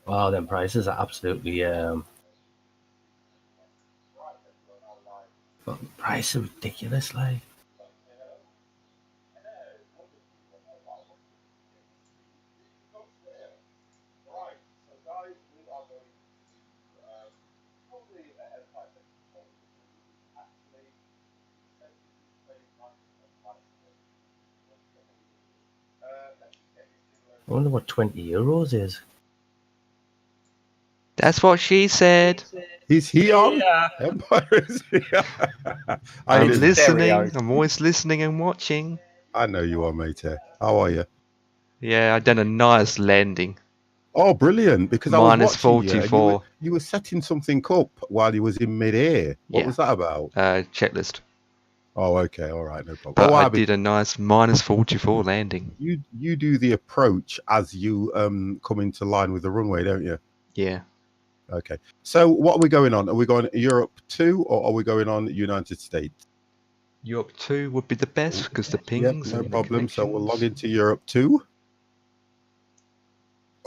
Wow, them prices are absolutely price are ridiculous, like. I wonder what 20 euros is. That's what she said. Is he on? Yeah. Empire is here. I'm It's listening. stereo. I'm always listening and watching. I know you are, mate. How are you? Yeah, I done a nice landing. Oh, brilliant! Because I was Minus watching you, and 44. you were setting something up while you was in mid-air. What Yeah. was that about? Checklist. Oh, okay, all right, no problem. But Oh, I did a nice minus 44 landing. you do the approach as you come into line with the runway, don't you? Yeah. Okay. So what are we going on? Are we going Europe 2 or are we going on United States? Europe 2 would be the best because the pings no and problem. the So we'll log connections. into Europe 2.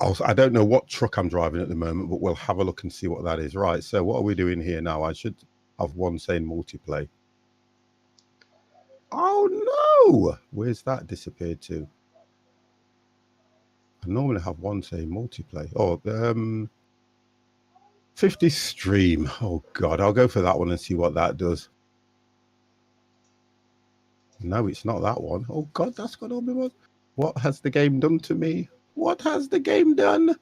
Also, I don't know what truck I'm driving at the moment, but we'll have a look and see what that is. Right. So what are we doing here now? I should have one saying multiplay. Oh no! Where's that disappeared to? I normally have one saying multiplay. Oh, 50 stream. Oh God, I'll go for that one and see what that does. No, it's not that one. Oh God, that's got all my. What has the game done to me? What has the game done?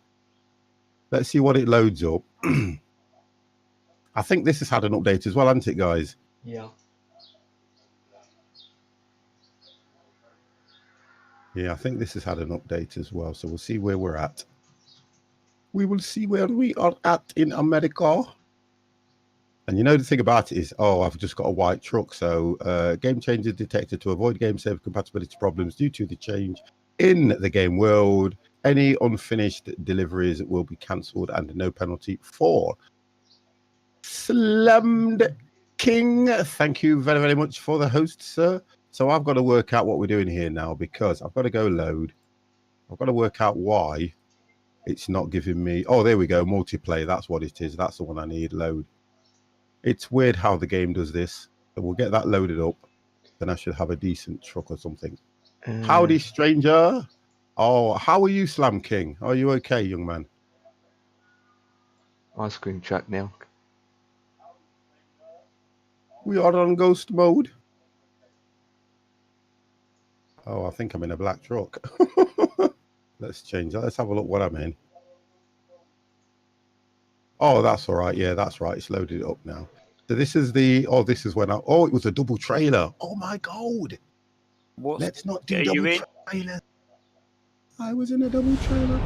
Let's see what it loads up. I think this has had an update as well, hasn't it, guys? Yeah. Yeah, I think this has had an update as well. So we'll see where we're at. We will see where we are at in America. And you know, the thing about it is, oh, I've just got a white truck. So game changes detected to avoid game save compatibility problems due to the change in the game world. Any unfinished deliveries will be cancelled and no penalty for Slammed King. Thank you very, very much for the host, sir. So I've got to work out what we're doing here now because I've got to go load. I've got to work out why it's not giving me. Oh, there we go. Multiplayer. That's what it is. That's the one I need. Load. It's weird how the game does this. So we'll get that loaded up. Then I should have a decent truck or something. Howdy, stranger. Oh, how are you, Slam King? Are you okay, young man? Ice cream truck now. We are on ghost mode. Oh, I think I'm in a black truck. Let's change that. Let's have a look what I'm in. Oh, that's all right. Yeah, that's right. It's loaded up now. So this is the. Oh, this is when I. Oh, it was a double trailer. Oh my God. Let's not do double trailers. I was in a double trailer.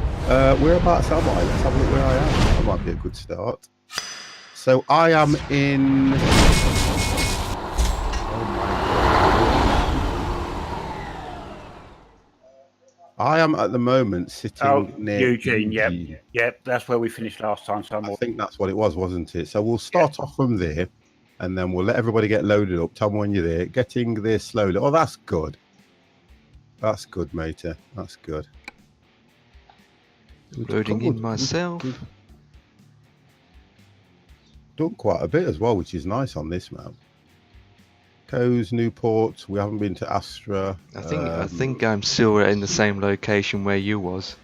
Whereabouts am I? Let's have a look where I am. That might be a good start. So I am in. I am at the moment sitting near Eugene. Yep. That's where we finished last time. So I think that's what it was, wasn't it? So we'll start off from there, and then we'll let everybody get loaded up. Tell me when you're there. Getting there slowly. Oh, that's good. That's good, mate. That's good. Loading in myself. Done quite a bit as well, which is nice on this map. Coes, Newport. We haven't been to Astra. I think I'm still in the same location where you was.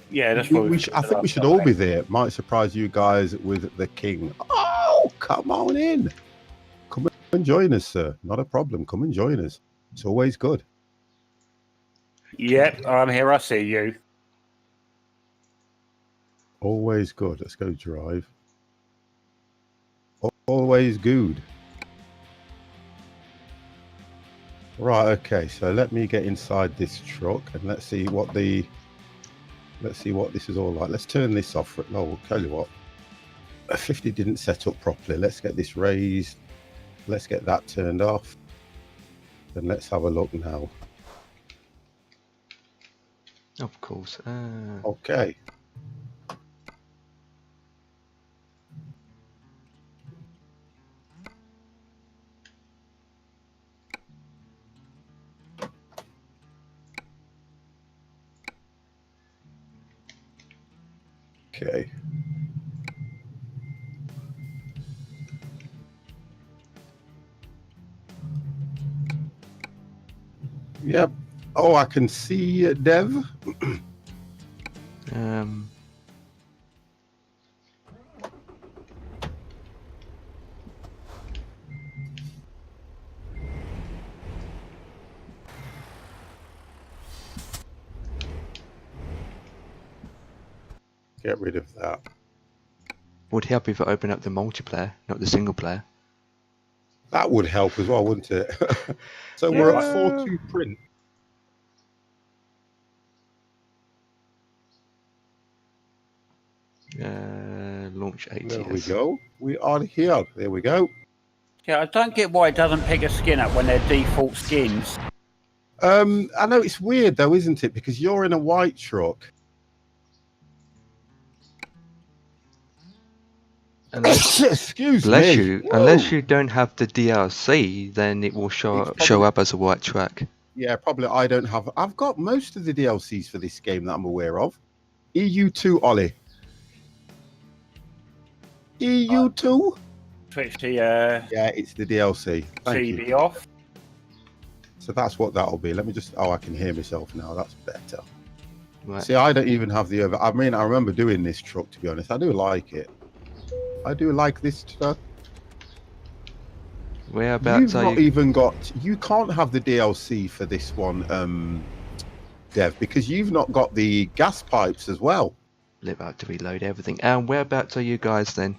Yeah, that's what I think we should all be there. Might surprise you guys with the king. Oh, come on in. Come and join us, sir. Not a problem. Come and join us. It's always good. Yep, I'm here. I see you. Always good. Let's go drive. Always good. Right, okay, so let me get inside this truck and let's see what this is all like. Let's turn this off. No, I'll tell you what. 50 didn't set up properly. Let's get this raised. Let's get that turned off. And let's have a look now. Of course. Okay. Okay. Yep. Oh, I can see Dev. Get rid of that. Would help if I open up the multiplayer, not the single player. That would help as well, wouldn't it? So we're at 4-2 print. Launch ATS. There we go. We are here. There we go. Yeah, I don't get why it doesn't pick a skin up when they're default skins. I know it's weird though, isn't it? Because you're in a white truck. Excuse Bless me. you. Whoa. Unless you don't have the DLC, then it will show up as a white track. Yeah, probably. I don't have. I've got most of the DLCs for this game that I'm aware of. EU2, Ollie. EU2. Switch to Yeah, it's the DLC. Thank CB you. off. So that's what that'll be. Let me just. Oh, I can hear myself now. That's better. Right. See, I don't even have the over. I mean, I remember doing this truck. To be honest, I do like it. I do like this truck. Whereabouts You've are not you? even got. You can't have the DLC for this one, Dev, because you've not got the gas pipes as well. Live out to reload everything. And whereabouts are you guys then?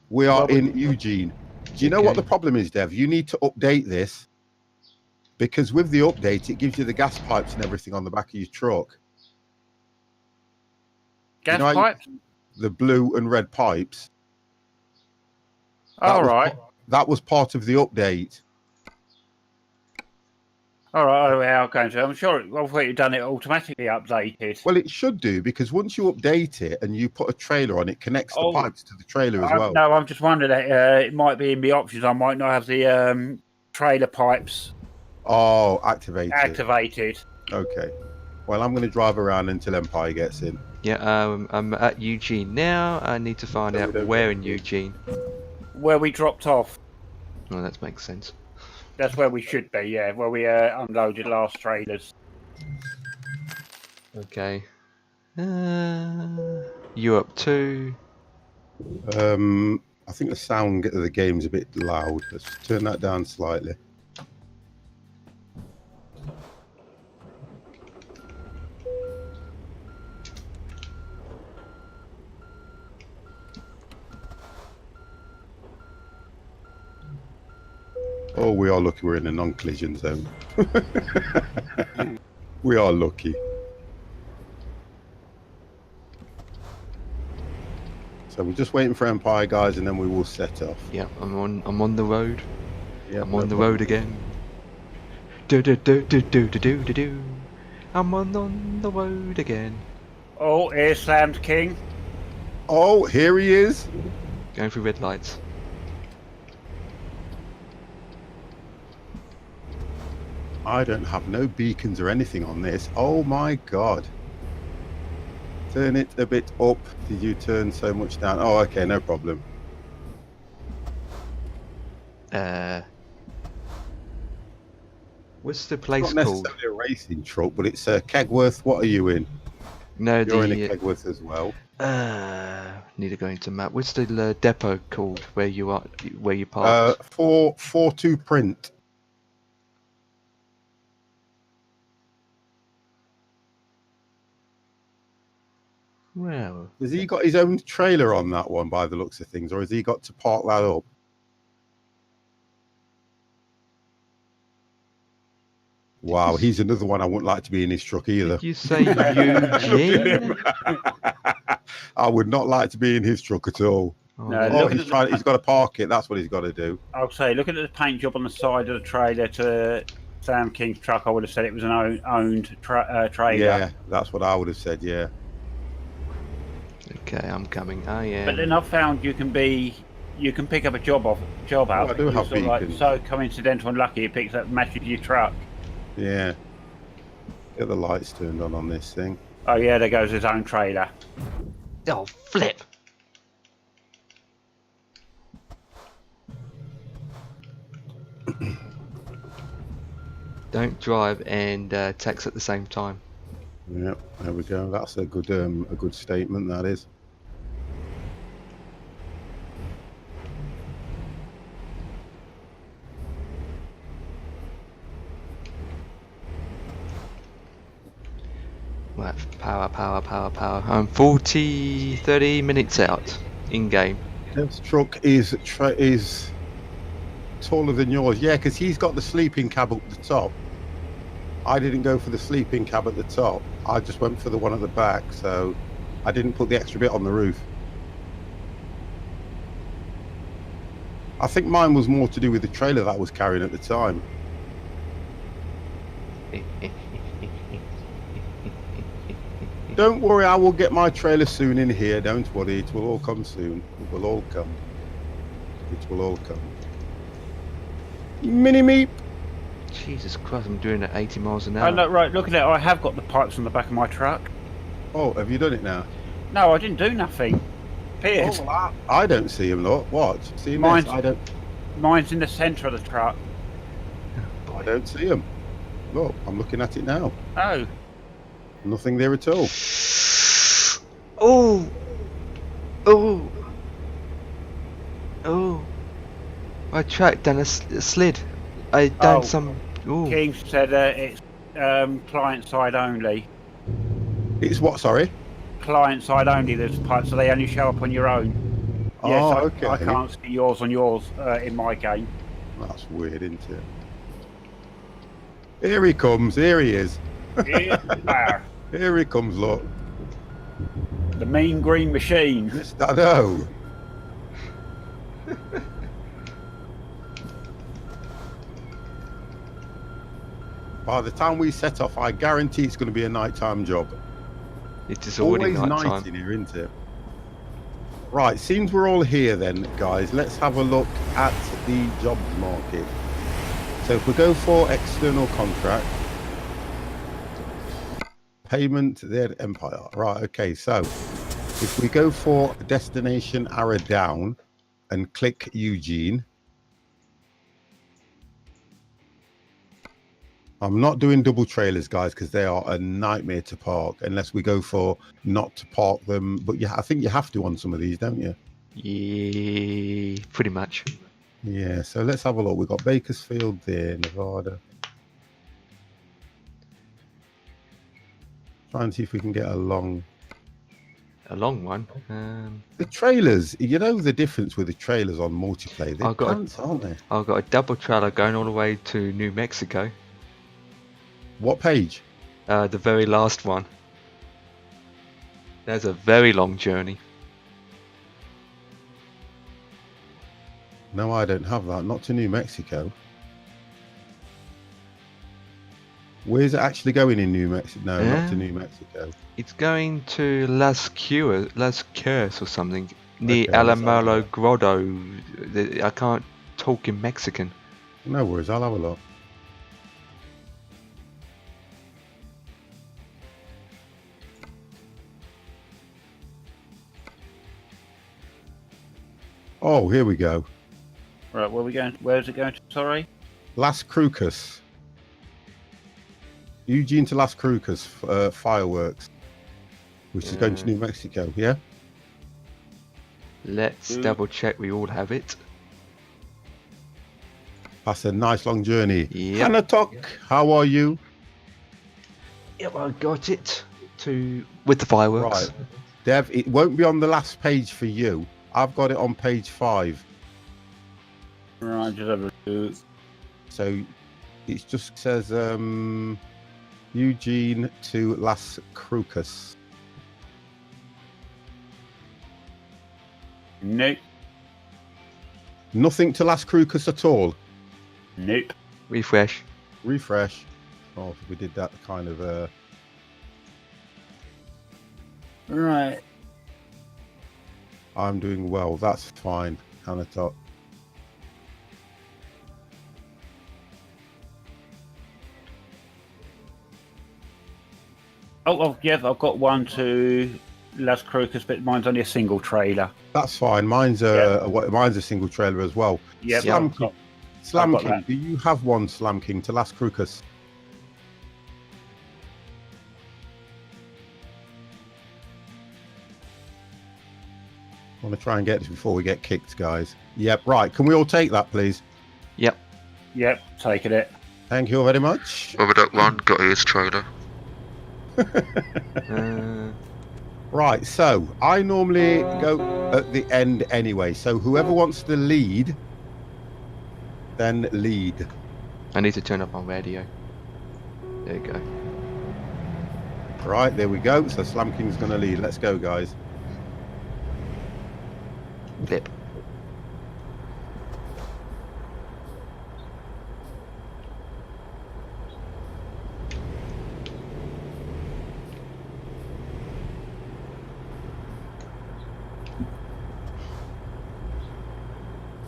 We are Well, in Eugene. Do you know what the problem is, Dev? You need to update this because with the update, it gives you the gas pipes and everything on the back of your truck. Gas You know how pipes? the blue and red pipes. All right. That was part of the update. All right. Okay. So I'm sure. I thought you'd done it automatically updated. Well, it should do because once you update it and you put a trailer on, it connects the pipes to the trailer as well. No, I'm just wondering that it might be in the options. I might not have the trailer pipes Oh, activated. Okay. Well, I'm going to drive around until Empire gets in. Yeah, I'm at Eugene now. I need to find out where in Eugene. Where we dropped off. Oh, that makes sense. That's where we should be. Yeah, where we unloaded last trailers. Okay. Europe 2. I think the sound of the game's a bit loud. Let's turn that down slightly. Oh, we are lucky we're in a non-collision zone. We are lucky. So we're just waiting for Empire, guys, and then we will set off. Yeah, I'm on the road. Yeah, I'm on the road again. Do do do do do do do do do. I'm on the road again. Oh, here slammed King. Oh, here he is. Going through red lights. I don't have no beacons or anything on this. Oh my god. Turn it a bit up. Did you turn so much down? Oh, okay, no problem. What's the It's place not called? necessarily a racing truck, but it's Kegworth. What are you in? No, You're in a Kegworth as well. Need to go into map. What's the depot called where you are? Where you parked? 4-2 print. Well, Has he got his own trailer on that one by the looks of things, or has he got to park that up? Wow, he's another one I wouldn't like to be in his truck either. did you say Eugene? I would not like to be in his truck at all. No, Oh, look he's got to park it. That's what he's got to do. I'll say, looking at the paint job on the side of the trailer to Sam King's truck, I would have said it was an owned trailer. Yeah, that's what I would have said. Yeah. Okay, I'm coming. I am. But then I've found you can pick up a job out. I do have It's sort of like, beacons. so coincidental and lucky it picks up matches your truck. Yeah. Get the lights turned on this thing. Oh yeah, there goes his own trailer. Oh, flip! Don't drive and text at the same time. Yep, there we go. That's a good statement. That is. Right, power. I'm 30 minutes out in game. This truck is taller than yours. Yeah, because he's got the sleeping cab up the top. I didn't go for the sleeping cab at the top. I just went for the one at the back, so I didn't put the extra bit on the roof. I think mine was more to do with the trailer that I was carrying at the time. Don't worry, I will get my trailer soon in here. Don't worry, it will all come soon. It will all come. It will all come. Mini meep. Jesus Christ, I'm doing it 80 miles an Oh, hour. no, right, look at it. I have got the pipes on the back of my truck. Oh, have you done it now? No, I didn't do nothing. Appeared. Oh, well, I don't see him. Look, what? See him? Mine's- I don't. Mine's in the centre of the truck. I don't see him. Look, I'm looking at it now. Oh. Nothing there at all. Oh! I tracked down a slid. I done Oh. some. Ooh. King said it's client side only. It's what? Sorry. Client side only, there's pipes, so they only show up on your own. Yes, Oh, I okay. can't see yours on yours in my game. That's weird, isn't it? Here he comes. Here he is. There. Here he comes. Look. The mean green machine. I know. By the time we set off, I guarantee it's going to be a nighttime job. It is already Always night night time. in here, isn't it? Right, seems we're all here then, guys. Let's have a look at the jobs market. So if we go for external contract, payment, there, Empire. Right, okay, so if we go for destination arrow down and click Eugene, I'm not doing double trailers, guys, because they are a nightmare to park unless we go for not to park them. But yeah, I think you have to on some of these, don't you? Yeah, pretty much. Yeah, so let's have a look. We've got Bakersfield there, Nevada. Try and see if we can get a long... A long one. The trailers, you know the difference with the trailers on multiplayer? They're I've got a- pants, aren't they? I've got a double trailer going all the way to New Mexico. What page? The very last one. There's a very long journey. No, I don't have that. Not to New Mexico. Where's it actually going in New Mexico? No, not to New Mexico. It's going to Las Cures or something near Okay, let's have a Alamalo look. Grotto. I can't talk in Mexican. No worries, I'll have a look. Oh, here we go. Right, where are we going? Where's it going to? Sorry? Las Cruces. Eugene to Las Cruces fireworks, which is going to New Mexico. Yeah. Let's double check we all have it. That's a nice long journey. Yep. Hanatok, how are you? Yep, I got it. With the fireworks. Right, Dev. It won't be on the last page for you. I've got it on page 5. Right, just have a look. So it just says Eugene to Las Cruces. Nope. Nothing to Las Cruces at all. Nope. Refresh. Refresh. Oh, we did that kind of. Right. I'm doing well. That's fine. Hanatok. Oh, yeah, I've got one to Las Cruces, but mine's only a single trailer. That's fine. Mine's mine's a single trailer as well. Yep, Slam I've got- King. Slam I've got King. that. Do you have one Slam King to Las Cruces? I want to try and get this before we get kicked, guys. Yep, right. Can we all take that, please? Yep. Yep, taking it. Thank you very much. Over that one, got his trailer. Right, so I normally go at the end anyway. So whoever wants to lead, then lead. I need to turn up my radio. There you go. Right, there we go. So Slam King's going to lead. Let's go, guys. Flip.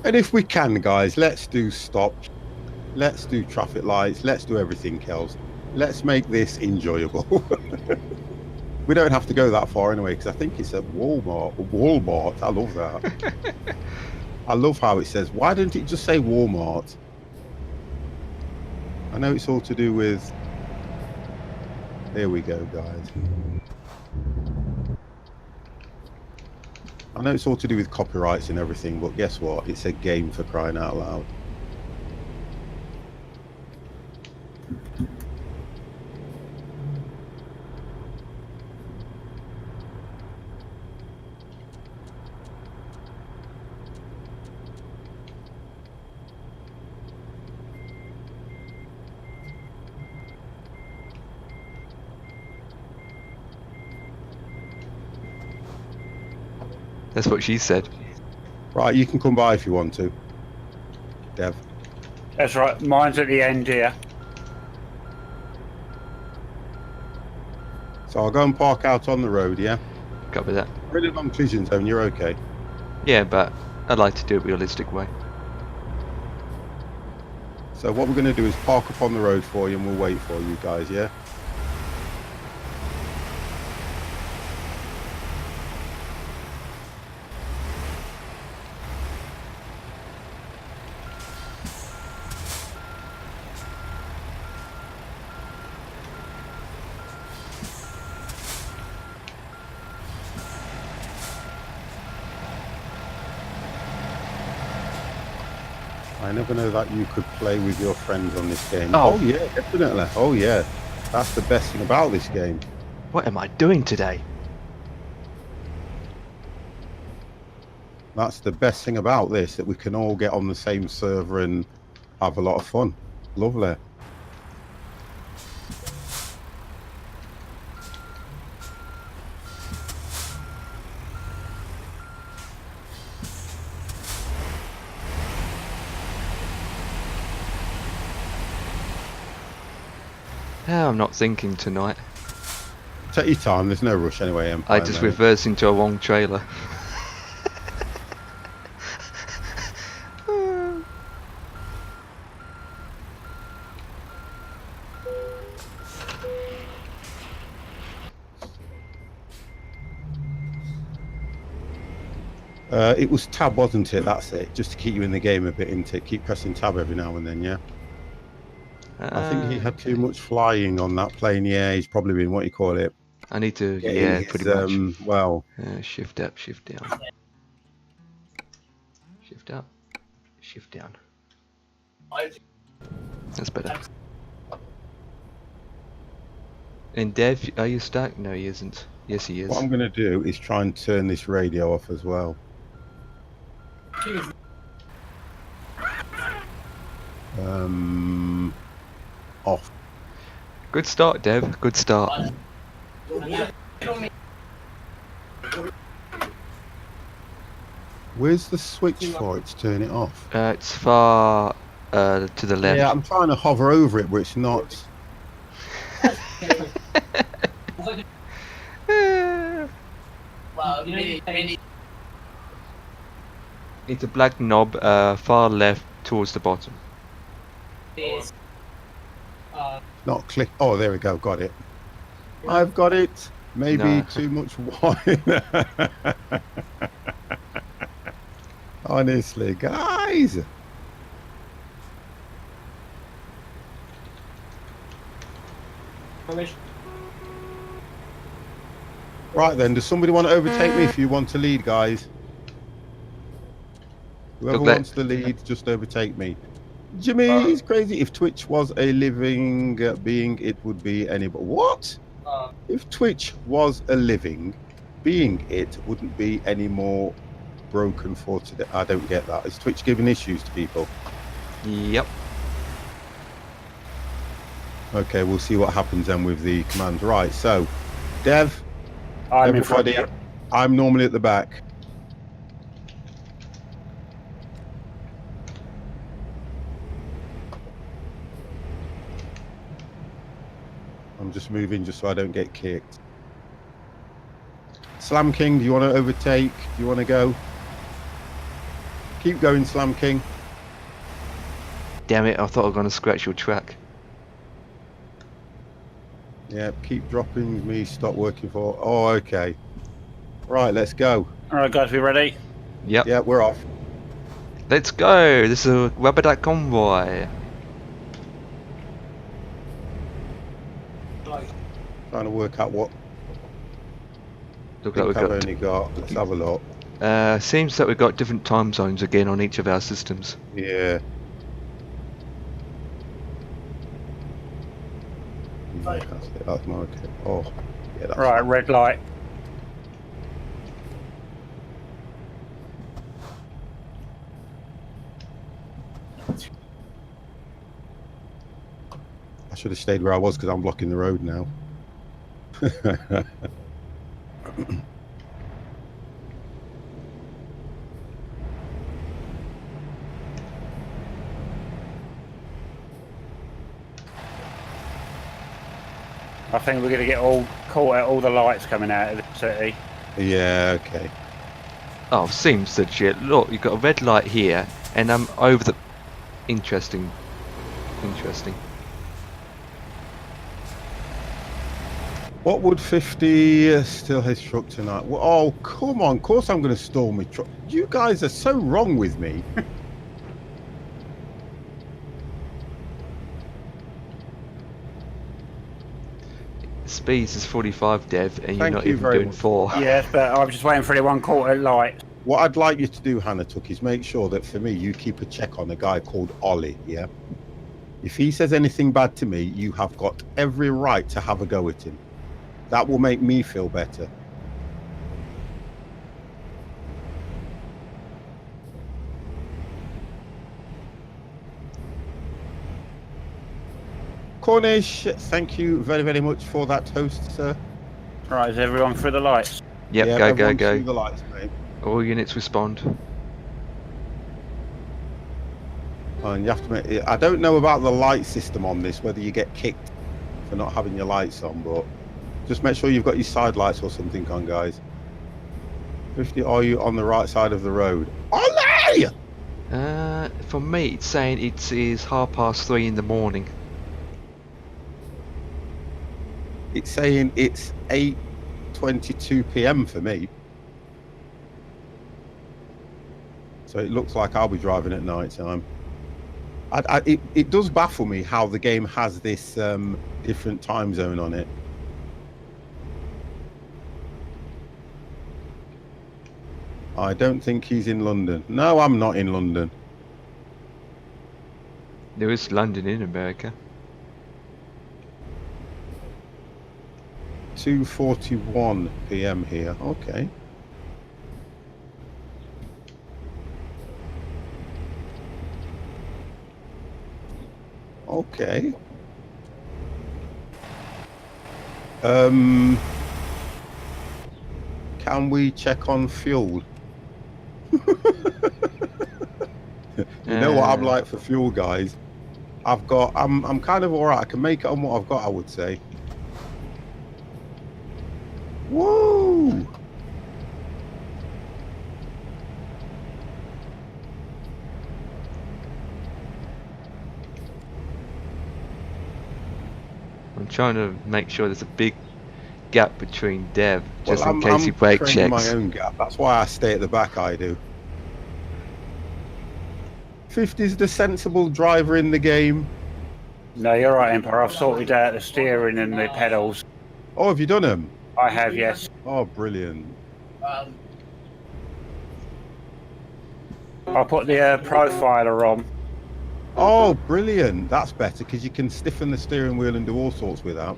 And if we can, guys, let's do stops. Let's do traffic lights. Let's do everything else. Let's make this enjoyable. We don't have to go that far anyway, because I think it's at Walmart. Walmart. I love that. I love how it says. Why didn't it just say Walmart? I know it's all to do with... There we go, guys. I know it's all to do with copyrights and everything, but guess what? It's a game, for crying out loud. That's what she said. Right, you can come by if you want to, Dev. That's right. Mine's at the end here. So I'll go and park out on the road, yeah? Copy that. We're in a non-collision zone, you're okay. Yeah, but I'd like to do it realistic way. So what we're going to do is park up on the road for you and we'll wait for you guys, yeah? I never know that you could play with your friends on this game. Oh. Oh yeah, definitely. Oh yeah. That's the best thing about this game. What am I doing today? That's the best thing about this, that we can all get on the same server and have a lot of fun. Lovely. I'm not thinking tonight. Take your time, there's no rush anyway, Empire. I just reversed into a wrong trailer. It was tab, wasn't it? That's it. Just to keep you in the game a bit, innit it? Keep pressing tab every now and then, yeah? I think he had too much flying on that plane. Yeah, he's probably been, what you call it? I need to, Getting his, pretty much. Well, Shift up, shift down. Shift up, shift down. That's better. And Dev, are you stuck? No, he isn't. Yes, he is. what I'm going to do is try and turn this radio off as well. Off. Good start, Dev. Good start. Where's the switch for it to turn it off? It's far to the left. Yeah, I'm trying to hover over it, but it's not. It's a black knob, far left towards the bottom. Not click. Oh, there we go. Got it. I've got it. Maybe No. too much wine. Honestly, guys. Right then, does somebody want to overtake me if you want to lead, guys? Whoever Look, wants the lead, just overtake me. Jimmy is crazy. If Twitch was a living being, it would be anybody. What? If Twitch was a living being, it wouldn't be any more broken for today. I don't get that. Is Twitch giving issues to people? Yep. Okay, we'll see what happens then with the commands. Right, so, Dev, I'm in front. everybody, I'm normally at the back. I'm just moving just so I don't get kicked. Slam King, do you want to overtake? Do you want to go? Keep going, Slam King. Damn it, I thought I was going to scratch your track. Yeah, keep dropping me, stop working for... Oh, okay. Right, let's go. All right, guys, we ready? Yep. Yeah, we're off. Let's go. This is a rubber duck convoy. Trying to work out what Look I like think we've I've only got. Let's have a look. seems that we've got different time zones again on each of our systems. Yeah. Yeah, that's it. That's my okay. Oh, yeah, that's Right, red light. I should have stayed where I was because I'm blocking the road now. I think we're going to get all caught at all the lights coming out of the city. Yeah, okay. Oh, seems legit. Look, you've got a red light here, and I'm over the... Interesting. Interesting. What would 50 still his truck tonight? Well, oh, come on. Of course I'm going to stall my truck. You guys are so wrong with me. Speeds is 45, Dev, and you're Thank not you even very doing much. 4. Yes, but I'm just waiting for anyone caught at lights. What I'd like you to do, Hannah Tuck, is make sure that for me, you keep a check on a guy called Ollie, yeah? If he says anything bad to me, you have got every right to have a go at him. That will make me feel better. Cornish, thank you very, very much for that toast, sir. Right, is everyone through the lights? Yep, Yeah, go, everyone go, through go. the lights, mate. All units respond. And you have to make, I don't know about the light system on this, whether you get kicked for not having your lights on, but just make sure you've got your side lights or something on, guys. 50, are you on the right side of the road? Ollie! For me, it's saying it is 3:30 in the morning. It's saying it's 8:22 p.m. for me. So it looks like I'll be driving at night time. It does baffle me how the game has this different time zone on it. I don't think he's in London. No, I'm not in London. There is London in America. 2:41 p.m. here. Okay. Okay. Can we check on fuel? You know what I'm like for fuel, guys. I'm kind of alright. I can make it on what I've got, I would say. Woo! I'm trying to make sure there's a big gap between Dev, just Well, in case he brake creating checks. my own gap. That's why I stay at the back. I do. 50's the sensible driver in the game. No, you're right, Emperor. I've sorted out the steering and the pedals. Oh, have you done them? I have, yes. Oh, brilliant. I'll put the profiler on. Oh, brilliant. That's better because you can stiffen the steering wheel and do all sorts with that.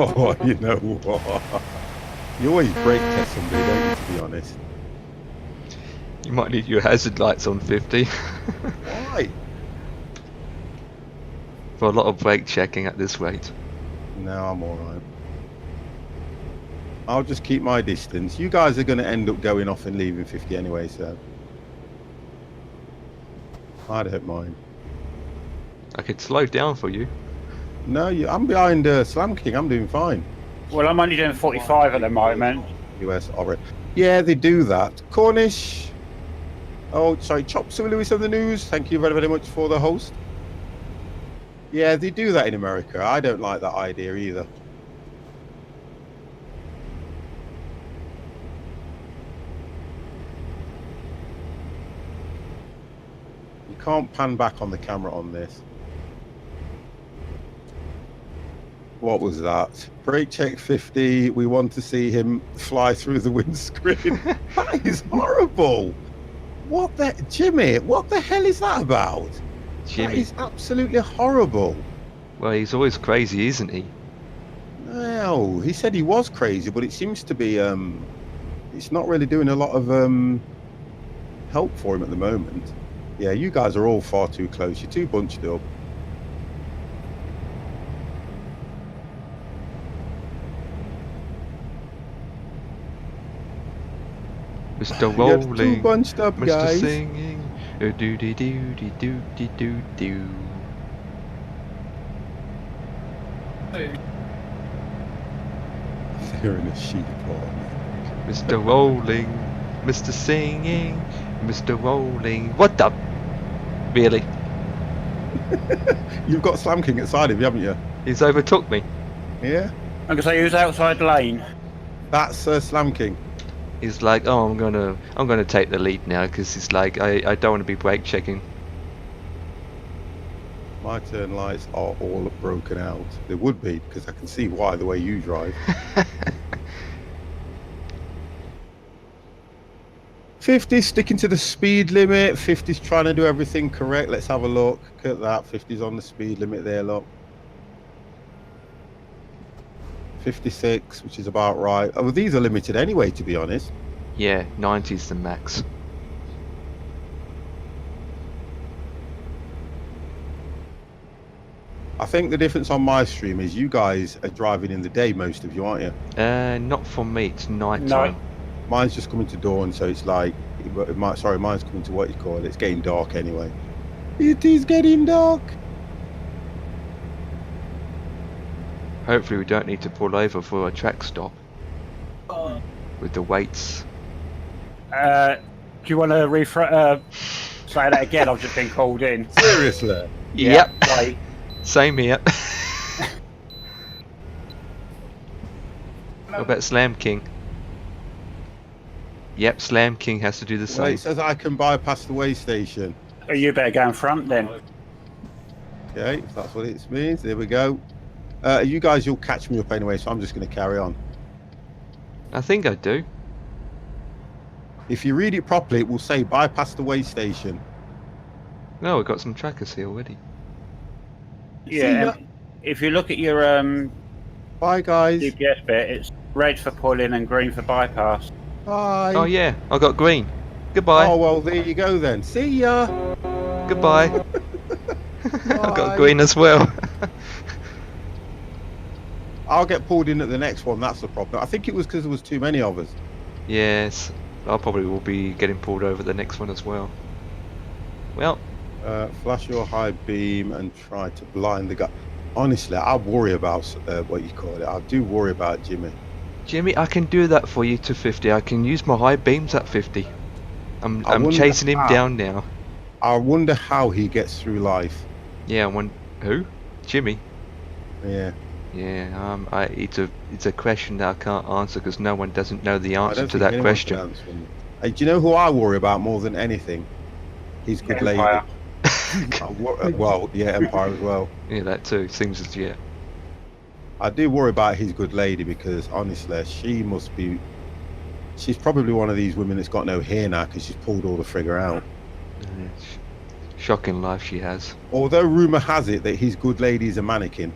Oh, you know what? You always brake test somebody, don't you, to be honest? You might need your hazard lights on 50. Why? For a lot of brake checking at this rate. No, I'm alright. I'll just keep my distance. You guys are going to end up going off and leaving 50 anyway, so I don't mind. I could slow down for you. No, I'm behind Slam King. I'm doing fine. Well, I'm only doing 45 at the moment. US Orange. Yeah, they do that. Cornish. Oh, sorry. Chop Suey Lewis on the news. Thank you very, very much for the host. Yeah, they do that in America. I don't like that idea either. You can't pan back on the camera on this. What was that? Brake check 50. We want to see him fly through the windscreen. That is horrible. What the... Jimmy, what the hell is that about? Jimmy. That is absolutely horrible. Well, he's always crazy, isn't he? No, he said he was crazy, but it seems to be... it's not really doing a lot of help for him at the moment. Yeah, you guys are all far too close. You're too bunched up. Mr. You're Rolling, too bunched up, Mr. guys. Singing, do-de-do-de-do-de-do-do. They're in a sheet apart. Mr. Rolling, Mr. Singing, Mr. Rolling. What the? Really? You've got Slam King outside of you, haven't you? He's overtook me. Yeah? I'm gonna say who's outside lane. That's Slam King. He's like, oh, I'm gonna take the lead now because he's like, I don't want to be brake checking. My turn lights are all broken out. They would be because I can see why the way you drive. 50's sticking to the speed limit. 50's trying to do everything correct. Let's have a look at that. 50's on the speed limit there, look. 56, which is about right. Oh, well, these are limited anyway, to be honest. Yeah, 90's the max. I think the difference on my stream is you guys are driving in the day, most of you, aren't you? Not for me, it's night time. Mine's just coming to dawn, so it's like, sorry, mine's coming to what you call it. It's getting dark anyway. It is getting dark. Hopefully we don't need to pull over for a track stop. With the weights. Do you want to say that again? I've just been called in. Seriously? Yep. Wait. Same here. What about Slam King? Yep, Slam King has to do the Well, same. it says I can bypass the way station. Oh, you better go in front then. Okay, if that's what it means. There we go. You guys, you'll catch me up anyway, so I'm just going to carry on. I think I do. If you read it properly, it will say bypass the way station. No, we've got some trackers here already. Yeah. If you look at your Bye, guys. GPS bit, it's red for pull-in and green for bypass. Bye. Oh yeah, I got green. Goodbye. Oh, well, there you go then. See ya. Goodbye. I got green as well. I'll get pulled in at the next one. That's the problem. I think it was because there was too many of us. Yes, I probably will be getting pulled over the next one as well. Well, Flash your high beam and try to blind the guy. Honestly, I worry about what you call it. I do worry about Jimmy. Jimmy, I can do that for you to 50. I can use my high beams at 50. I'm chasing him down now. I wonder how he gets through life. Yeah, who? Jimmy. Yeah. Yeah, it's a question that I can't answer because no one doesn't know the I answer don't to think that anyone can question. answer him. Hey, do you know who I worry about more than anything? His good lady. Well, yeah, Empire as well. Yeah, that too. Seems as yeah. I do worry about his good lady because honestly, she's probably one of these women that's got no hair now because she's pulled all the figure out. Shocking life she has. Although rumor has it that his good lady is a mannequin.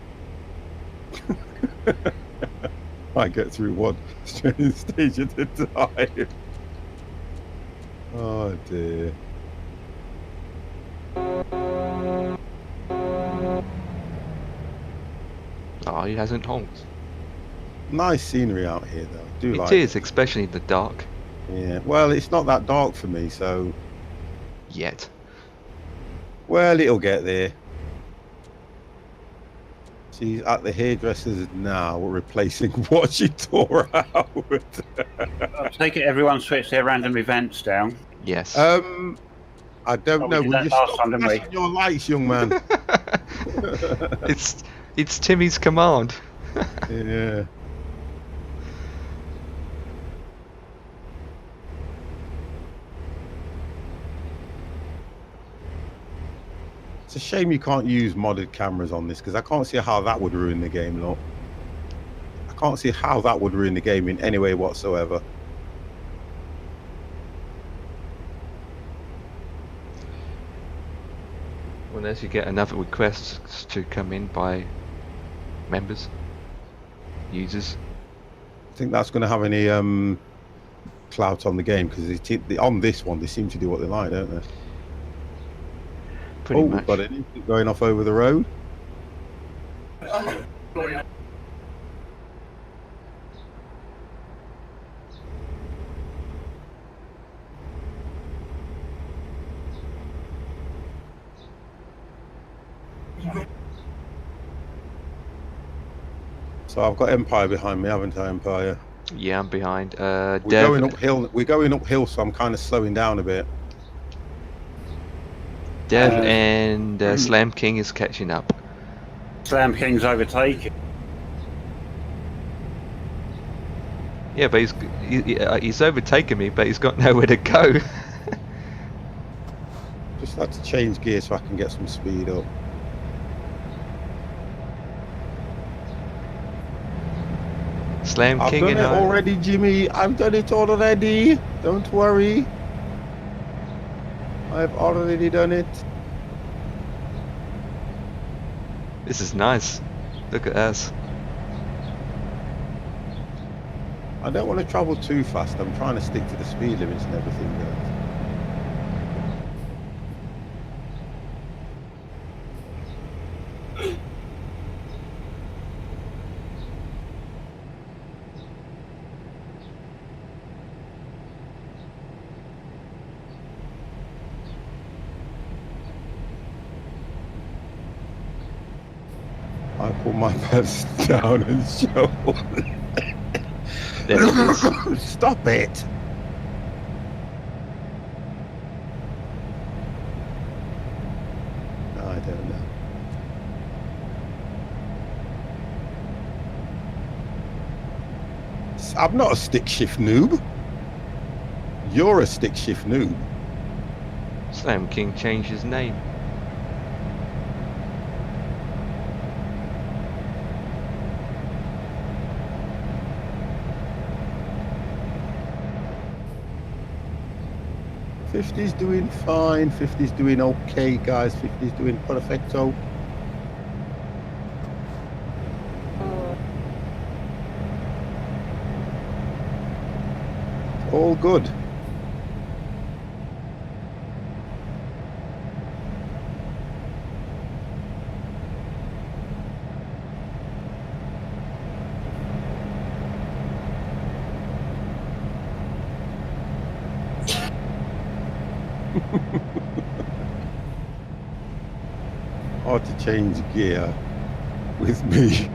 I get through one training stage at a time. Oh dear. Oh, he hasn't honked. Nice scenery out here though. I do like It is, especially in the dark. Yeah. Well, it's not that dark for me, so Yet. well, it'll get there. She's at the hairdresser's now, replacing what she tore out. I take it everyone switched their random events down. Yes. I don't Oh, know. we did Will that you last stop time, didn't we? flashing your lights, young man? It's Timmy's command. Yeah. It's a shame you can't use modded cameras on this because I can't see how that would ruin the game. Look, I can't see how that would ruin the game in any way whatsoever. Unless you get enough requests to come in by members, users. I think that's going to have any clout on the game because on this one they seem to do what they like, don't they? Pretty We've much. got anything going off over the road. So I've got Empire behind me, haven't I, Empire? Yeah, I'm behind. We're Dev, going uphill. We're going uphill, so I'm kind of slowing down a bit. and Slam King is catching up. Slam King's overtaken. Yeah, but he's overtaken me, but he's got nowhere to go. Just had to change gear so I can get some speed up. Slam I've King done and it I. already, Jimmy. I've done it already. Don't worry. I've already done it. This is nice. Look at us. I don't want to travel too fast. I'm trying to stick to the speed limits and everything, guys. I pull my pants down and show. There it is. Stop it! I don't know. I'm not a stick shift noob. You're a stick shift noob. Slam King changed his name. '50's doing fine. '50's doing okay, guys. '50's doing perfecto. All good. Hard to change gear with me.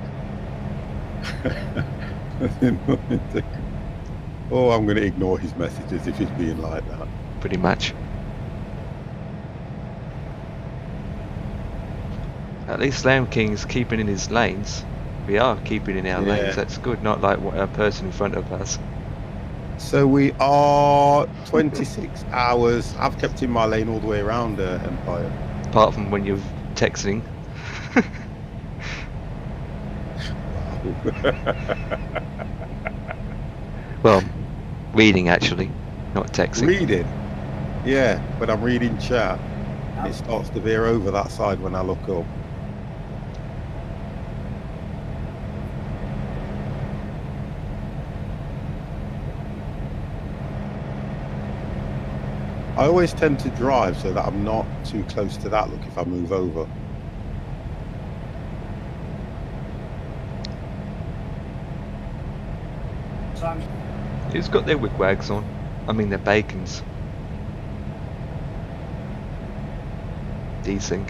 Oh, I'm going to ignore his messages if he's being like that. Pretty much. At least Slam King's keeping in his lanes. We are keeping in our Yeah. lanes. That's good. Not like a person in front of us. So we are 26 hours. I've kept in my lane all the way around Empire. apart from when you're texting. Well, reading actually, not texting. Reading? Yeah, but I'm reading chat. And it starts to veer over that side when I look up. I always tend to drive so that I'm not too close to that look if I move over. Who's got their wigwags on? I mean their bacons. Desync.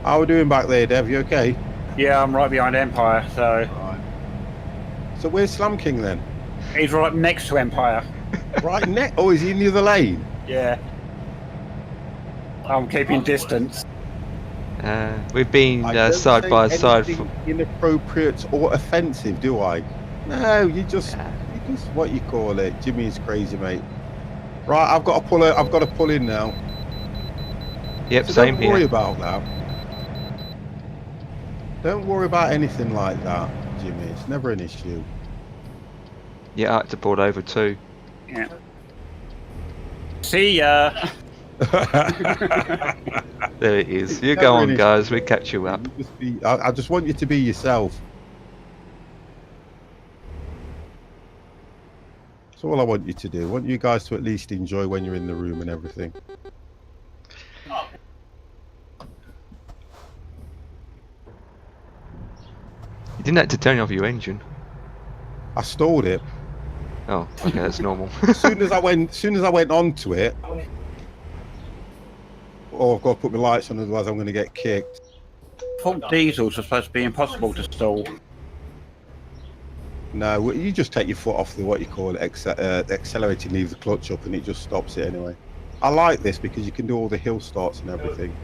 How are we doing back there, Dev? You okay? Yeah, I'm right behind Empire, so Right. So where's Slam King then? he's right next to Empire. Right next. Oh, is he in the other lane? Yeah. I'm keeping distance. We've been I don't side say by side. anything inappropriate or offensive, do I? No, you just what you call it. Jimmy is crazy, mate. Right, I've got to pull it. I've got to pull in now. Yep, So same don't worry here. about that. Don't worry about anything like that, Jimmy. It's never an issue. Yeah, I had to pull over too. Yeah. See ya. There it is. You Never go an on, issue. guys. We catch you up. You just be, I just want you to be yourself. That's all I want you to do. I want you guys to at least enjoy when you're in the room and everything. You didn't have to turn off your engine. I stalled it. Oh, okay, that's normal. As soon as I went onto it, oh, I've got to put my lights on, otherwise I'm going to get kicked. Thought diesels are supposed to be impossible to stall. No, you just take your foot off the what you call it, accelerator, leave the clutch up, and it just stops it anyway. I like this because you can do all the hill starts and everything,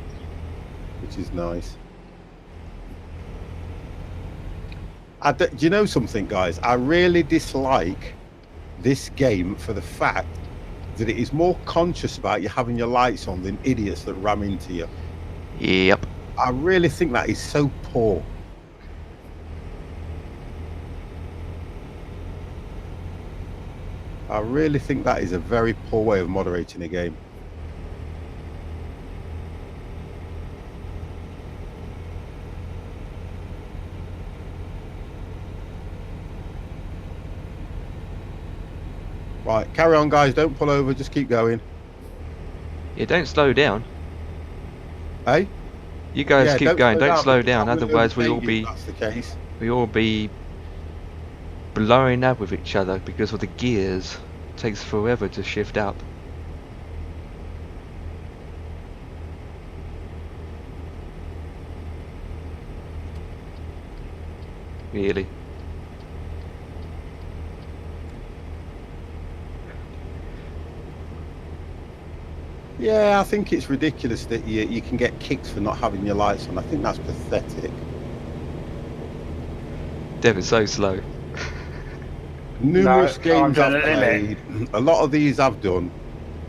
which is nice. Do you know something, guys? I really dislike this game for the fact that it is more conscious about you having your lights on than idiots that ram into you. Yep. I really think that is so poor. I really think that is a very poor way of moderating a game. Right, carry on, guys. Don't pull over. Just keep going. Yeah, don't slow down. Hey? You guys Yeah, keep going. Don't slow because down. I'm gonna Otherwise, we all overtake you be if that's the case. blowing up with each other because of the gears. It takes forever to shift up. Really. Yeah, I think it's ridiculous that you can get kicked for not having your lights on. I think that's pathetic. Dev is so slow. Numerous No, games I'm I've gonna played, a lot of these I've done,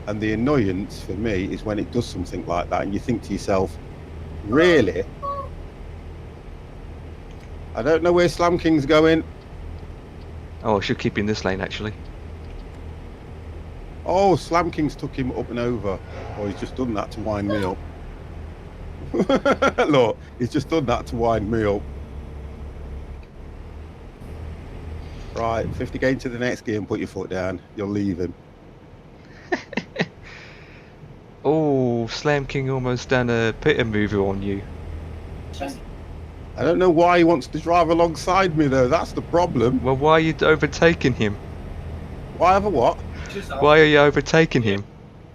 and the annoyance for me is when it does something like that and you think to yourself, really? I don't know where Slam King's going. Oh, I should keep in this lane actually. Oh, Slam King's took him up and over. Oh, he's just done that to wind me up. Look, he's just done that to wind me up. Right, 50 get into the next gear and put your foot down. You're leaving. Oh, Slam King almost done a pitter mover on you. I don't know why he wants to drive alongside me though. That's the problem. Well, why are you overtaking him? Why have a what? Why are you overtaking him?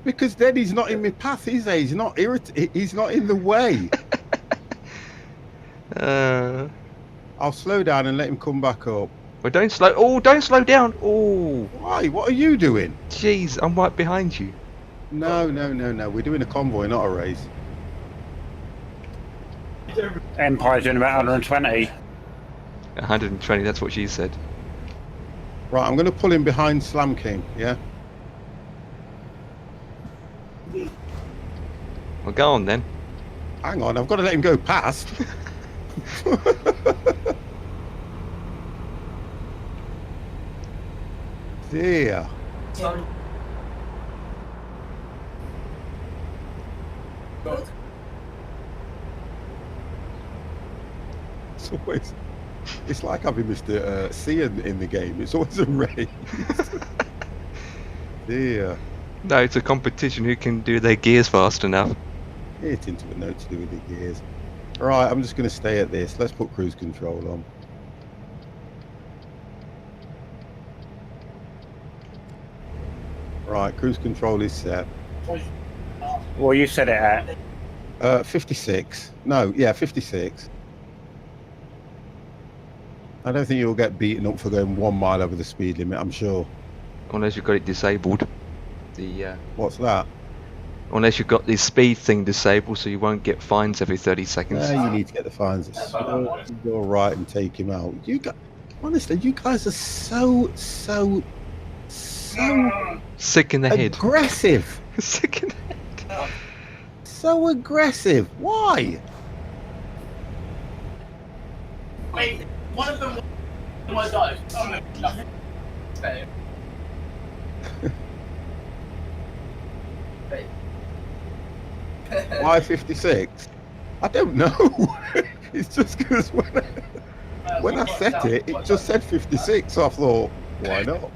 Because then he's not in my path, is he? He's not he's not in the way. I'll slow down and let him come back up. Well, don't slow. Oh, don't slow down. Oh, Why? What are you doing? jeez, I'm right behind you. No. We're doing a convoy, not a race. Empire's doing about 120. 120, that's what she said. Right, I'm going to pull in behind Slam King, yeah? Well, go on then. Hang on, I've got to let him go past. Dear. It's always, it's like having Mr. C in the game. It's always a race. Dear. No, it's a competition who can do their gears fast enough. Hit into a note to do with the gears. Right, I'm just going to stay at this. Let's put cruise control on. Right, cruise control is set. Well, you said it at. 56. No, yeah, 56. I don't think you'll get beaten up for going 1 mile over the speed limit, I'm sure. Unless you've got it disabled. What's that? Unless you've got the speed thing disabled, so you won't get fines every 30 seconds. You need to get the fines. You're right and take him out. You guys, honestly, you guys are so Sick in the head. aggressive. Sick in the head. So aggressive. Why? Wait, one of them was those. Oh, no. Why 56? I don't know. It's just because when I set it, it just said 56. So I thought, why not?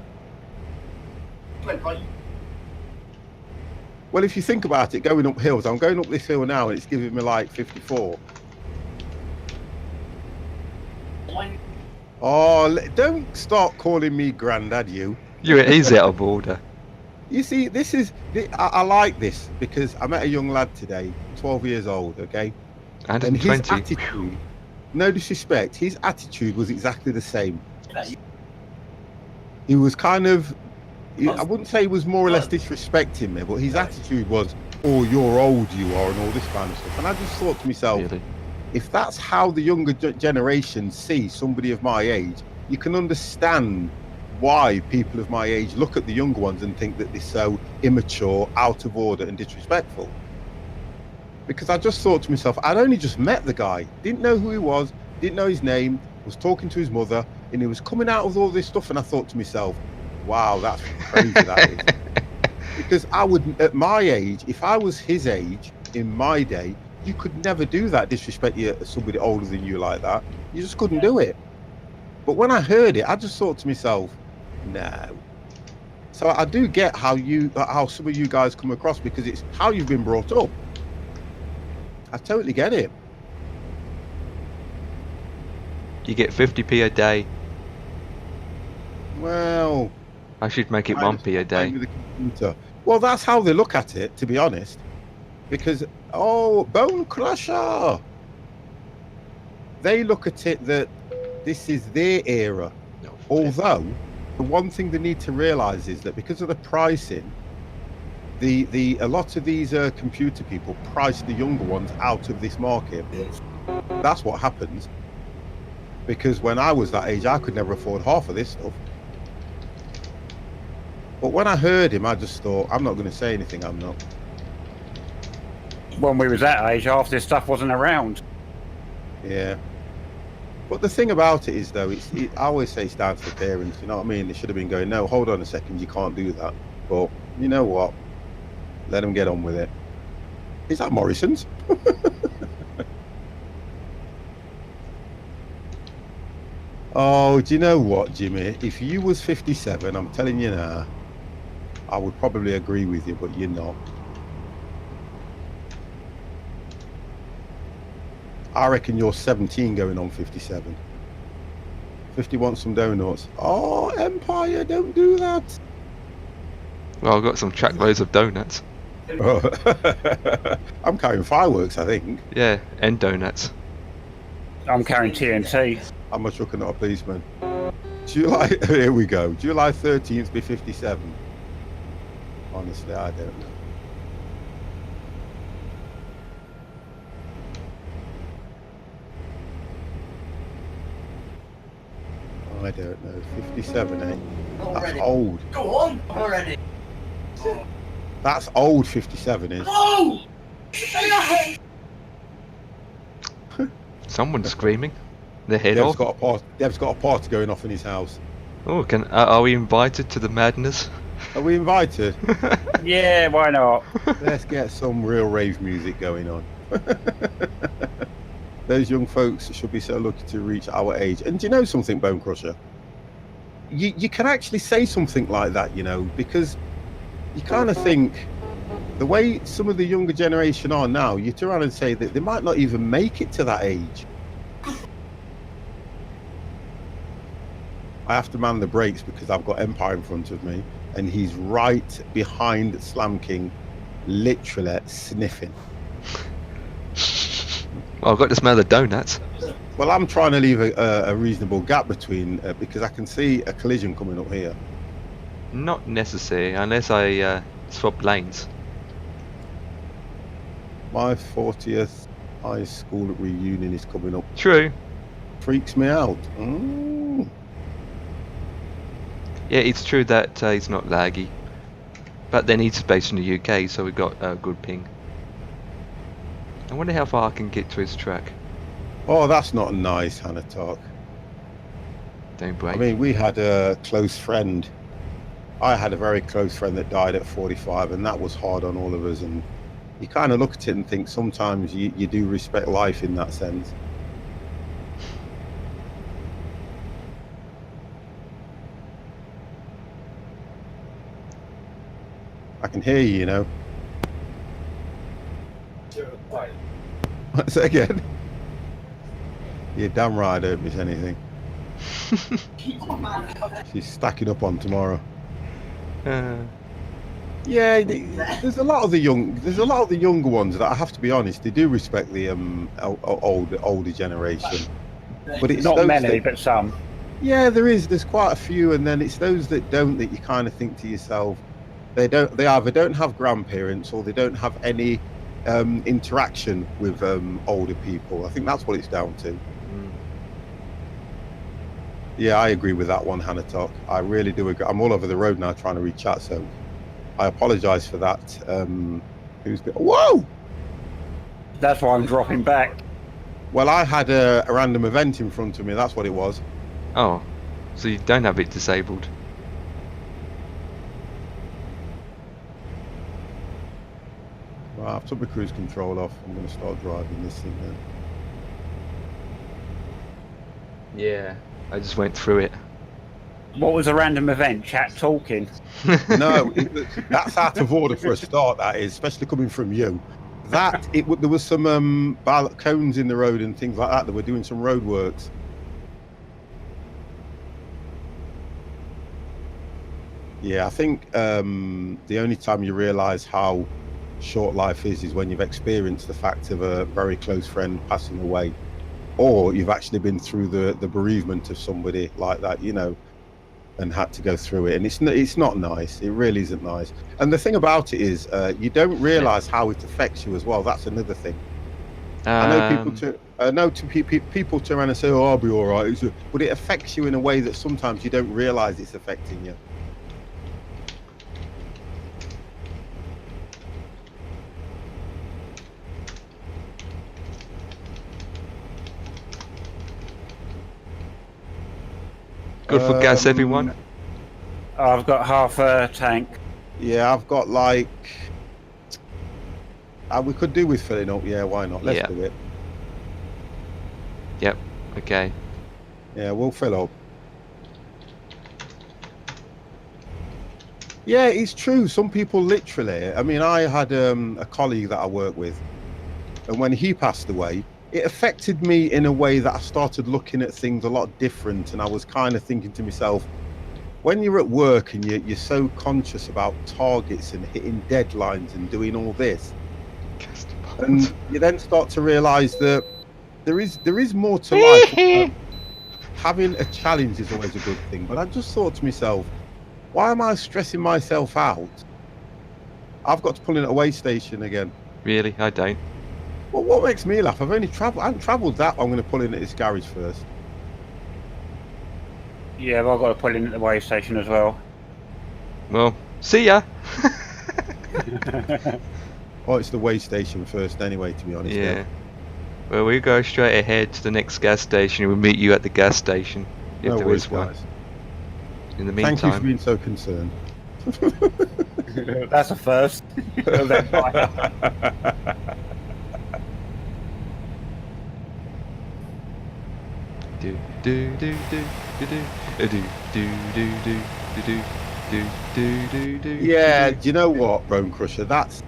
Well, if you think about it, going up hills, I'm going up this hill now and it's giving me like 54. Oh, don't start calling me granddad, you. You're easy out of order. You see, this is, I like this because I met a young lad today, 12 years old, okay? And his 120. attitude, no disrespect, his attitude was exactly the same. He was kind of, I wouldn't say he was more or less disrespecting me, but his attitude was, oh, you're old you are, and all this kind of stuff. And I just thought to myself, Really? if that's how the younger generation see somebody of my age, you can understand why people of my age look at the younger ones and think that they're so immature, out of order and disrespectful. Because I just thought to myself, I'd only just met the guy, didn't know who he was, didn't know his name, was talking to his mother, and he was coming out with all this stuff, and I thought to myself, wow, that's crazy that is. Because I would, at my age, if I was his age in my day, you could never do that, disrespect somebody older than you like that. You just couldn't do it. But when I heard it, I just thought to myself, no. So I do get how some of you guys come across, because it's how you've been brought up. I totally get it. You get 50p a day. Well, I should make it 1p a day. with the computer. Well, that's how they look at it, to be honest. Because, oh, Bone Crusher. They look at it that this is their era. No, Although, the one thing they need to realise is that because of the pricing, a lot of these computer people price the younger ones out of this market. That's what happens. Because when I was that age, I could never afford half of this stuff. But when I heard him, I just thought, I'm not going to say anything, I'm not. When we was that age, half this stuff wasn't around. Yeah. But the thing about it is, though, I always say it's down to the parents, you know what I mean? They should have been going, no, hold on a second, you can't do that. But you know what? Let them get on with it. Is that Morrison's? Oh, do you know what, Jimmy? If you was 57, I'm telling you now, I would probably agree with you, but you're not. I reckon you're 17 going on 57. 50 wants some donuts. Oh, Empire, don't do that. Well, I've got some track loads of donuts. I'm carrying fireworks, I think. Yeah, and donuts. I'm carrying TNT. I'm a trucker, not a policeman. July, here we go. July 13th be 57. Honestly, I don't know. I don't know. 57, eh? That's Already. old. Go on already. That's old, 57 is. Oh! Someone's screaming. Their head Dev's off. got a party going off in his house. Oh, are we invited to the madness? Are we invited? Yeah, why not? Let's get some real rave music going on. Those young folks should be so lucky to reach our age. And do you know something, Bone Crusher? You can actually say something like that, you know, because you kind of think the way some of the younger generation are now, you turn around and say that they might not even make it to that age. I have to man the brakes because I've got Empire in front of me and he's right behind Slam King, literally sniffing. I've got to smell the donuts. Well, I'm trying to leave a reasonable gap between because I can see a collision coming up here. Not necessary, unless I swap lanes. My 40th high school reunion is coming up. True. Freaks me out. Mm. Yeah, it's true that it's not laggy. But then it's based in the UK, so we got a good ping. I wonder how far I can get to his track. Oh, that's not nice, Hannah Talk. Don't break. I mean, we had a close friend. I had a very close friend that died at 45, and that was hard on all of us. And you kind of look at it and think sometimes you do respect life in that sense. I can hear you, you know. Say again. You're damn right I don't miss anything. She's stacking up on tomorrow. Yeah, there's a lot of the younger ones that I have to be honest, they do respect the older generation. But it's Not those many, that, but some. yeah, there's quite a few, and then it's those that don't, that you kind of think to yourself, they either don't have grandparents or they don't have any interaction with older people. I think that's what it's down to. Yeah, I agree with that one, Hannah Talk. I really do agree. I'm all over the road now trying to read chat, so I apologise for that. Whoa! That's why I'm dropping back. Well, I had a random event in front of me. That's what it was. Oh, so you don't have it disabled? Right, I've took my cruise control off. I'm going to start driving this thing now. Yeah, I just went through it. What was a random event? Chat talking. No, that's out of order for a start. That is, especially coming from you. There was some cones in the road and things like that. They were doing some road works. Yeah, I think the only time you realise how short life is when you've experienced the fact of a very close friend passing away, or you've actually been through the bereavement of somebody like that, you know, and had to go through it. And it's not nice. It really isn't nice. And the thing about it is, you don't realise how it affects you as well. That's another thing. I know people turn around and say, "Oh, I'll be all right," but it affects you in a way that sometimes you don't realise it's affecting you. Good for gas, everyone. I've got half a tank. Yeah, I've got like... we could do with filling up. Yeah, why not? Let's do it. Yep, okay. Yeah, we'll fill up. Yeah, it's true. Some people literally... I mean, I had a colleague that I work with, and when he passed away, it affected me in a way that I started looking at things a lot different, and I was kind of thinking to myself, when you're at work and you're so conscious about targets and hitting deadlines and doing all this, and you then start to realise that there is more to life. Having a challenge is always a good thing, but I just thought to myself, why am I stressing myself out? I've got to pull in at a way station again. Really? I don't. Well, what makes me laugh? I haven't travelled that. I'm going to pull in at this garage first. Yeah, but I've got to pull in at the way station as well. Well, see ya. Oh, it's the way station first anyway, to be honest. Yeah. Well, we go straight ahead to the next gas station and we'll meet you at the gas station. If No there worries, is one. guys. In the Thank you for meantime. being so concerned. That's a first. Of that fire. Do do do do do do do do do do do do do do. Yeah, do you know what, Bone Crusher? That's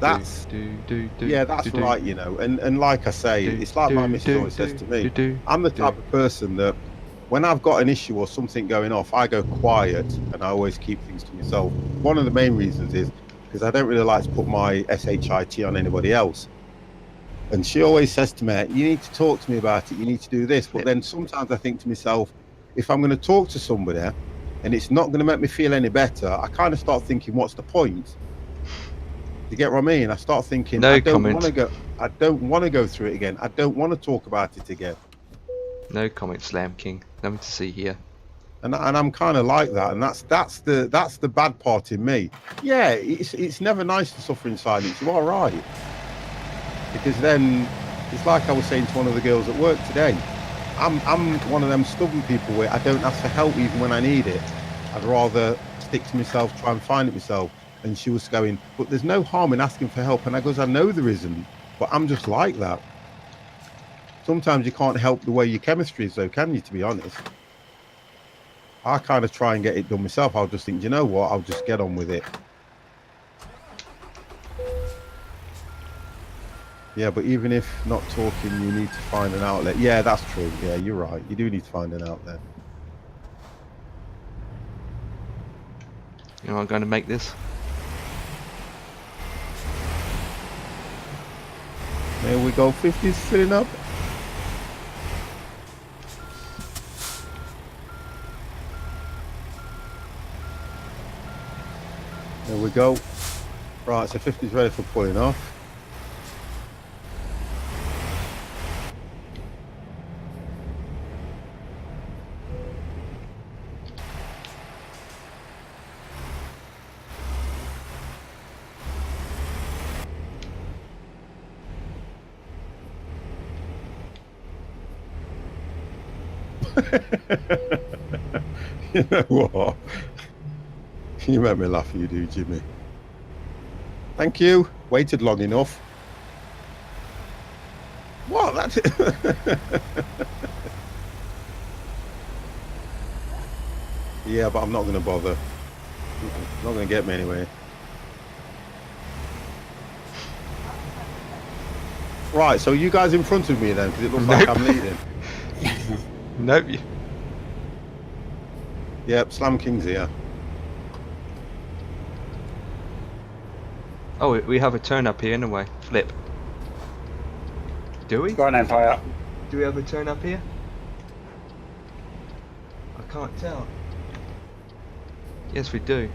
yeah, that's do, right. You know, and like I say, do, it's like my do, missus do, always says to me. do, I'm the do. type of person that when I've got an issue or something going off, I go quiet and I always keep things to myself. One of the main reasons is because I don't really like to put my SHIT on anybody else. And she always says to me, you need to talk to me about it. You need to do this. But then sometimes I think to myself, if I'm going to talk to somebody and it's not going to make me feel any better, I kind of start thinking, what's the point? You get what I mean? I start thinking, No I don't comment. want to go. I don't want to go through it again. I don't want to talk about it again. No comment, Slam King. Nothing to see here. And I'm kind of like that, and that's the bad part in me. Yeah, it's never nice to suffer in silence. You are right, because then it's like I was saying to one of the girls at work today. I'm one of them stubborn people where I don't ask for help even when I need it. I'd rather stick to myself, try and find it myself. And she was going, but there's no harm in asking for help. And I goes, I know there isn't, but I'm just like that. Sometimes you can't help the way your chemistry is, though, can you? To be honest. I kind of try and get it done myself. I'll just think, you know what? I'll just get on with it. Yeah, but even if not talking, you need to find an outlet. Yeah, that's true. Yeah, you're right. You do need to find an outlet. You know, I'm going to make this. There we go. 50's filling up. There we go. Right, so 50's ready for pulling off. You know what? You make me laugh, you do, Jimmy. Thank you. Waited long enough. What? That's it. Yeah, but I'm not going to bother. Not going to get me anyway. Right, so you guys in front of me then, because it looks like I'm leading. Nope. Yep, Slam King's here. Oh, we have a turn up here anyway. Flip. Do we? Go on then, fire. Do we have a turn up here? I can't tell. Yes, we do.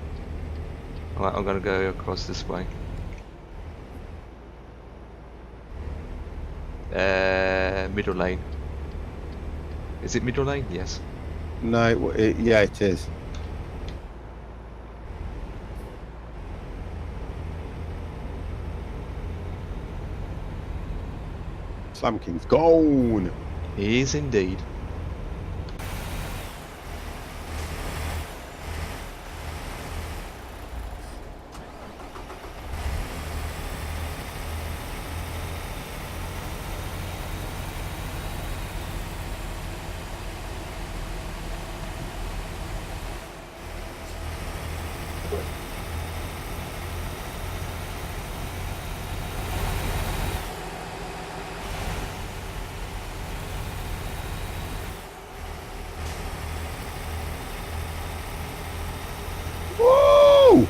Alright, I'm gonna go across this way. Middle lane. Is it middle lane? Yes. No, yeah, it is. Slam King's gone. He is indeed. Woo!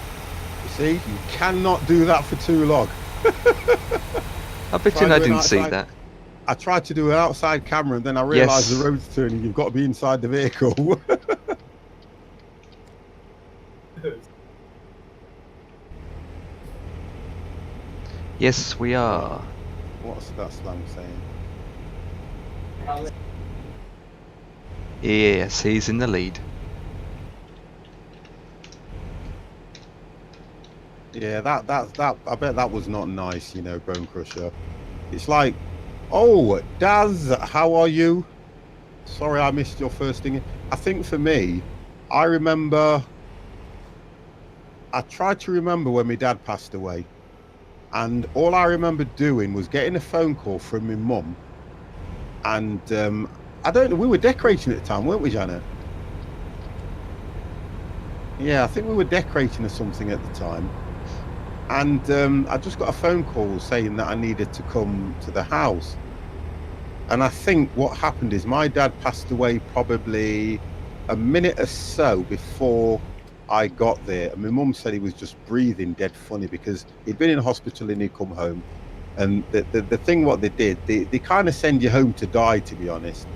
See, you cannot do that for too long. I bet you I didn't see that. I tried to do an outside camera and then I realised Yes. the road's turning. You've got to be inside the vehicle. Yes, we are. What's that Slam saying? Yes, he's in the lead. Yeah, that. I bet that was not nice, you know, Bone Crusher. It's like, oh, Daz, how are you? Sorry, I missed your first thing. I think for me, I remember. I tried to remember when my dad passed away, and all I remember doing was getting a phone call from my mum, and I don't know. We were decorating at the time, weren't we, Janet? Yeah, I think we were decorating or something at the time. And I just got a phone call saying that I needed to come to the house. And I think what happened is my dad passed away probably a minute or so before I got there. And my mum said he was just breathing dead funny because he'd been in hospital and he'd come home. And the thing what they did, they kind of send you home to die, to be honest.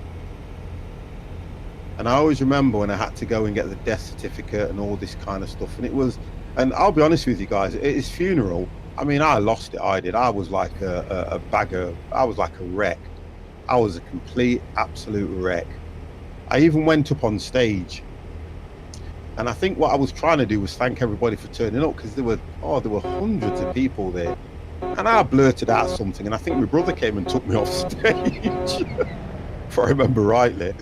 And I always remember when I had to go and get the death certificate and all this kind of stuff. And it was, and I'll be honest with you guys, at his funeral, I mean, I lost it. I did. I was like a bag of, I was like a wreck. I was a complete, absolute wreck. I even went up on stage. And I think what I was trying to do was thank everybody for turning up because there were hundreds of people there. And I blurted out something. And I think my brother came and took me off stage, if I remember rightly.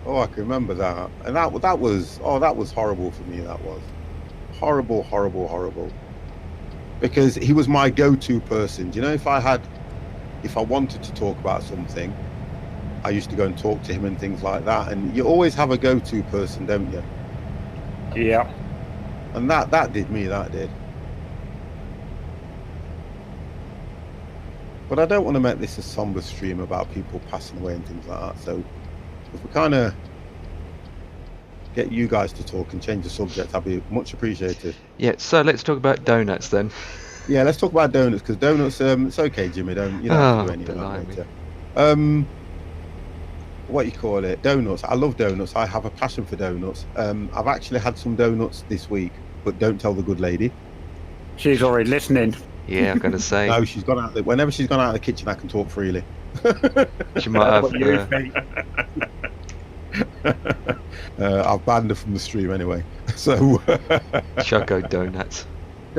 Oh, I can remember that. And that was horrible for me. That was horrible, horrible, horrible. Because he was my go-to person. Do you know, if I wanted to talk about something, I used to go and talk to him and things like that. And you always have a go-to person, don't you? Yeah. And that did me, that did. But I don't want to make this a somber stream about people passing away and things like that. So if we kind of get you guys to talk and change the subject, I'd be much appreciated. Yeah, so let's talk about donuts then. Yeah, let's talk about donuts, because donuts, it's okay, Jimmy, you don't have to do anything later. What you call it? Donuts. I love donuts. I have a passion for donuts. I've actually had some donuts this week, but don't tell the good lady. She's already listening. Yeah, I'm gonna say. No, she's gone out. Whenever she's gone out of the kitchen, I can talk freely. She might have. What you think? I've banned her from the stream anyway. So Choco donuts.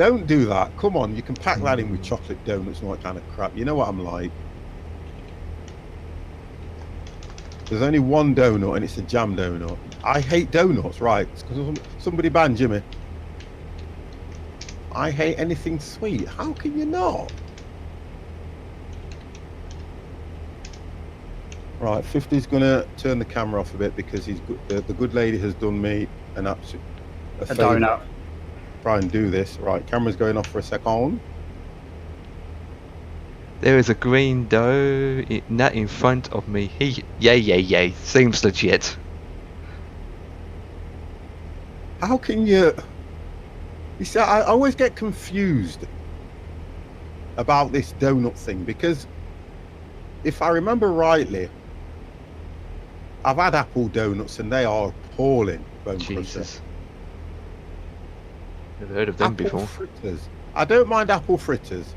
don't do that. Come on, you can pack that in with chocolate donuts and all that kind of crap. You know what I'm like. There's only one donut, and it's a jam donut. I hate donuts, right? Somebody ban Jimmy. I hate anything sweet. How can you not? Right, 50's gonna turn the camera off a bit because the good lady has done me an absolute A donut. Try and do this. Right, camera's going off for a second. There is a green dough nut in front of me. Yay. Seems legit. How can you? You see, I always get confused about this donut thing because if I remember rightly, I've had apple donuts and they are appalling. Bone Crusher. Jesus. Never heard of them Apple before. fritters. I don't mind apple fritters,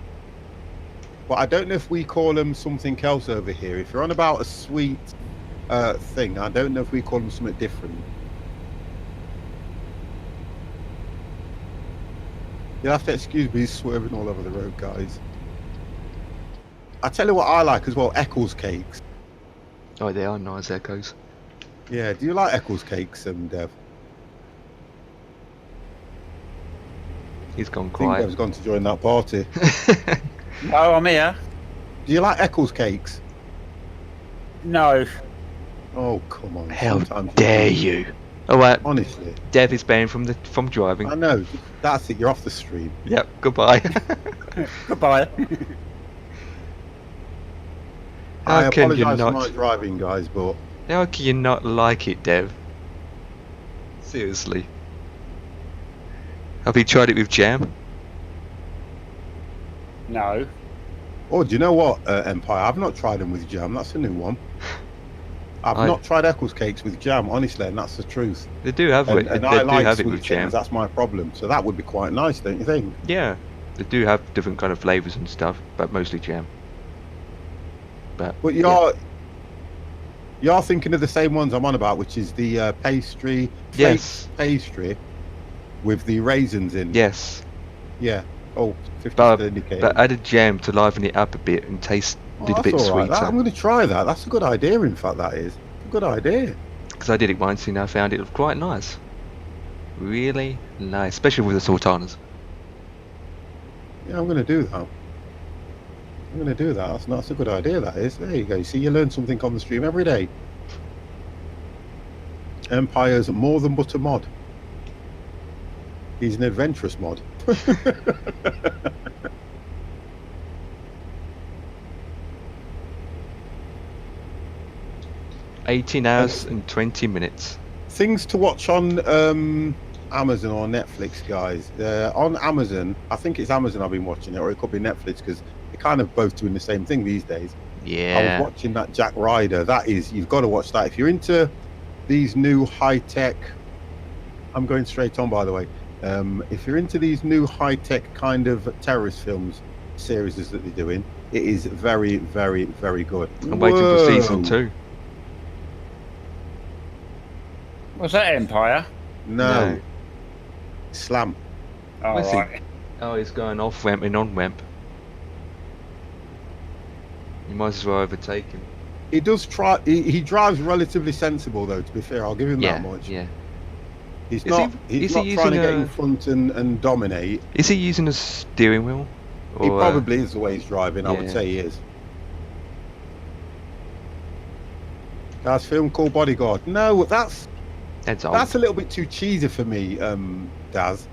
but I don't know if we call them something else over here. If you're on about a sweet thing, I don't know if we call them something different. You'll have to excuse me swerving all over the road, guys. I tell you what I like as well, Eccles cakes. Oh, they are nice echoes. Yeah, do you like Eccles cakes, Dev? He's gone I think quiet. Dev's gone to join that party. Oh, I'm here. Do you like Eccles cakes? No. Oh, come on. How Sometimes dare you? Oh, Honestly. Dev is banned from driving. I know. That's it. You're off the stream. Yep, goodbye. Goodbye. I How can you apologise for not? my driving, guys, but How can you not like it, Dev? Seriously. Have you tried it with jam? No. oh, do you know what, Empire? I've not tried them with jam. That's a new one. I've not tried Eccles cakes with jam, honestly, and that's the truth. They do have it. And They I do like have it sweet with jam. things. That's my problem. So that would be quite nice, don't you think? Yeah, they do have different kind of flavors and stuff, but mostly jam. But You're thinking of the same ones I'm on about, which is the pastry, Yes. fake pastry with the raisins in. yes, Yeah. Oh, 50 But, still indicated. but add a jam to liven it up a bit and taste a little bit that's all right. sweeter. I'm going to try that. That's a good idea, in fact, that is. A good idea. Because I did it once and I found it quite nice. Really nice, especially with the sultanas. Yeah, I'm going to do that. I'm going to do that. That's a good idea, that is. There you go. See, you learn something on the stream every day. Empire's more than but a mod. He's an adventurous mod. 18 hours and 20 minutes. Things to watch on Amazon or Netflix, guys. On Amazon, I think it's Amazon I've been watching it, or it could be Netflix, because they're kind of both doing the same thing these days. I Yeah. was watching that Jack Ryder. You've got to watch that. If you're into these new high-tech... I'm going straight on, by the way. If you're into these new high-tech kind of terrorist films series that they're doing, it is very, very, very good. I'm waiting for season 2. Was that Empire? No. Slam. Oh, Where's he? right. Oh, he's going off ramp and on ramp. You might as well overtake him. He does try. He drives relatively sensible, though. To be fair, I'll give him Yeah, that much. yeah. He's Is not. he He's not using trying to get a- in front and dominate. Is he using a steering wheel? He Or, probably is the way he's driving. I would yeah. say he is. That's a film called Bodyguard. No, that's that's old. a little bit too cheesy for me, Daz.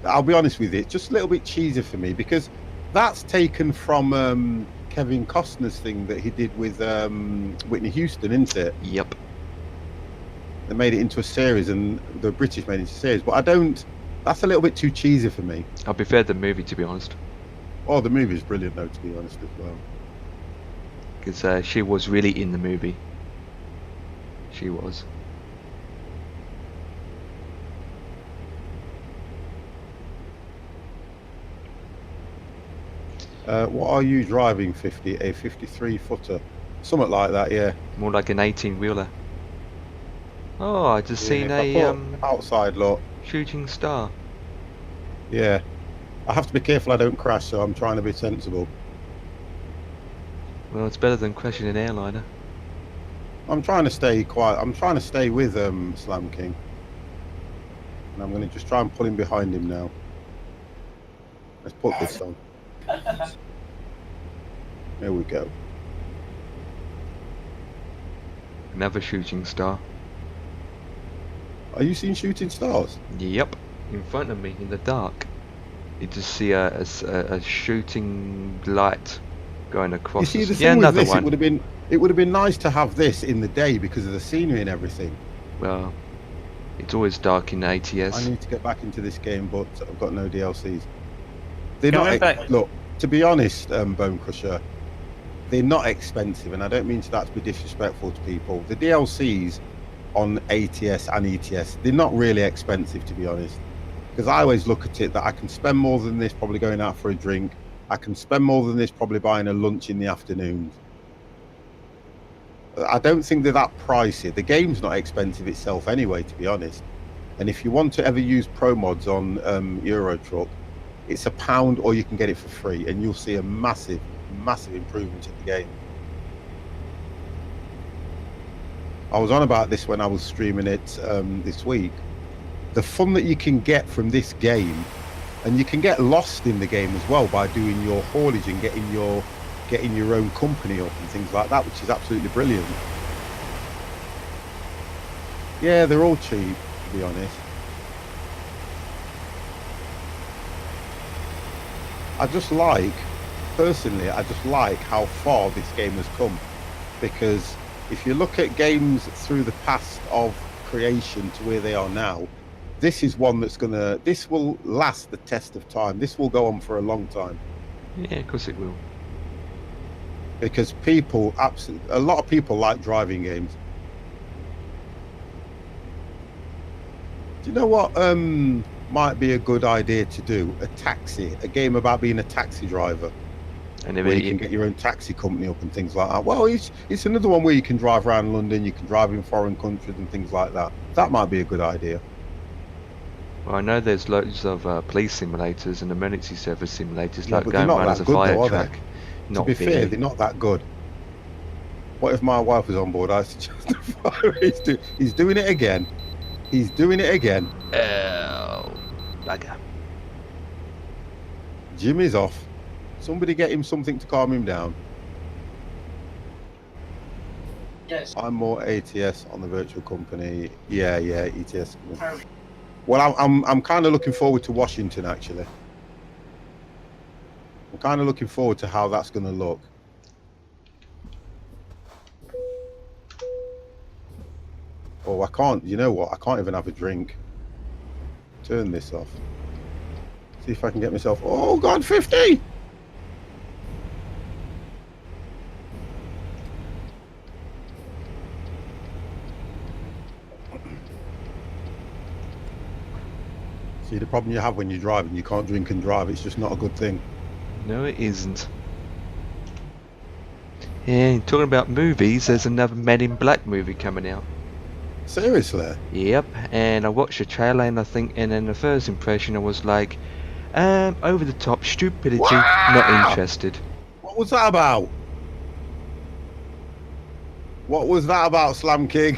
I'll be honest with you, it's just a little bit cheesy for me, because that's taken from Kevin Costner's thing that he did with Whitney Houston, isn't it? Yep. They made it into a series, and the British made it into a series, but I don't. That's a little bit too cheesy for me. I prefer the movie, to be honest. Oh, the movie's brilliant, though, to be honest, as well. Because she was really in the movie. She was. What are you driving, 50? A 53-footer? Something like that, yeah. More like an 18-wheeler. Oh, I just seen I a put outside lot. shooting star. Yeah. I have to be careful I don't crash, so I'm trying to be sensible. Well, it's better than crashing an airliner. I'm trying to stay quiet. I'm trying to stay with Slam King. And I'm going to just try and pull him behind him now. Let's put this on. There we go. Another shooting star. Are you seeing shooting stars? Yep. In front of me, in the dark. You just see a shooting light going across. You see, the us. thing Yeah, with another this, one. it would have been nice to have this in the day because of the scenery and everything. Well, it's always dark in ATS. I need to get back into this game, but I've got no DLCs. They're Can not. we back- Look, to be honest, Bone Crusher, they're not expensive, and I don't mean that to be disrespectful to people. The DLCs on ATS and ETS, they're not really expensive, to be honest. Because I always look at it that I can spend more than this probably going out for a drink. I can spend more than this probably buying a lunch in the afternoons. I don't think they're that pricey. The game's not expensive itself anyway, to be honest. And if you want to ever use pro mods on Euro Truck, it's £1 or you can get it for free, and you'll see a massive, massive improvement in the game. I was on about this when I was streaming it this week. The fun that you can get from this game, and you can get lost in the game as well by doing your haulage and getting your own company up and things like that, which is absolutely brilliant. Yeah, they're all cheap, to be honest. Personally, I just like how far this game has come, because if you look at games through the past of creation to where they are now, this is one this will last the test of time. This will go on for a long time. Yeah, of course it will. Because a lot of people like driving games. Do you know what might be a good idea to do? A game about being a taxi driver, And where you can get your own taxi company up and things like that. Well, it's another one where you can drive around London, you can drive in foreign countries and things like that. That might be a good idea. Well, I know there's loads of police simulators and emergency service simulators, Yeah, like but they're going not run that as a good fire though, are they? truck. To Not be fair, really. they're not that good. What if my wife was on board? I suggest the fire. He's doing it again. He's doing it again. Oh, bugger. Jimmy's off. Somebody get him something to calm him down. Yes. I'm more ATS on the virtual company. Yeah, ETS. Well, I'm kind of looking forward to Washington, actually. I'm kind of looking forward to how that's going to look. Oh, I can't. You know what? I can't even have a drink. Turn this off. See if I can get myself. Oh God, 50. See the problem you have when you're driving. You can't drink and drive. It's just not a good thing. No, it isn't. Yeah, talking about movies, there's another Men in Black movie coming out. Seriously? Yep, and I watched the trailer and then the first impression I was like, over the top stupidity, not interested. What was that about? What was that about, Slam King?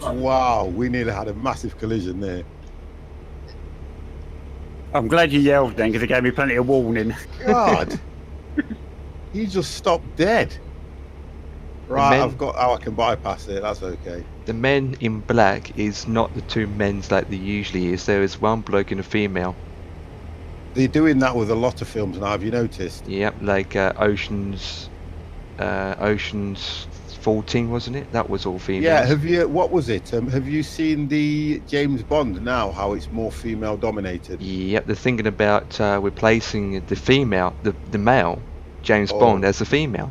Wow, we nearly had a massive collision there. I'm glad you yelled then, because it gave me plenty of warning. God, he just stopped dead. Right, I've got how I can bypass it. That's okay. The Men in Black is not the two men's like there usually is. There is one bloke and a female. They're doing that with a lot of films now. Have you noticed? Yep, like Ocean's 14, wasn't it? That was all females. Yeah. Have you? What was it? Have you seen the James Bond now? How it's more female dominated. Yep, they're thinking about replacing the female, the male, James Bond as a female.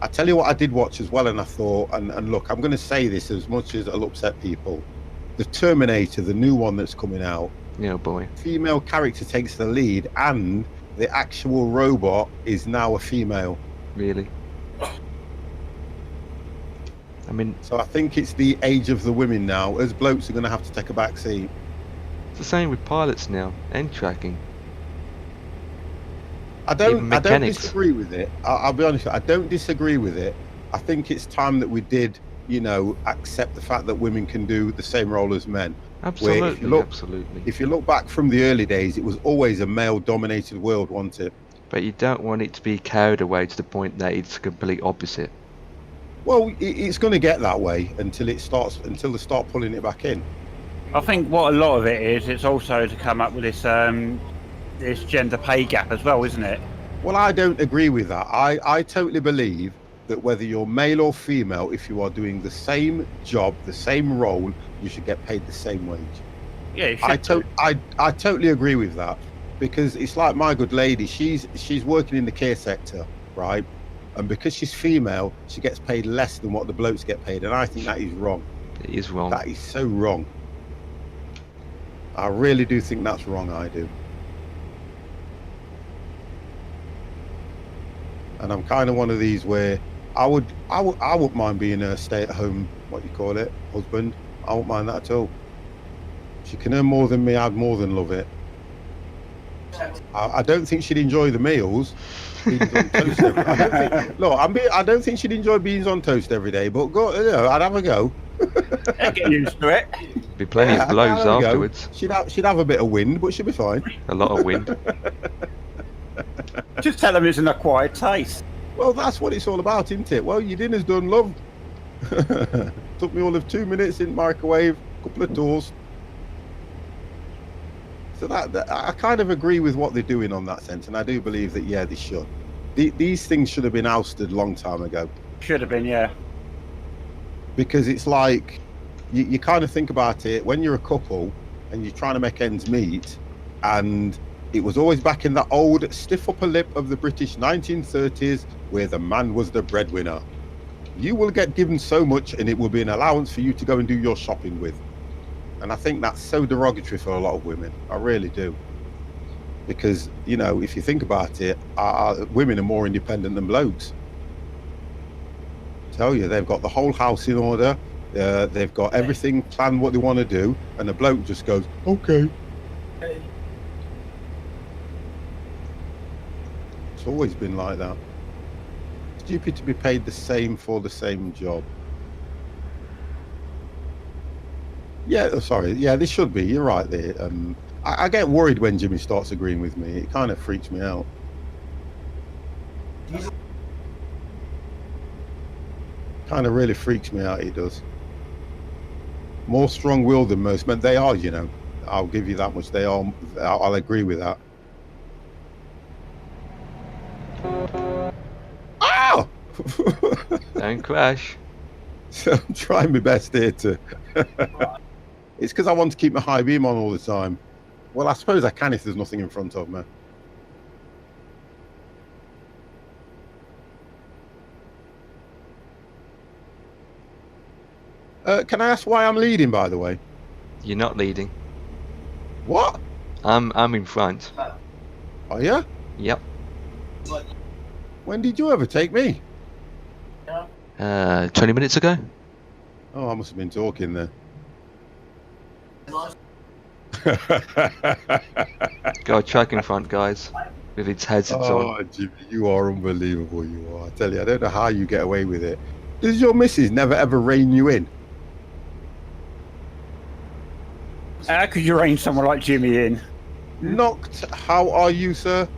I tell you what, I did watch as well, and I thought, and look, I'm going to say this as much as it'll upset people. The Terminator, the new one that's coming out. Oh boy. Female character takes the lead, and the actual robot is now a female. Really? I mean, so I think it's the age of the women now. As blokes are going to have to take a back seat. It's the same with pilots now and tracking. I don't disagree with it. I'll be honest, I don't disagree with it. I think it's time that we did, accept the fact that women can do the same role as men. Absolutely, absolutely. If you look back from the early days, it was always a male-dominated world, wasn't it? But you don't want it to be carried away to the point that it's the complete opposite. Well, it's going to get that way until they start pulling it back in. I think what a lot of it is, it's also to come up with this gender pay gap as well, isn't it? Well, I don't agree with that. I totally believe that whether you're male or female, if you are doing the same job, the same role, you should get paid the same wage. Yeah, you should. I totally agree with that, because it's like my good lady. She's working in the care sector, right? And because she's female, she gets paid less than what the blokes get paid, and I think that is wrong. It is wrong. That is so wrong. I really do think that's wrong. I do. And I'm kind of one of these where I wouldn't mind being a stay-at-home, husband. I wouldn't mind that at all. She can earn more than me. I'd more than love it. I don't think she'd enjoy the meals. Beans on toast I don't think she'd enjoy beans on toast every day. But I'd have a go. Get used to it. Be plenty of blows afterwards. She'd have a bit of wind, but she'll be fine. A lot of wind. Just tell them it's an acquired taste. Well, that's what it's all about, isn't it? Well, your dinner's done, love. Took me all of 2 minutes in microwave, couple of toast. So that I kind of agree with what they're doing on that sense, and I do believe that they should. These things should have been ousted a long time ago. Should have been, yeah. Because it's like you kind of think about it when you're a couple and you're trying to make ends meet, and it was always back in that old stiff upper lip of the British 1930s where the man was the breadwinner. You will get given so much, and it will be an allowance for you to go and do your shopping with. And I think that's so derogatory for a lot of women. I really do. Because, if you think about it, women are more independent than blokes. I tell you, they've got the whole house in order. They've got everything planned what they want to do, and the bloke just goes, okay. It's always been like that. Stupid to be paid the same for the same job. Yeah, sorry. Yeah, this should be. You're right there. I get worried when Jimmy starts agreeing with me. It kind of freaks me out. Kind of really freaks me out, it does. More strong-willed than most men. They are, you know. I'll give you that much. They are. I'll agree with that. Ah! Don't crash. So I'm trying my best here to... It's because I want to keep my high beam on all the time. Well, I suppose I can if there's nothing in front of me. Can I ask why I'm leading, by the way? You're not leading. What? I'm in front. Are you? Yep. When did you overtake me? 20 minutes ago. Oh, I must have been talking there. Got a truck in front, guys, with its hazards on. Oh, Jimmy, you are unbelievable, you are. I tell you, I don't know how you get away with it. Does your missus never ever rein you in? How could you rein someone like Jimmy in? Knocked, how are you, sir?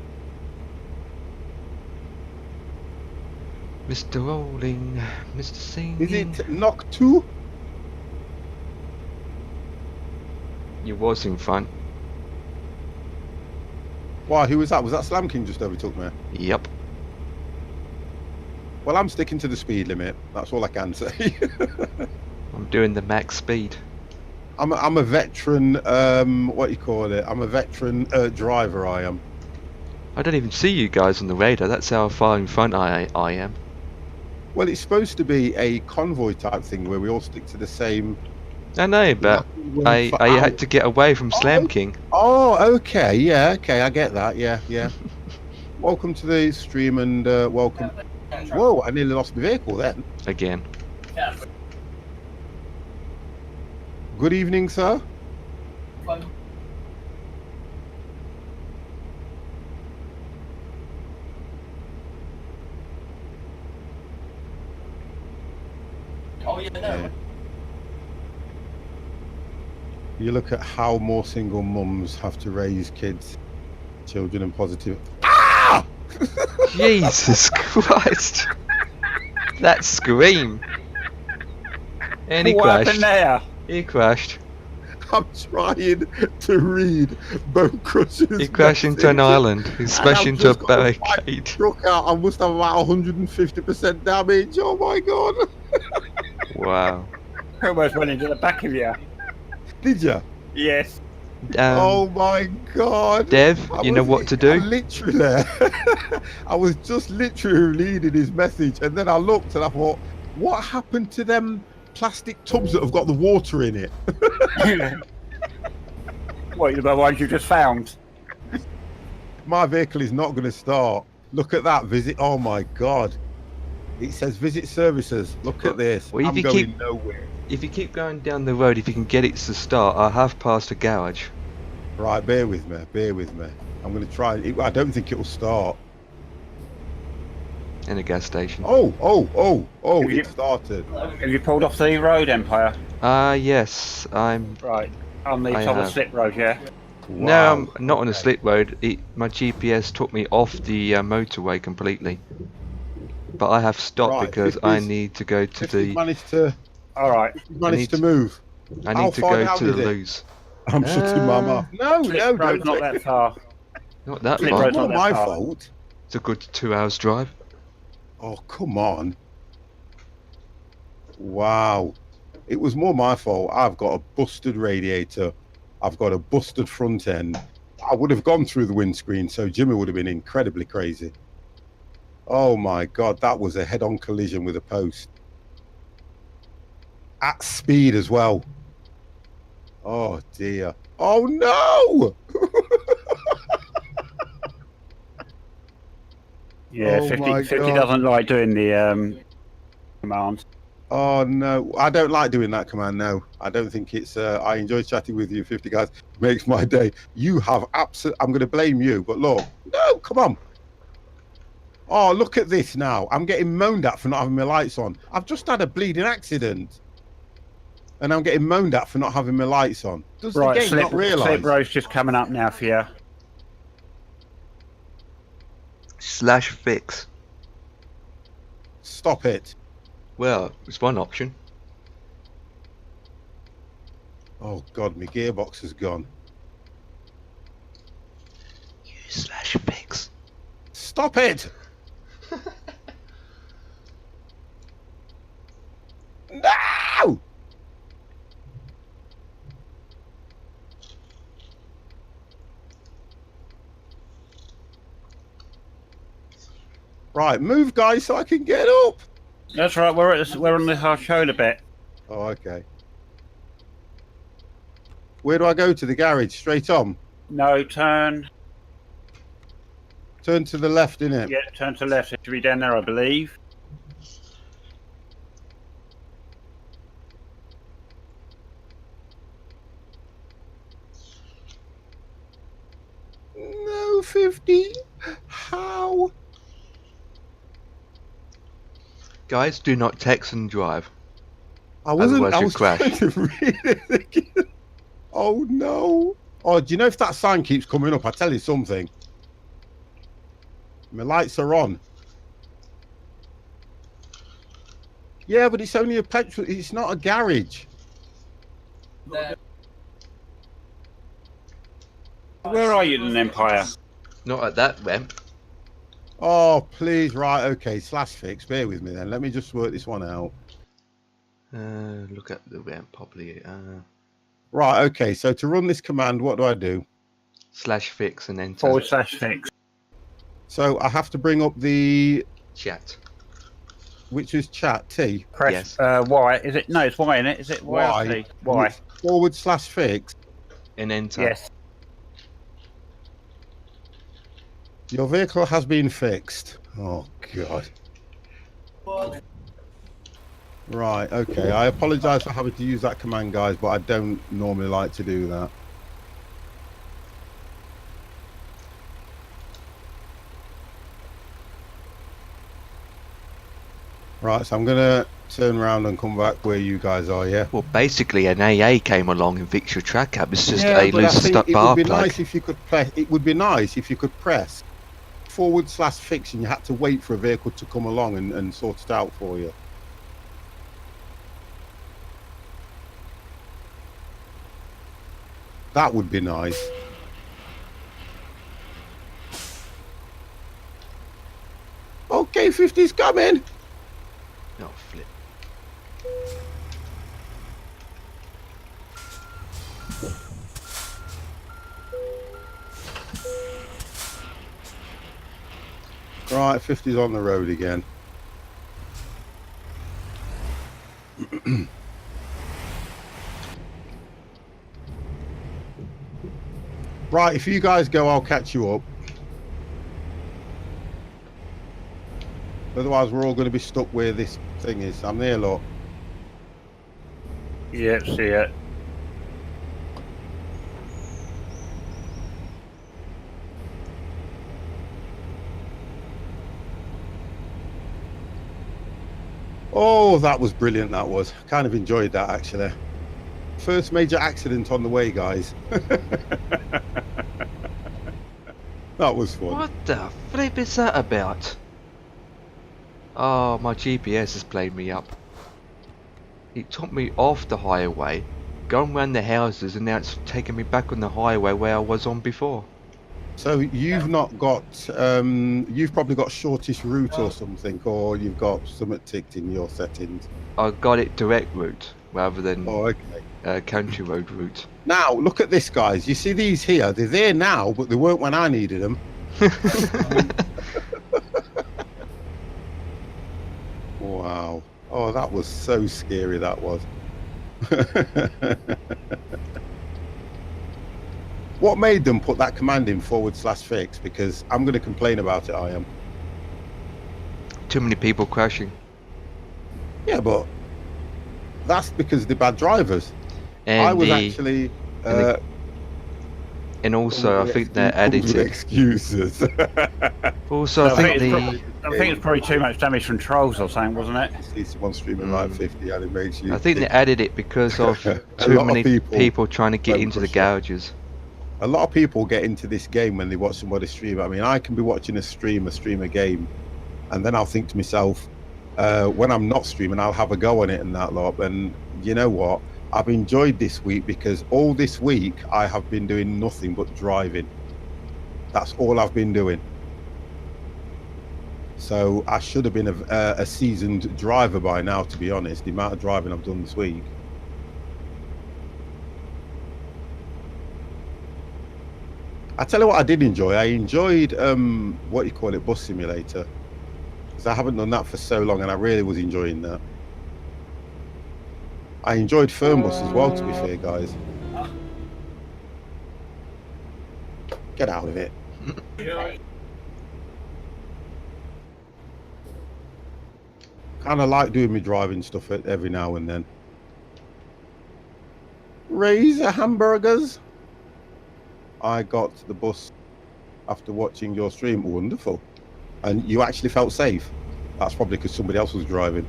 Mr. Rolling, Mr. Singing. Is it knock 2? You was in front. Why, who was that? Was that Slam King just overtook me? Yep. Well, I'm sticking to the speed limit. That's all I can say. I'm doing the max speed. I'm a veteran, what do you call it? I'm a veteran driver, I am. I don't even see you guys on the radar. That's how far in front I am. Well, it's supposed to be a convoy type thing where we all stick to the same... I know, but I had to get away from Slam King. Oh, okay, yeah, okay, I get that, yeah, yeah. Welcome to the stream and welcome... Whoa, I nearly lost my vehicle then. Again. Good evening, sir. Oh, yeah, no. You look at how more single mums have to raise kids, children, and positive. Ah! Jesus Christ! That scream! And he What crashed. happened there? He crashed. I'm trying to read Bone Crusher's He crashed into an message. island. He smashed into a barricade. Truck out. I must have about 150% damage. Oh my god! Wow. I almost went into the back of you. Did you? Yes. Oh my god! Dev, I you know was what to I do? literally, I was just literally reading his message, and then I looked and I thought, what happened to them plastic tubs that have got the water in it? What, the ones you just found? My vehicle is not going to start. Look at that visit. Oh my god! It says visit services. Look at this. Well, if I'm you going keep- nowhere. If you keep going down the road, if you can get it to start, I have passed a garage. Right, bear with me. Bear with me. I'm going to try. I don't think it will start. In a gas station. Oh! Have you- It started. Have you pulled off the road, Empire? Yes, I'm... Right. On the I top of the have. slip road, yeah? No, Wow. I'm not on a slip road. My GPS took me off the motorway completely. But I have stopped Right, because I 50's need to go to If you've the... managed to, Alright. managed to move. I how need to far go down to the is it? lose. I'm shutting my mouth. No, Slip no, road's don't. not that far. Not that Slip It's far. road's not not my that far. fault. It's a good 2 hours drive. Oh, come on. Wow. It was more my fault. I've got a busted radiator. I've got a busted front end. I would have gone through the windscreen, so Jimmy would have been incredibly crazy. Oh my God, that was a head-on collision with a post. At speed as well. Oh dear. Oh no! Yeah, Oh 50, my 50 God. doesn't like doing the command. Oh no, I don't like doing that command. No, I don't think it's. I enjoy chatting with you, 50 guys. Makes my day. You have absolute. I'm going to blame you, but look, no, come on. Oh, look at this now. I'm getting moaned at for not having my lights on. I've just had a bleeding accident, and I'm getting moaned at for not having my lights on. Does the Right, game not realise? Slip Road's just coming up now for you. /fix. Stop it. Well, it's one option. Oh God, my gearbox has gone. Use /fix. Stop it. No! Right, move, guys, so I can get up. That's right. We're on the hard shoulder bit. Oh, okay. Where do I go to the garage? Straight on. No, turn. Turn to the left, innit? Yeah, turn to the left. It should be down there, I believe. No, 50. How? Guys, do not text and drive. I wasn't. Otherwise I you'll was crash. trying to read it. Oh no! Oh, do you know if that sign keeps coming up? I tell you something. My lights are on. Yeah, but it's only a petrol. It's not a garage. Where are you in Empire? Not at that ramp. Oh, please. Right. Okay. /fix. Bear with me then. Let me just work this one out. Look at the ramp properly. Right. Okay. So to run this command, what do I do? /fix and enter. /fix. So I have to bring up the, Chat. which is chat T. Press Yes. Y. Is it? No, it's Y in it. Is it Y? Or T? Y. /fix. And enter. Yes. Your vehicle has been fixed. Oh God. Right, okay. I apologise for having to use that command, guys, but I don't normally like to do that. Right, so I'm going to turn around and come back where you guys are, yeah? Well, basically, an AA came along and fixed your track up. It's just Yeah, a but I loose think stuck it bar would be plug. nice if you could press. It would be nice if you could press /fix and you had to wait for a vehicle to come along and sort it out for you. That would be nice. Okay, 50's coming. Oh, flip. Right, 50's on the road again. Right, if you guys go, I'll catch you up. Otherwise, we're all going to be stuck where this thing is. I'm there, look. Yeah, see it. Oh, that was brilliant, that was. Kind of enjoyed that, actually. First major accident on the way, guys. That was fun. What the flip is that about? Oh, my GPS has played me up. It took me off the highway, gone round the houses, and now it's taking me back on the highway where I was on before. So you've not got, you've probably got shortest route or something, or you've got something ticked in your settings. I got it direct route rather than Oh, okay. country road route. Now, look at this, guys. You see these here? They're there now, but they weren't when I needed them. Wow. Oh, that was so scary, that was. What made them put that command in /fix? Because I'm going to complain about it, I am. Too many people crashing. Yeah, but That's because they're bad drivers. And I was the actually. and also I think they're comes with edited. excuses. Also, I think the I think it's probably too much damage from trolls or something, wasn't it? You see someone streaming like 50 and it makes you. I think they added it because of A too lot of many people people trying to get won't into the push it. garages. A lot of people get into this game when they watch somebody stream. I mean, I can be watching a stream a game, and then I'll think to myself, when I'm not streaming, I'll have a go on it and that lot. And you know what? I've enjoyed this week because all this week I have been doing nothing but driving. That's all I've been doing. So I should have been a seasoned driver by now, to be honest. The amount of driving I've done this week. I tell you what I did enjoy. I enjoyed what you call it, Bus Simulator, because I haven't done that for so long, and I really was enjoying that. I enjoyed Fernbus as well, to be fair, guys. Get out of it. Kind of like doing my driving stuff every now and then. Razor hamburgers. I got the bus after watching your stream. Wonderful. And you actually felt safe. That's probably because somebody else was driving.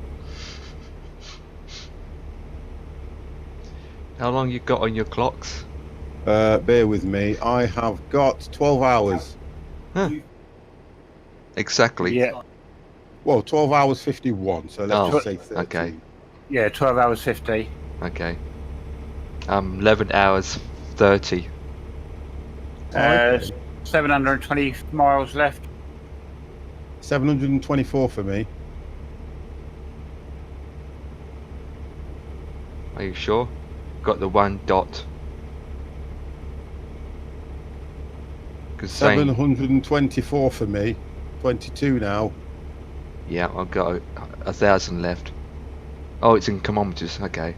How long you got on your clocks? Bear with me. I have got 12 hours. Huh. Exactly. Yeah. Well, 12 hours 51. So let's just say 13. Okay. Yeah, 12 hours 50. Okay. 11 hours 30. 720 miles left. 724 for me. Are you sure? Got the one dot. 'Cause saying, 724 for me. 22 now. yeah, I've got 1,000 left. Oh, it's in kilometers. Okay.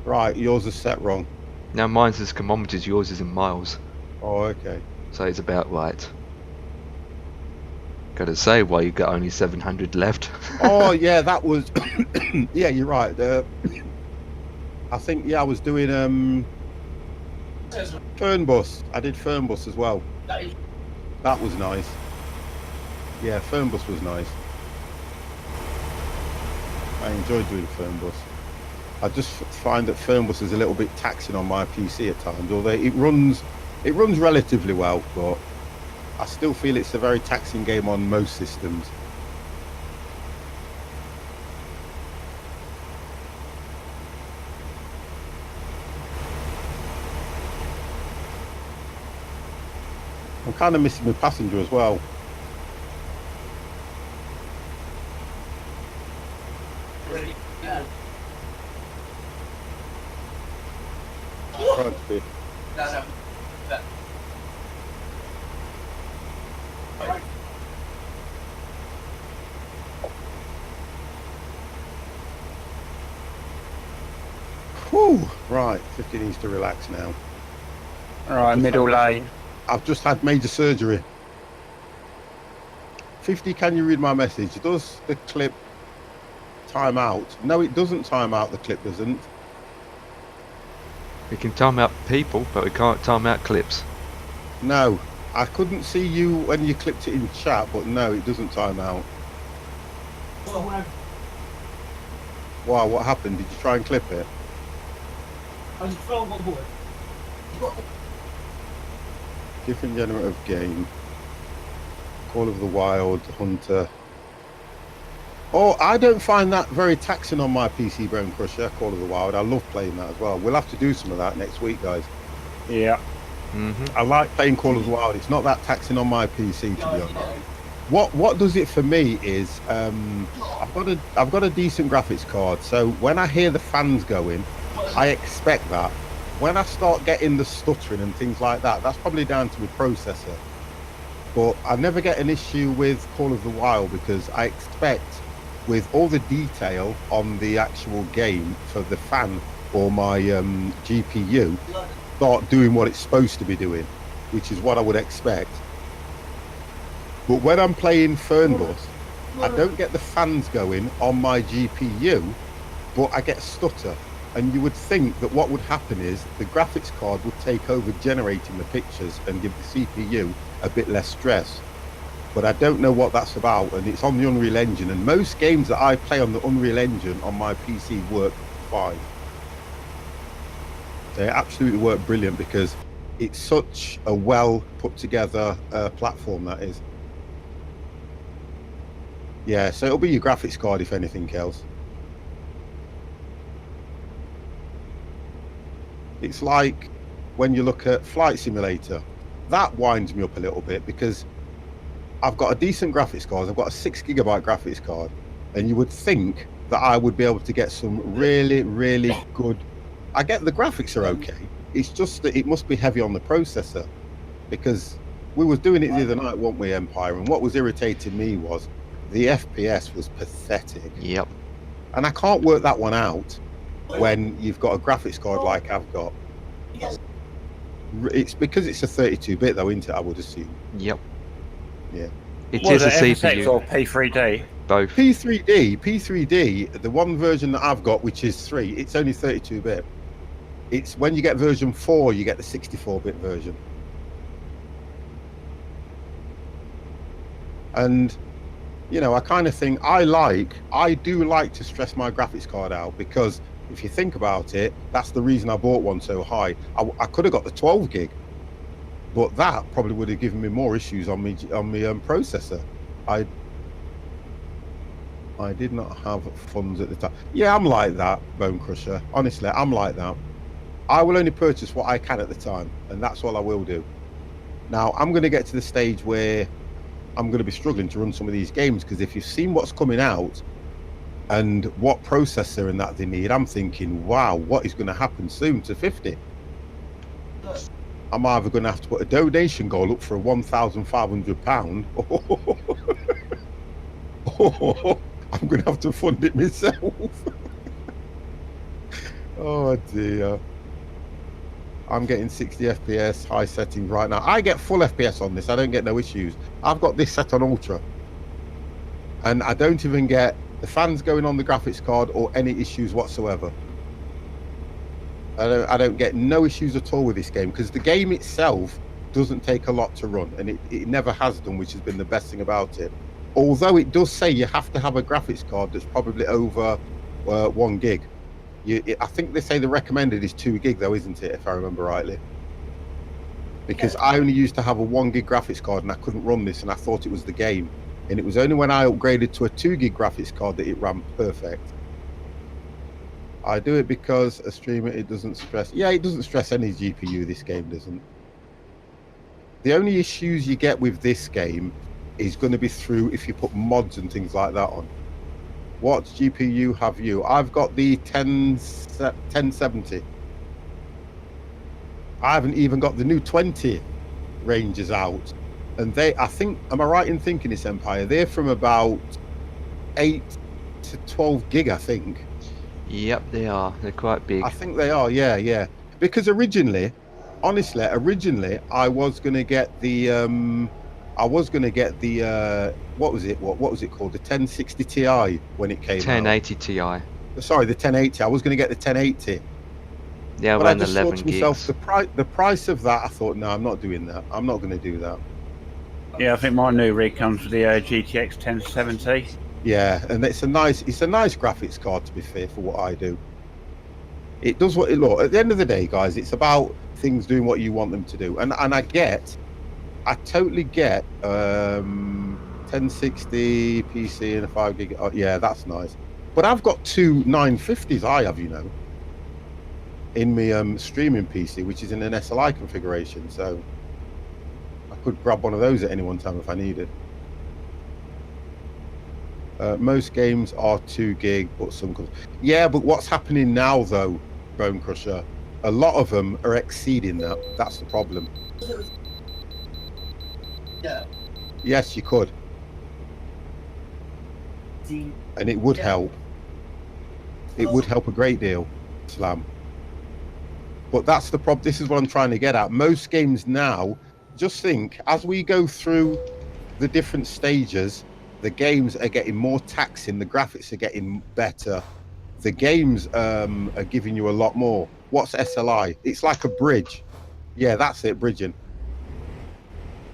Right, yours is set wrong. Now mine's is kilometers. Yours is in miles. Oh, okay. So it's about right. Gotta say, why you got only 700 left? Oh, yeah, that was... yeah, you're right. I think, yeah, I was doing Fernbus. I did Fernbus as well. That was nice. Yeah, Fernbus was nice. I enjoyed doing Fernbus. I just find that Fernbus is a little bit taxing on my PC at times, although it runs relatively well, but I still feel it's a very taxing game on most systems. I'm kind of missing my passenger as well. Trying to be. Whew, right, 50 needs to relax now. Right, middle lane. I've just had major surgery. 50, can you read my message? Does the clip time out? No, it doesn't time out, the clip doesn't. We can time out people, but we can't time out clips. No, I couldn't see you when you clipped it in chat, but no, it doesn't time out. Wow, what happened? Did you try and clip it? I just fell on board. Different genre of game. Call of the Wild, Hunter. Oh, I don't find that very taxing on my PC, Bone Crusher, Call of the Wild. I love playing that as well. We'll have to do some of that next week, guys. Yeah. I like playing Call of the Wild. It's not that taxing on my PC, to be honest. What does it for me is I've got a decent graphics card, so when I hear the fans going, I expect that. When I start getting the stuttering and things like that, that's probably down to my processor. But I never get an issue with Call of the Wild because I expect, with all the detail on the actual game for the fan or my GPU, start doing what it's supposed to be doing, which is what I would expect. But when I'm playing Fernbus, I don't get the fans going on my GPU but I get a stutter. And you would think that what would happen is the graphics card would take over generating the pictures and give the CPU a bit less stress. But I don't know what that's about, and it's on the Unreal Engine. And most games that I play on the Unreal Engine on my PC work fine. They absolutely work brilliant because it's such a well put together platform, that is. Yeah, so it'll be your graphics card if anything else. It's like when you look at Flight Simulator, that winds me up a little bit because I've got a decent graphics card. I've got a 6 GB graphics card, and you would think that I would be able to get some really, really good. I get the graphics are okay. It's just that it must be heavy on the processor, because we was doing it the other night, weren't we, Empire? And what was irritating me was the FPS was pathetic. Yep. And I can't work that one out when you've got a graphics card like I've got. It's because it's a 32-bit though, isn't it? I would assume. Yep. Yeah. It What is a was it, FSX CPU. or P3D? Both. P3D, the one version that I've got, which is 3, it's only 32-bit. It's when you get version 4, you get the 64-bit version. And, you know, I kind of think I do like to stress my graphics card out, because if you think about it, that's the reason I bought one so high. I could have got the 12 gig, but that probably would have given me more issues on my processor. I did not have funds at the time. Yeah, I'm like that, Bone Crusher. Honestly, I'm like that. I will only purchase what I can at the time, and that's all I will do. Now, I'm going to get to the stage where I'm going to be struggling to run some of these games, because if you've seen what's coming out and what processor and that they need, I'm thinking, wow, what is going to happen soon to 50? I'm either going to have to put a donation goal up for £1,500, or I'm going to have to fund it myself. Oh dear. I'm getting 60 FPS high settings right now. I get full FPS on this. I don't get no issues. I've got this set on ultra, and I don't even get the fans going on the graphics card or any issues whatsoever. I don't get no issues at all with this game, because the game itself doesn't take a lot to run, and it never has done, which has been the best thing about it. Although it does say you have to have a graphics card that's probably over 1 gig. I think they say the recommended is 2 gig though, isn't it, if I remember rightly? Because I only used to have a 1 gig graphics card and I couldn't run this, and I thought it was the game. And it was only when I upgraded to a 2 gig graphics card that it ran perfect. I do it because a streamer, it doesn't stress. Yeah, it doesn't stress any GPU, this game doesn't. The only issues you get with this game is going to be through if you put mods and things like that on. What GPU have you? I've got the 1070. I haven't even got the new 20 ranges out. And they, I think, am I right in thinking this, Empire? They're from about 8 to 12 gig, I think. Yep, they are. They're quite big. I think they are, yeah. Because originally, honestly, I was going to get the, what was it called? The 1060 Ti when it came 1080 out. Ti. Sorry, the 1080. I was going to get the 1080. Yeah, but I around just 11 thought to myself, gigs. the price of that, I thought, no, I'm not doing that. I'm not going to do that. Yeah, I think my new rig comes with the GTX 1070. Yeah, and it's a nice graphics card, to be fair, for what I do. It does what it look. At the end of the day, guys, it's about things doing what you want them to do. And I totally get 1060 PC and a 5 gig. Oh, yeah, that's nice. But I've got 2 950s. I have, you know, in my streaming PC, which is in an SLI configuration. So I could grab one of those at any one time if I needed. Most games are 2 gig, but some. Yeah, but what's happening now, though, Bone Crusher? A lot of them are exceeding that. That's the problem. Yeah. Yes, you could, and it would help. It would help a great deal, Slam. But that's the problem. This is what I'm trying to get at. Most games now, just think, as we go through the different stages, the games are getting more taxing, the graphics are getting better, the games are giving you a lot more. What's SLI? It's like a bridge. Yeah, that's it, bridging.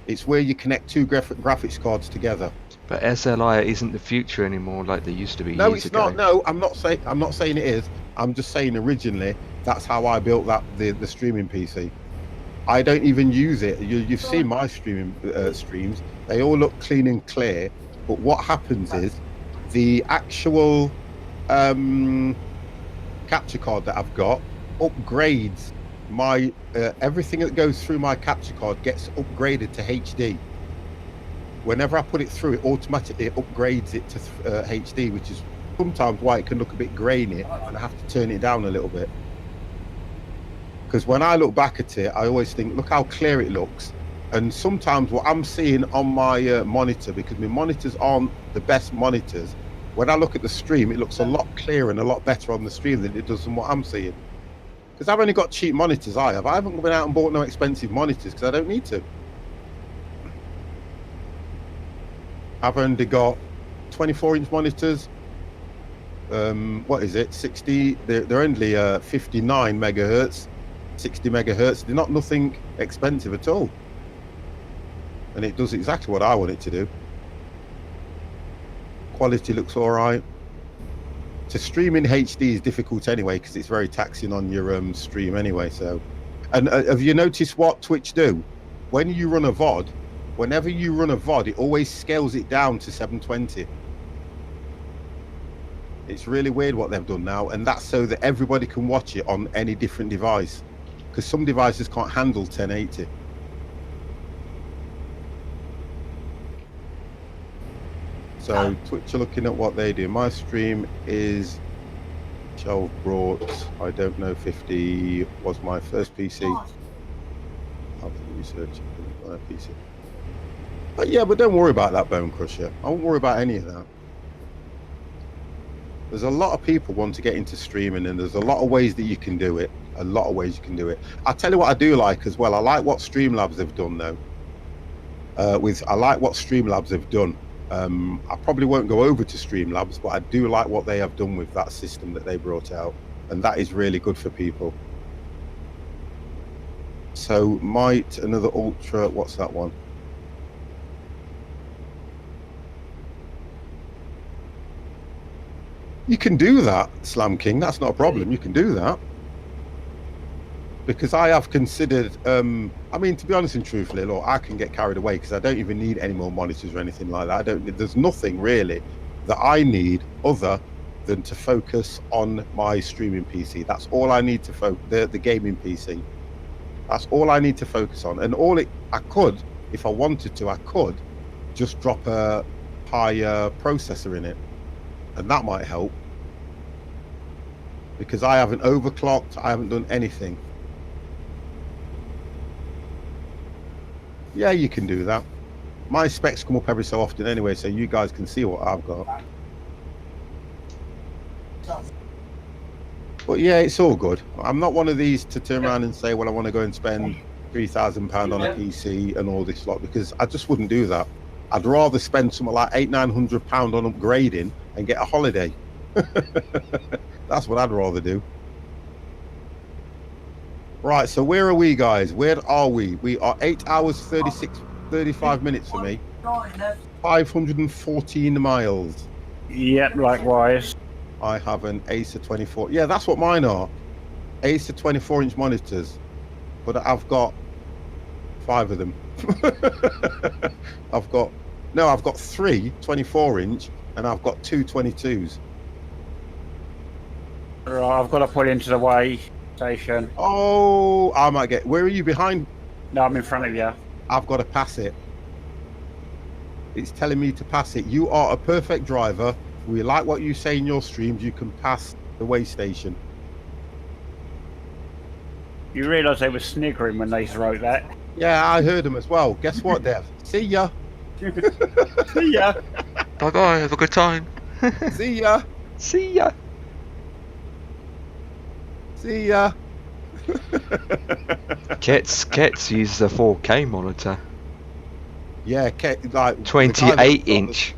It's where you connect two graphics cards together. But SLI isn't the future anymore like they used to be No, years it's ago. not. No, I'm not saying it is. I'm just saying originally that's how I built the streaming PC. I don't even use it. You've seen my streaming streams. They all look clean and clear. But what happens is the actual capture card that I've got upgrades my everything that goes through my capture card gets upgraded to HD. Whenever I put it through, it automatically upgrades it to HD, which is sometimes why it can look a bit grainy, and I have to turn it down a little bit. Because when I look back at it, I always think, look how clear it looks. And sometimes what I'm seeing on my monitor, because my monitors aren't the best monitors, when I look at the stream, it looks a lot clearer and a lot better on the stream than it does from what I'm seeing. Because I've only got cheap monitors, I haven't been out and bought no expensive monitors because I don't need to. I've only got 24-inch monitors. What is it? 60. They're only 59 megahertz, 60 megahertz. They're not nothing expensive at all, and it does exactly what I want it to do. Quality looks all right. To stream in HD is difficult anyway because it's very taxing on your stream anyway. So, and have you noticed what Twitch do? When you run a VOD, whenever you run a VOD, it always scales it down to 720. It's really weird what they've done now, and that's so that everybody can watch it on any different device, because some devices can't handle 1080. So Twitch are looking at what they do. My stream is, I've brought, I don't know, 50 was my first PC. I'll research my PC. But yeah, but don't worry about that, Bone Crusher. I won't worry about any of that. There's a lot of people want to get into streaming, and there's a lot of ways that you can do it. A lot of ways you can do it. I'll tell you what I do like as well. I like what Streamlabs have done though. I like what Streamlabs have done. I probably won't go over to Streamlabs, but I do like what they have done with that system that they brought out, and that is really good for people. So might another Ultra, what's that one? You can do that, Slam King. That's not a problem. You can do that. Because I have considered, I mean, to be honest and truthfully, look, I can get carried away because I don't even need any more monitors or anything like that. There's nothing really that I need other than to focus on my streaming PC. That's all I need to focus, the gaming PC. That's all I need to focus on. And I could, if I wanted to, I could just drop a higher processor in it. And that might help. Because I haven't overclocked, I haven't done anything. Yeah, you can do that. My specs come up every so often anyway, so you guys can see what I've got. But yeah, it's all good. I'm not one of these to turn around and say, well, I want to go and spend £3,000 on a PC and all this lot, because I just wouldn't do that. I'd rather spend something like £800-900 on upgrading and get a holiday. That's what I'd rather do. Right, so where are we, guys? Where are we? We are 8 hours 35 minutes for me. 514 miles. Yep, likewise. I have an Acer 24. Yeah, that's what mine are. Acer 24-inch monitors. But I've got 5 of them. I've got 3 24-inch and I've got 2 22s. Right, I've got to pull into the way station. Oh, I might get. Where are you behind? No, I'm in front of you. I've got to pass it. It's telling me to pass it. You are a perfect driver. We like what you say in your streams. You can pass the way station. You realise they were sniggering when they wrote that? Yeah, I heard them as well. Guess what, Dev? See ya. See ya. Bye bye, have a good time. See ya. See ya. See ya. Kets uses a 4K monitor. Yeah, like 28-inch.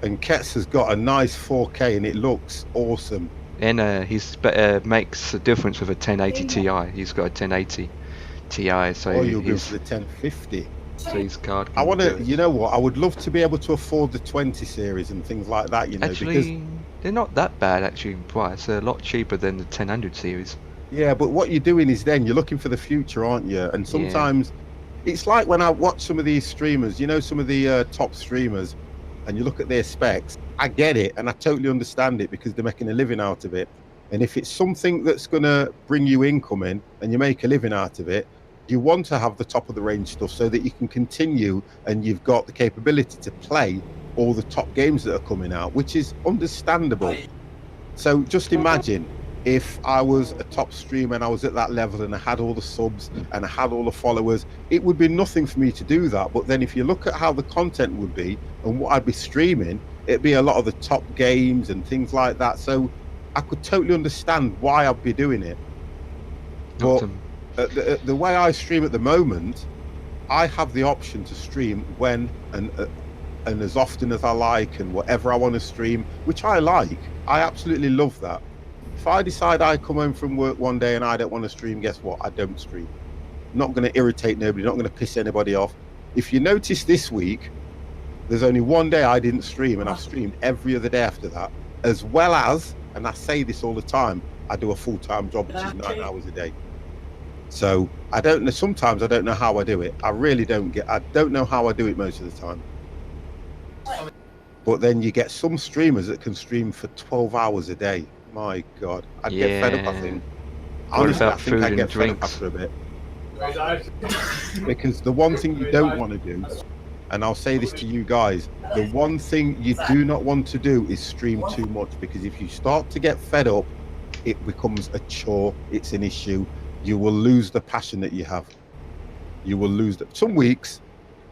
And Kets has got a nice 4K and it looks awesome. And he's makes a difference with a 1080 Ti. He's got a 1080 Ti, so Or you'll go his, for the 1050. so his card can I want do to, it. you know what? I would love to be able to afford the 20 series and things like that, you know, because Actually, they're not that bad actually in price. They're a lot cheaper than the 1000 series. yeah, but what you're doing is then you're looking for the future, aren't you? And sometimes it's like when I watch some of these streamers, you know, some of the top streamers, and you look at their specs. I get it, and I totally understand it because they're making a living out of it. And if it's something that's going to bring you income in and you make a living out of it, you want to have the top of the range stuff so that you can continue and you've got the capability to play all the top games that are coming out, which is understandable. So just imagine if I was a top streamer and I was at that level and I had all the subs and I had all the followers, it would be nothing for me to do that. But then if you look at how the content would be and what I'd be streaming, it'd be a lot of the top games and things like that. So I could totally understand why I'd be doing it. But the way I stream at the moment, I have the option to stream when and as often as I like and whatever I want to stream, which I like. I absolutely love that. If I decide I come home from work one day and I don't want to stream, guess what? I don't stream. Not going to irritate nobody, not going to piss anybody off. If you notice this week, there's only one day I didn't stream, and I've streamed every other day after that, as well as, and I say this all the time, I do a full-time job, which is 9 hours a day. So I don't know, sometimes I don't know how I do it. I really I don't know how I do it most of the time. But then you get some streamers that can stream for 12 hours a day. My God, I'd get fed up, I think. Honestly, I think I'd get fed up after a bit. Because the one thing you don't want to do, and I'll say this to you guys, the one thing you do not want to do is stream too much, because if you start to get fed up, it becomes a chore, it's an issue. You will lose the passion that you have. You will lose some weeks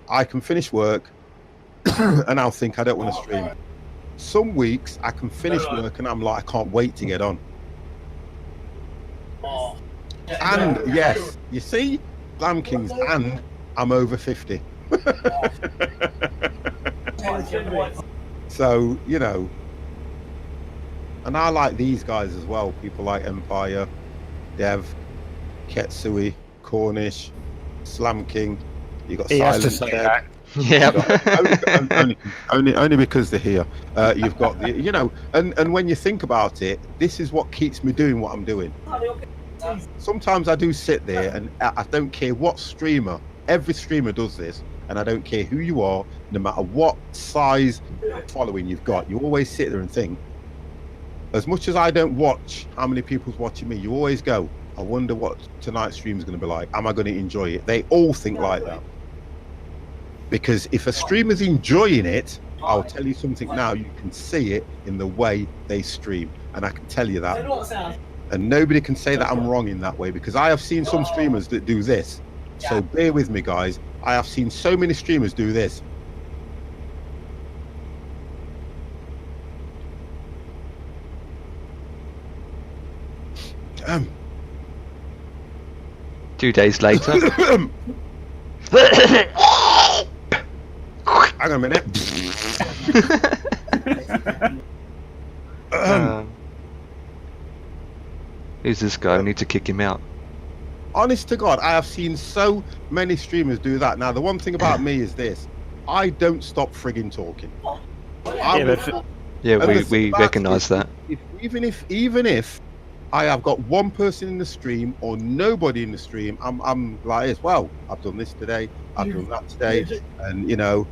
I can finish work and I'll think I don't want to stream. Some weeks I can finish work and I'm like, I can't wait to get on. And yes, you see, Slam Kings, and I'm over 50. So, you know, and I like these guys as well. People like Empire, Dev, Ketsui, Cornish, Slam King. You got Silent Dead. Yeah. Only because they're here. You've got the, you know, and when you think about it, this is what keeps me doing what I'm doing. Sometimes I do sit there and I don't care what streamer. Every streamer does this, and I don't care who you are, no matter what size following you've got. You always sit there and think. As much as I don't watch how many people's watching me, you always go, I wonder what tonight's stream is going to be like. Am I going to enjoy it? They all think like that. Because if a streamer's enjoying it, I'll tell you something now, you can see it in the way they stream. And I can tell you that. And nobody can say that I'm wrong in that way, because I have seen some streamers that do this. So bear with me, guys. I have seen so many streamers do this. 2 days later. Hang on a minute. Who's this guy? I need to kick him out. Honest to God, I have seen so many streamers do that. Now, the one thing about me is this. I don't stop frigging talking. We recognise that. Even if I have got one person in the stream or nobody in the stream, I'm like this. Well, I've done this today, I've done that today, and you know,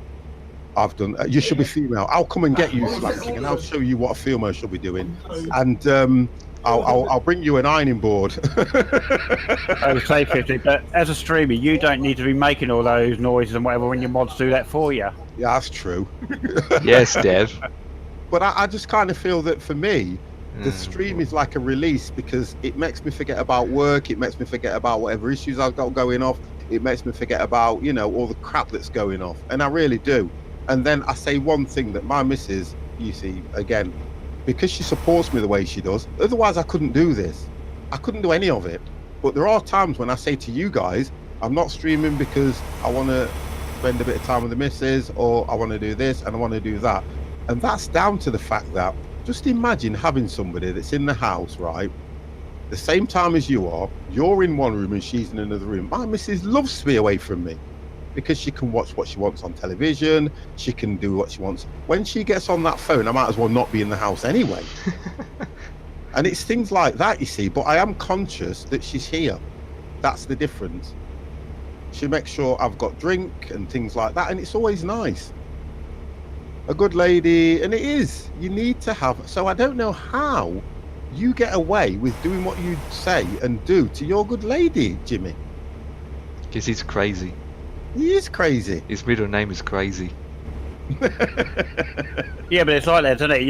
I've done. You should be female. I'll come and get you, Slacking, and I'll show you what a female should be doing. And I'll bring you an ironing board. I would say 50, but as a streamer, you don't need to be making all those noises and whatever when your mods do that for you. Yeah, that's true. Yes, Dev. But I just kind of feel that for me, the stream is like a release, because it makes me forget about work. It makes me forget about whatever issues I've got going off. It makes me forget about, you know, all the crap that's going off. And I really do. And then I say one thing that my missus, you see, again, because she supports me the way she does, otherwise I couldn't do this. I couldn't do any of it. But there are times when I say to you guys, I'm not streaming because I want to spend a bit of time with the missus, or I want to do this and I want to do that. And that's down to the fact that Just imagine having somebody that's in the house, right? The same time as you are, you're in one room and she's in another room. My missus loves to be away from me because she can watch what she wants on television. She can do what she wants. When she gets on that phone, I might as well not be in the house anyway. And it's things like that, you see. But I am conscious that she's here. That's the difference. She makes sure I've got drink and things like that. And it's always nice. A good lady. And it is. You need to have. So I don't know how you get away with doing what you say and do to your good lady, Jimmy. Because he's crazy. He is crazy. His middle name is Crazy. Yeah, but it's like that, isn't it?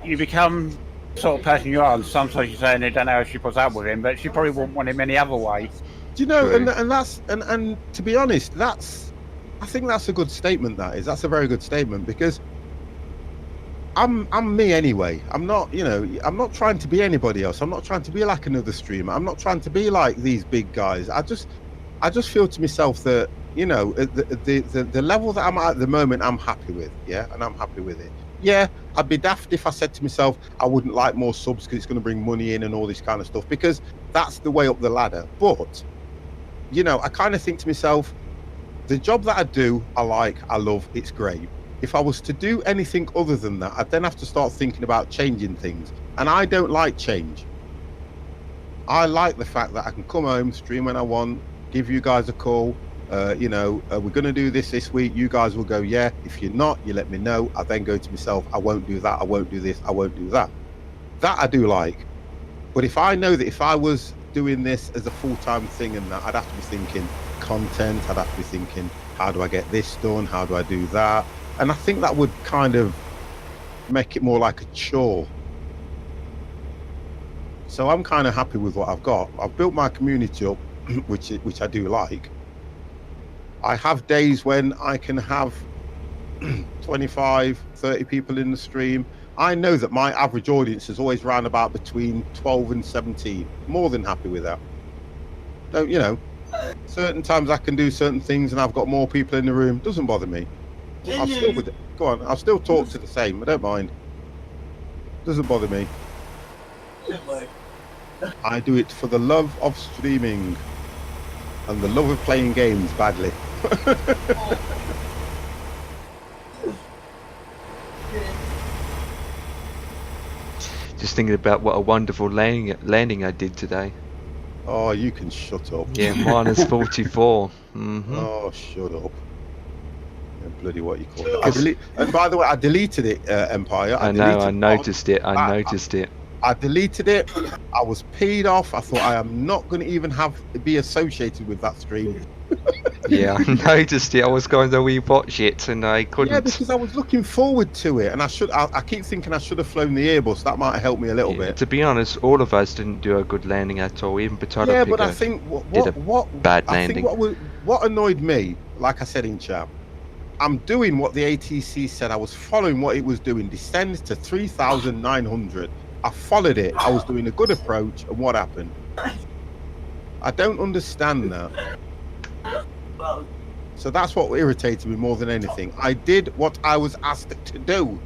You become the sort of person you are, and sometimes you're saying they don't know how she puts up with him, but she probably wouldn't want him any other way. Do you know? True. And that's and to be honest, I think that's a good statement. That's a very good statement because I'm me anyway. I'm not, I'm not trying to be anybody else. I'm not trying to be like another streamer. I'm not trying to be like these big guys. I just feel to myself that, the level that I'm at the moment, I'm happy with. Yeah, and I'm happy with it. Yeah, I'd be daft if I said to myself I wouldn't like more subs because it's going to bring money in and all this kind of stuff, because that's the way up the ladder. But, I kind of think to myself, the job that I do, I like, I love, it's great. If I was to do anything other than that, I'd then have to start thinking about changing things. And I don't like change. I like the fact that I can come home, stream when I want, give you guys a call. We're going to do this week. You guys will go, yeah. If you're not, you let me know. I then go to myself, I won't do that. I won't do this. I won't do that. That I do like. But if I know that if I was doing this as a full-time thing and that, I'd have to be thinking content. I'd have to be thinking, how do I get this done? How do I do that? And I think that would kind of make it more like a chore. So I'm kind of happy with what I've got. I've built my community up, which I do like. I have days when I can have 25, 30 people in the stream. I know that my average audience is always around about between 12 and 17. More than happy with that. Certain times I can do certain things and I've got more people in the room. Doesn't bother me. I'll still talk to the same. I don't mind. Doesn't bother me. I do it for the love of streaming and the love of playing games badly. Just thinking about what a wonderful landing I did today. Oh, you can shut up. Yeah, minus 44. Mm-hmm. Oh, shut up. Bloody what you call it. And by the way, I deleted it, Empire. I noticed it. I noticed it. I deleted it. I was peed off. I thought I am not going to even be associated with that stream. Yeah, I noticed it. I was going to rewatch it and I couldn't. Yeah, because I was looking forward to it, and I keep thinking I should have flown the Airbus. That might have helped me a little bit. To be honest, all of us didn't do a good landing at all. Even Potato Yeah, Picker but I think bad landing. I think what annoyed me, like I said in chat, I'm doing what the ATC said. I was following what it was doing. Descend to 3,900. I followed it. I was doing a good approach, and what happened? I don't understand that. So that's what irritated me more than anything. I did what I was asked to do,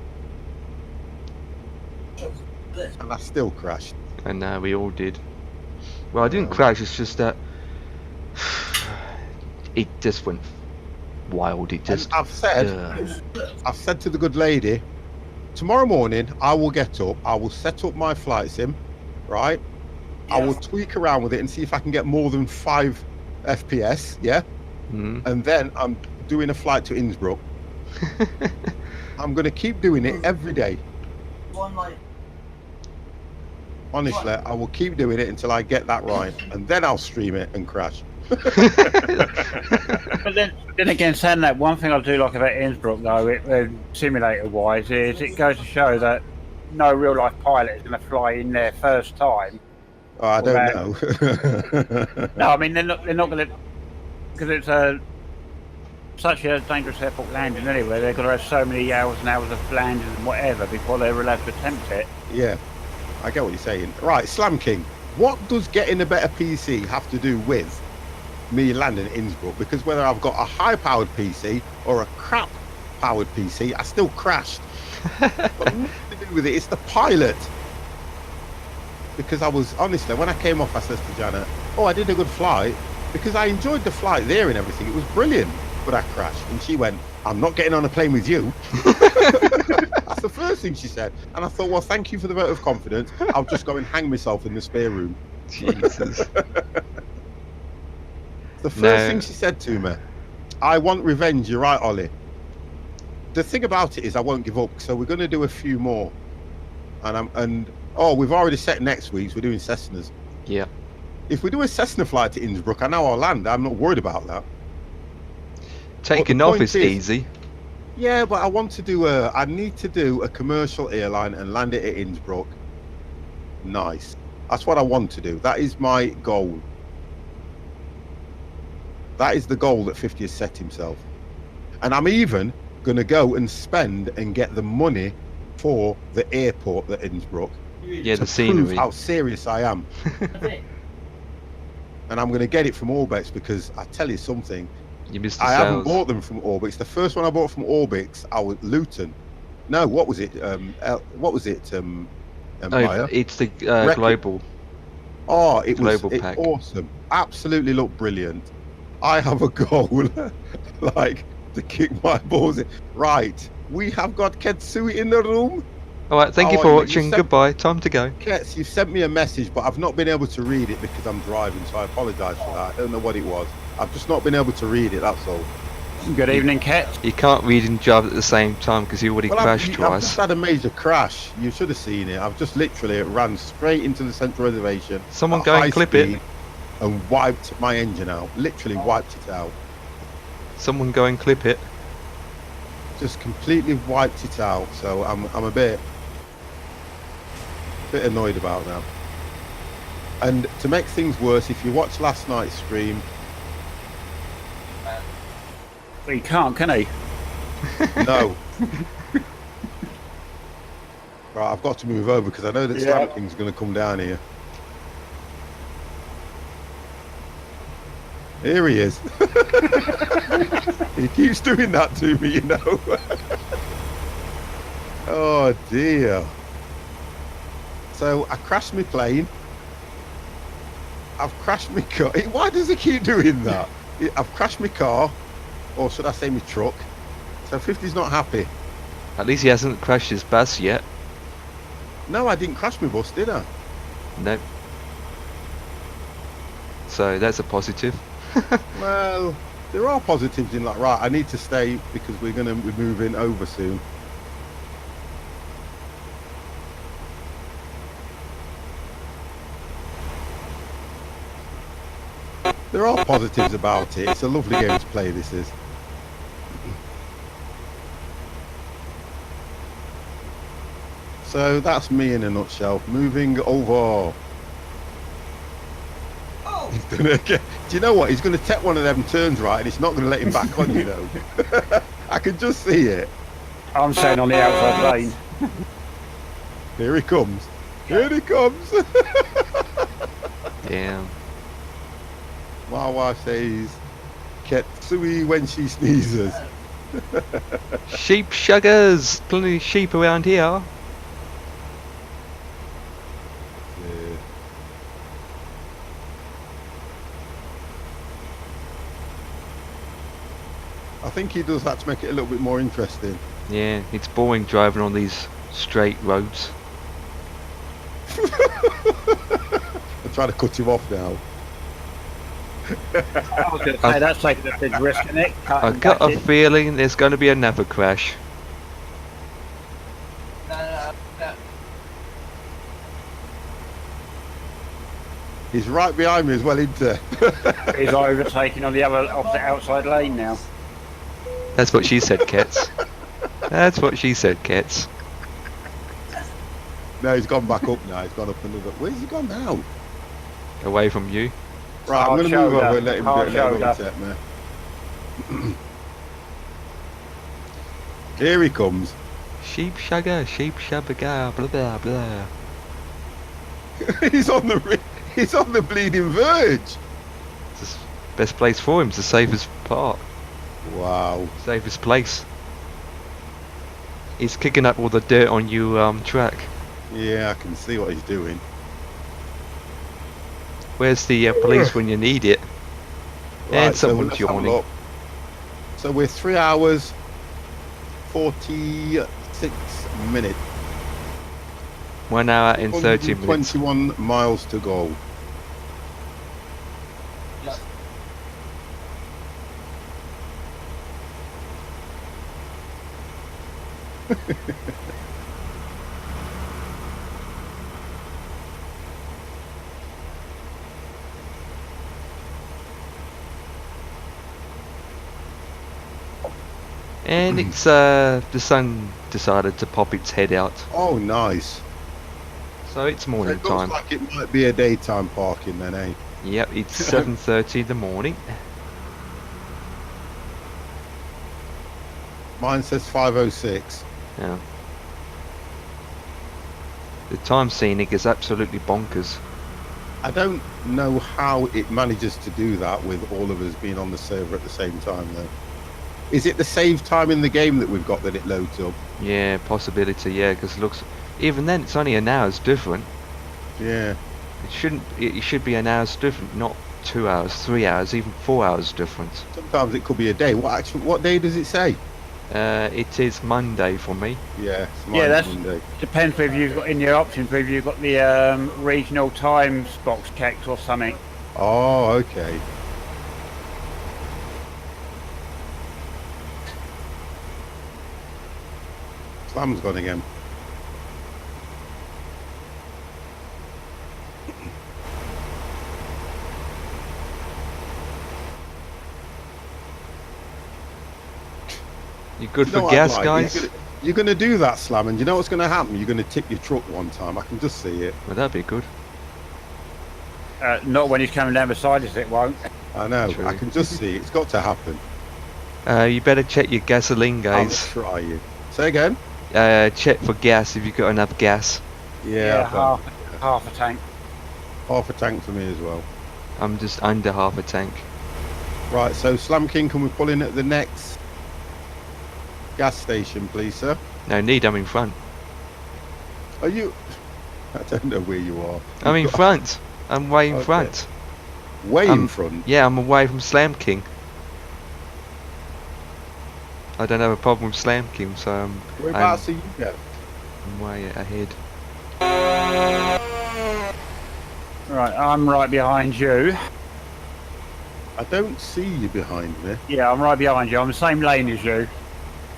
and I still crashed. And we all did. Well, I didn't crash. It's just that it just went wild. It just. And I've said to the good lady, tomorrow morning I will get up. I will set up my flight sim, right? Yes. I will tweak around with it and see if I can get more than 5 FPS. Yeah. And then I'm doing a flight to Innsbruck. I'm going to keep doing it every day. Honestly, I will keep doing it until I get that right, and then I'll stream it and crash. But then again, saying that, one thing I do like about Innsbruck, though, simulator-wise, is it goes to show that no real-life pilot is going to fly in there first time. Oh, I don't know. No, I mean they're not going to. Because it's such a dangerous airport landing anyway, they've got to have so many hours and hours of landing and whatever before they're allowed to attempt it. Yeah, I get what you're saying. Right, Slam King, what does getting a better PC have to do with me landing at Innsbruck? Because whether I've got a high-powered PC or a crap powered PC. I still crashed. Got nothing to do with it. It's the pilot. Because I was, honestly, when I came off, I said to Janet, oh, I did a good flight. Because I enjoyed the flight there and everything. It was brilliant. But I crashed. And she went, I'm not getting on a plane with you. That's the first thing she said. And I thought, well, thank you for the vote of confidence. I'll just go and hang myself in the spare room. Jesus. The first thing she said to me, I want revenge. You're right, Ollie. The thing about it is I won't give up. So we're going to do a few more. Oh, we've already set next week's. We're doing Cessnas. Yeah. If we do a Cessna flight to Innsbruck, I know I'll land. I'm not worried about that. Taking off is easy. Yeah, but I want to do I need to do a commercial airline and land it at Innsbruck. Nice. That's what I want to do. That is my goal. That is the goal that 50 has set himself. And I'm even going to go and spend and get the money for the airport at Innsbruck. Yeah, to the scenery. prove how serious I am. And I'm going to get it from Orbix because I tell you something. You missed the I sales. haven't bought them from Orbix. The first one I bought from Orbix, I was Luton. No, what was it? What was it? Maya? It's the global. Oh, it was Global pack. awesome. Absolutely looked brilliant. I have a goal, like to kick my balls in. Right, we have got Ketsui in the room. All right, thank you Oh, for you watching. sent- Goodbye. Time to go. Kets, you've sent me a message, but I've not been able to read it because I'm driving, so I apologise for that. I don't know what it was. I've just not been able to read it, that's all. Good evening, Cat. You can't read and drive at the same time because you already crashed I've twice. just had a major crash. You should have seen it. I've just literally ran straight into the central reservation. Someone at go and high clip it. speed and wiped my engine out. Literally wiped it out. Someone go and clip it. Just completely wiped it out. So I'm a bit annoyed about that. And to make things worse, if you watch last night's stream, He can't, can he? no. Right, I've got to move over because I know that Stamping's going to come down here. Here he is. He keeps doing that to me, you know. Oh dear. So I crashed my plane. I've crashed my car. Why does he keep doing that? I've crashed my car, or should I say my truck. So 50's not happy. At least he hasn't crashed his bus yet. No, I didn't crash my bus, did I? Nope. So that's a positive. Well, there are positives in that. Right, I need to stay because we're going to be moving over soon. There are positives about it. It's a lovely game to play, this is. So that's me in a nutshell. Moving over. He's gonna get, do you know what? He's going to take one of them turns right and it's not going to let him back on, you know. I can just see it. I'm staying on the outside lane. Here he comes. Here he comes. Damn. My wife says, Ketsui when she sneezes. Sheep shuggers. Plenty of sheep around here. Yeah. I think he does that to make it a little bit more interesting. Yeah, it's boring driving on these straight roads. I'm trying to cut him off now. I was going to say, that's taking a big risk, isn't it? I've got a feeling there's going to be another crash. No. He's right behind me as well, isn't he? He's overtaking on the opposite outside lane now. That's what she said, Kets. That's what she said, Kets. No, he's gone back up now. He's gone up another. Where's he gone now? Away from you. Right, I'm Hard going to move shoulder. over and let him Hard shoulder. overtake me. Here he comes. Sheep shugger, sheep shubber, blah blah blah. He's on the bleeding verge. It's the best place for him. It's the safest part. Wow. Safest place. He's kicking up all the dirt on your track. Yeah, I can see what he's doing. Where's the police when you need it? And so someone's let's have a yawning. look. So we're 3 hours 46 minutes. 1 hour and 30 minutes. 21 miles to go. And it's the sun decided to pop its head out, Oh, nice. so it's So morning it looks time. like it might be a daytime parking then, eh? Yep, it's 7:30 in the morning. Mine says 5:06. Yeah. The time scenic is absolutely bonkers. I don't know how it manages to do that with all of us being on the server at the same time, though. Is it the save time in the game that we've got that it loads up? Yeah, possibility. Yeah, because looks. Even then, it's only an hour's different. Yeah. It shouldn't. It should be an hour's different, not 2 hours, 3 hours, even 4 hours difference. Sometimes it could be a day. What day does it say? It is Monday for me. Yeah, it's Yeah, mine's that's Monday. depends whether you've got in your options whether you've got the regional times box checked or something. Oh, okay. Slam's gone again. You good You for know what gas, I'd like? guys? You're gonna do that, Slam, and you know what's gonna happen? You're gonna tip your truck one time. I can just see it. Well, that'd be good. Not when he's coming down beside us, it won't. I know. True. I can just see it. It's got to happen. You better check your gasoline, I'll guys. try you. Say again. Check for gas if you've got enough gas. Yeah, I've got half a tank. half a tank for me as well. I'm just under half a tank. Right, so Slam King, can we pull in at the next gas station, please, sir? No need, I'm in front. Are you? I don't know where you are. I'm in front. I'm way in Okay. front. Way in front. Yeah, I'm away from Slam King. I don't have a problem with Slam King, so Whereabouts are you go? I'm way ahead. Right, I'm right behind you. I don't see you behind me. Yeah, I'm right behind you. I'm the same lane as you.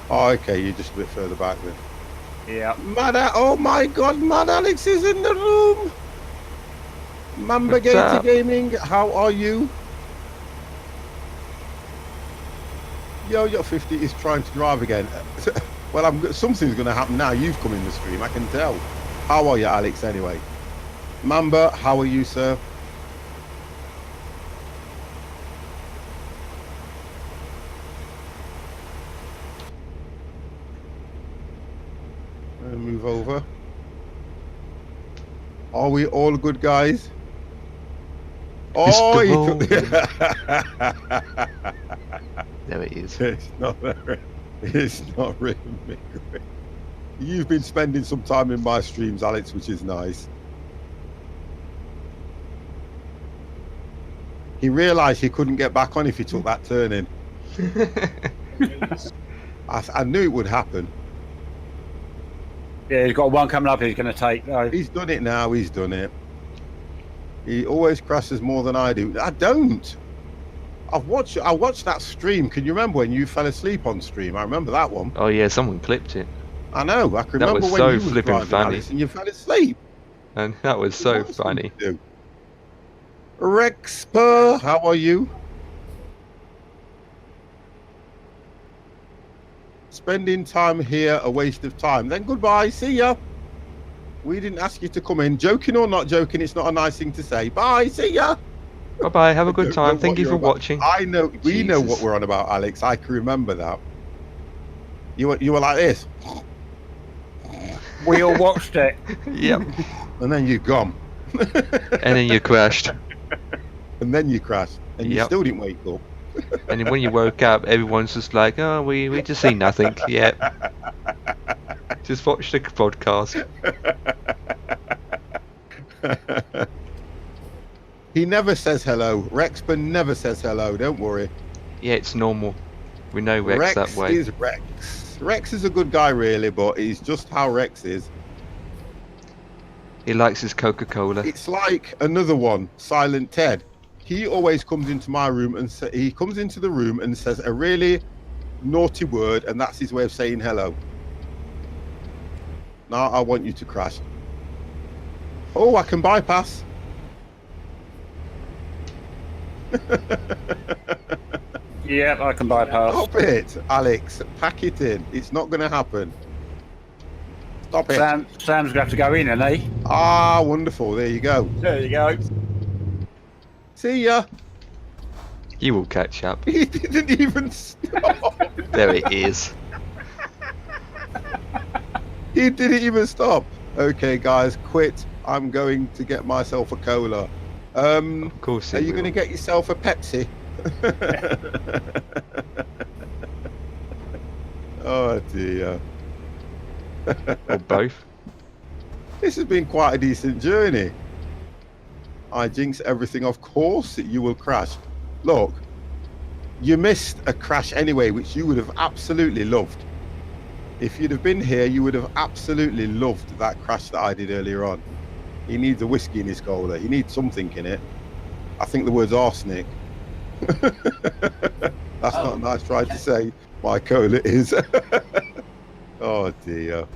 Oh, okay, you're just a bit further back then. Yeah. Oh my God, Mad Alex is in the room. Mamba What's Gator up? Gaming, how are you? Yo 50 is trying to drive again. Well, something's going to happen now. You've come in the stream, I can tell. How are you, Alex? Anyway, Mamba, how are you, sir? Move over. Are we all good, guys? Oh, he took There it is. It's not really me. You've been spending some time in my streams, Alex, which is nice. He realised he couldn't get back on if he took that turn in. I knew it would happen. Yeah, he's got one coming up he's going to take, though. He's done it now. He's done it. He always crashes more than I do. I don't. I watched that stream. Can you remember when you fell asleep on stream? I remember that one. Oh yeah, someone clipped it. I know. I can remember was when so you were flippin' driving, funny. Alex, and you fell asleep. And that was so What else funny. did you do? Rexper, how are you? Spending time here a waste of time. Then goodbye. See ya. We didn't ask you to come in. Joking or not joking, it's not a nice thing to say. Bye. See ya. Bye bye, have a I good don't time. know Thank what you you're for about. watching. I know. We know what Jesus. we're on about, Alex. I can remember that. You were like this, We all watched it. Yep. and then you gone, And then you crashed. and then you crashed, and you Yep. still didn't wake up. And then when you woke up, everyone's just like, oh, we just see nothing. Yep. Just watch the podcast. He never says hello. Rexburn never says hello. Don't worry. Yeah, it's normal. We know Rex that way. Is Rex. Rex is a good guy, really, but he's just how Rex is. He likes his Coca-Cola. It's like another one, Silent Ted. He always comes into my room and he comes into the room and says a really naughty word, and that's his way of saying hello. Now I want you to crash. Oh, I can bypass. Yep, I can bypass. Stop it, Alex. Pack it in. It's not going to happen. Stop it. Sam's going to have to go in, isn't he? Ah, wonderful. There you go. There you go. See ya. You will catch up. He didn't even stop. There it is. He didn't even stop. Okay, guys, quit. I'm going to get myself a cola. Of course. Are you going to get yourself a Pepsi? Oh dear. Or both? This has been quite a decent journey. I jinx everything. Of course you will crash. Look, you missed a crash anyway, which you would have absolutely loved. If you'd have been here, you would have absolutely loved that crash that I did earlier on. He needs a whiskey in his cola. He needs something in it. I think the word's arsenic. That's not nice trying to say. My cola is. Oh dear.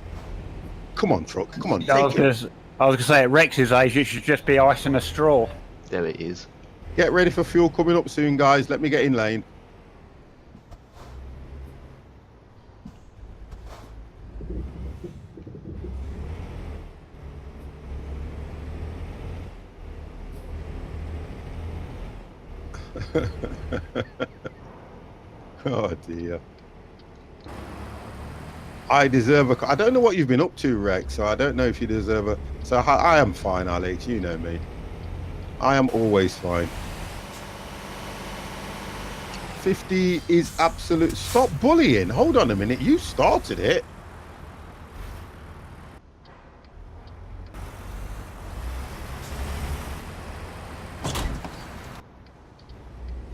Come on, truck. Come on. I was going to say, at Rex's age, it should just be ice and a straw. There it is. Get ready for fuel coming up soon, guys. Let me get in lane. Oh dear. I deserve a. I don't know what you've been up to, Rex. So I don't know if you deserve a. So I am fine, Alex. You know me. I am always fine. 50 is absolute. Stop bullying. Hold on a minute. You started it.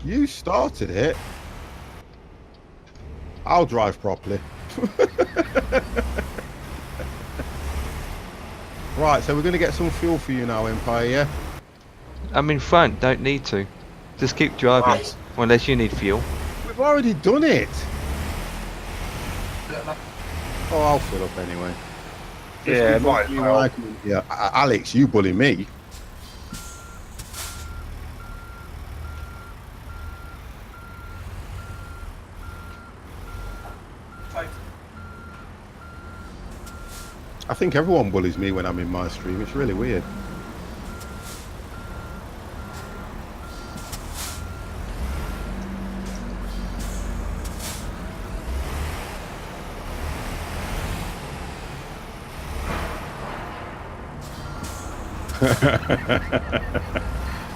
You started it. I'll drive properly. Right, so we're going to get some fuel for you now, Empire, yeah? I'm in front, don't need to. Just keep driving. Right. Unless you need fuel. We've already done it. Oh, I'll fill up anyway. Yeah, Just might keep as well. on- Yeah, Alex, you bully me. I think everyone bullies me when I'm in my stream. It's really weird.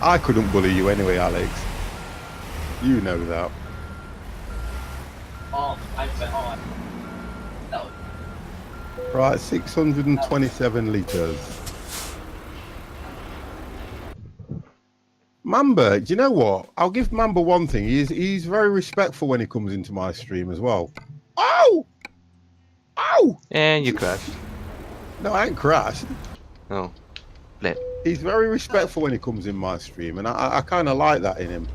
I couldn't bully you anyway, Alex. You know that. Oh, I said, oh, no. Right, 627 litres. Mamba, do you know what? I'll give Mamba one thing. He's very respectful when he comes into my stream as well. Oh! Ow! And you crashed. No, I ain't crashed. Oh. Blip. He's very respectful when he comes in my stream, and I kind of like that in him.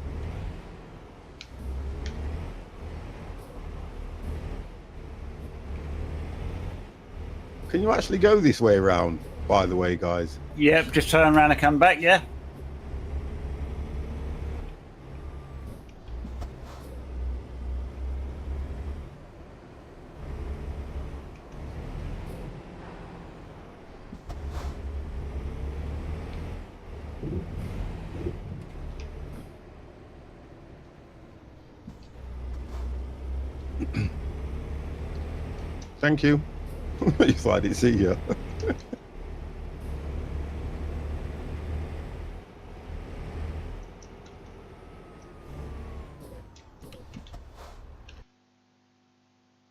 Can you actually go this way around, by the way, guys? Yep, just turn around and come back, yeah? Thank you. You thought I didn't see you.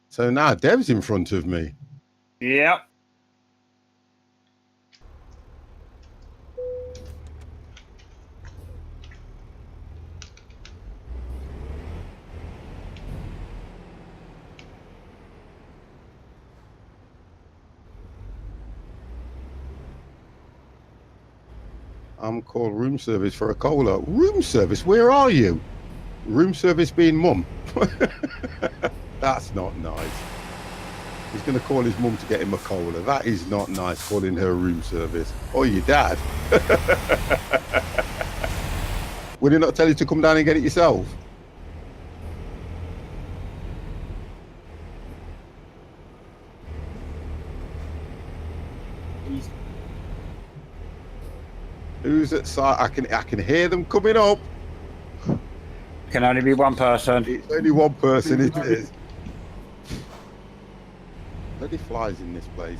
So now Dev's in front of me. Yep. I'm called room service for a cola. Room service? Where are you? Room service being mum. That's not nice. He's going to call his mum to get him a cola. That is not nice, calling her room service. Or your dad. Would he not tell you to come down and get it yourself? Who's at site? I can hear them coming up. Can only be one person. It's only one person, it is. Bloody flies in this place.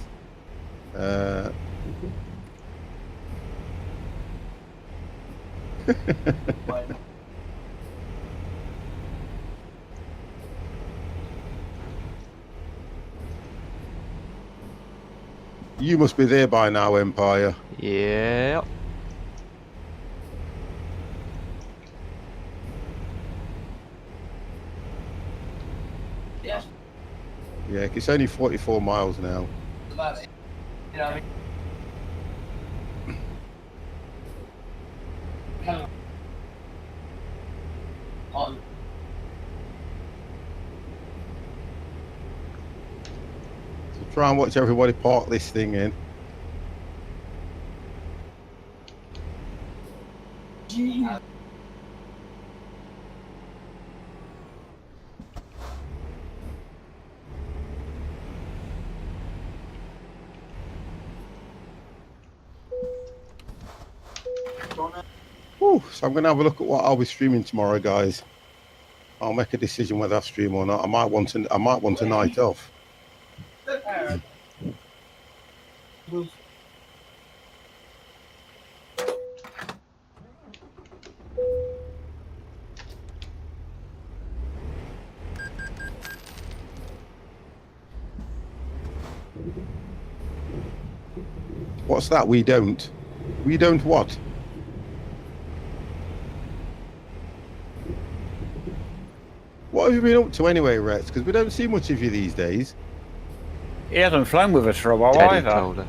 You must be there by now, Empire. Yeah. Yes. Yeah, it's only 44 miles now. About it. You know what I mean? Kind of on. So try and watch everybody park this thing in. Whew, so I'm going to have a look at what I'll be streaming tomorrow, guys. I'll make a decision whether I stream or not. I might want a night off. What's that? We don't. We don't what? What have you been up to anyway, Rex? Because we don't see much of you these days. He hasn't flown with us for a while Daddy either. told her.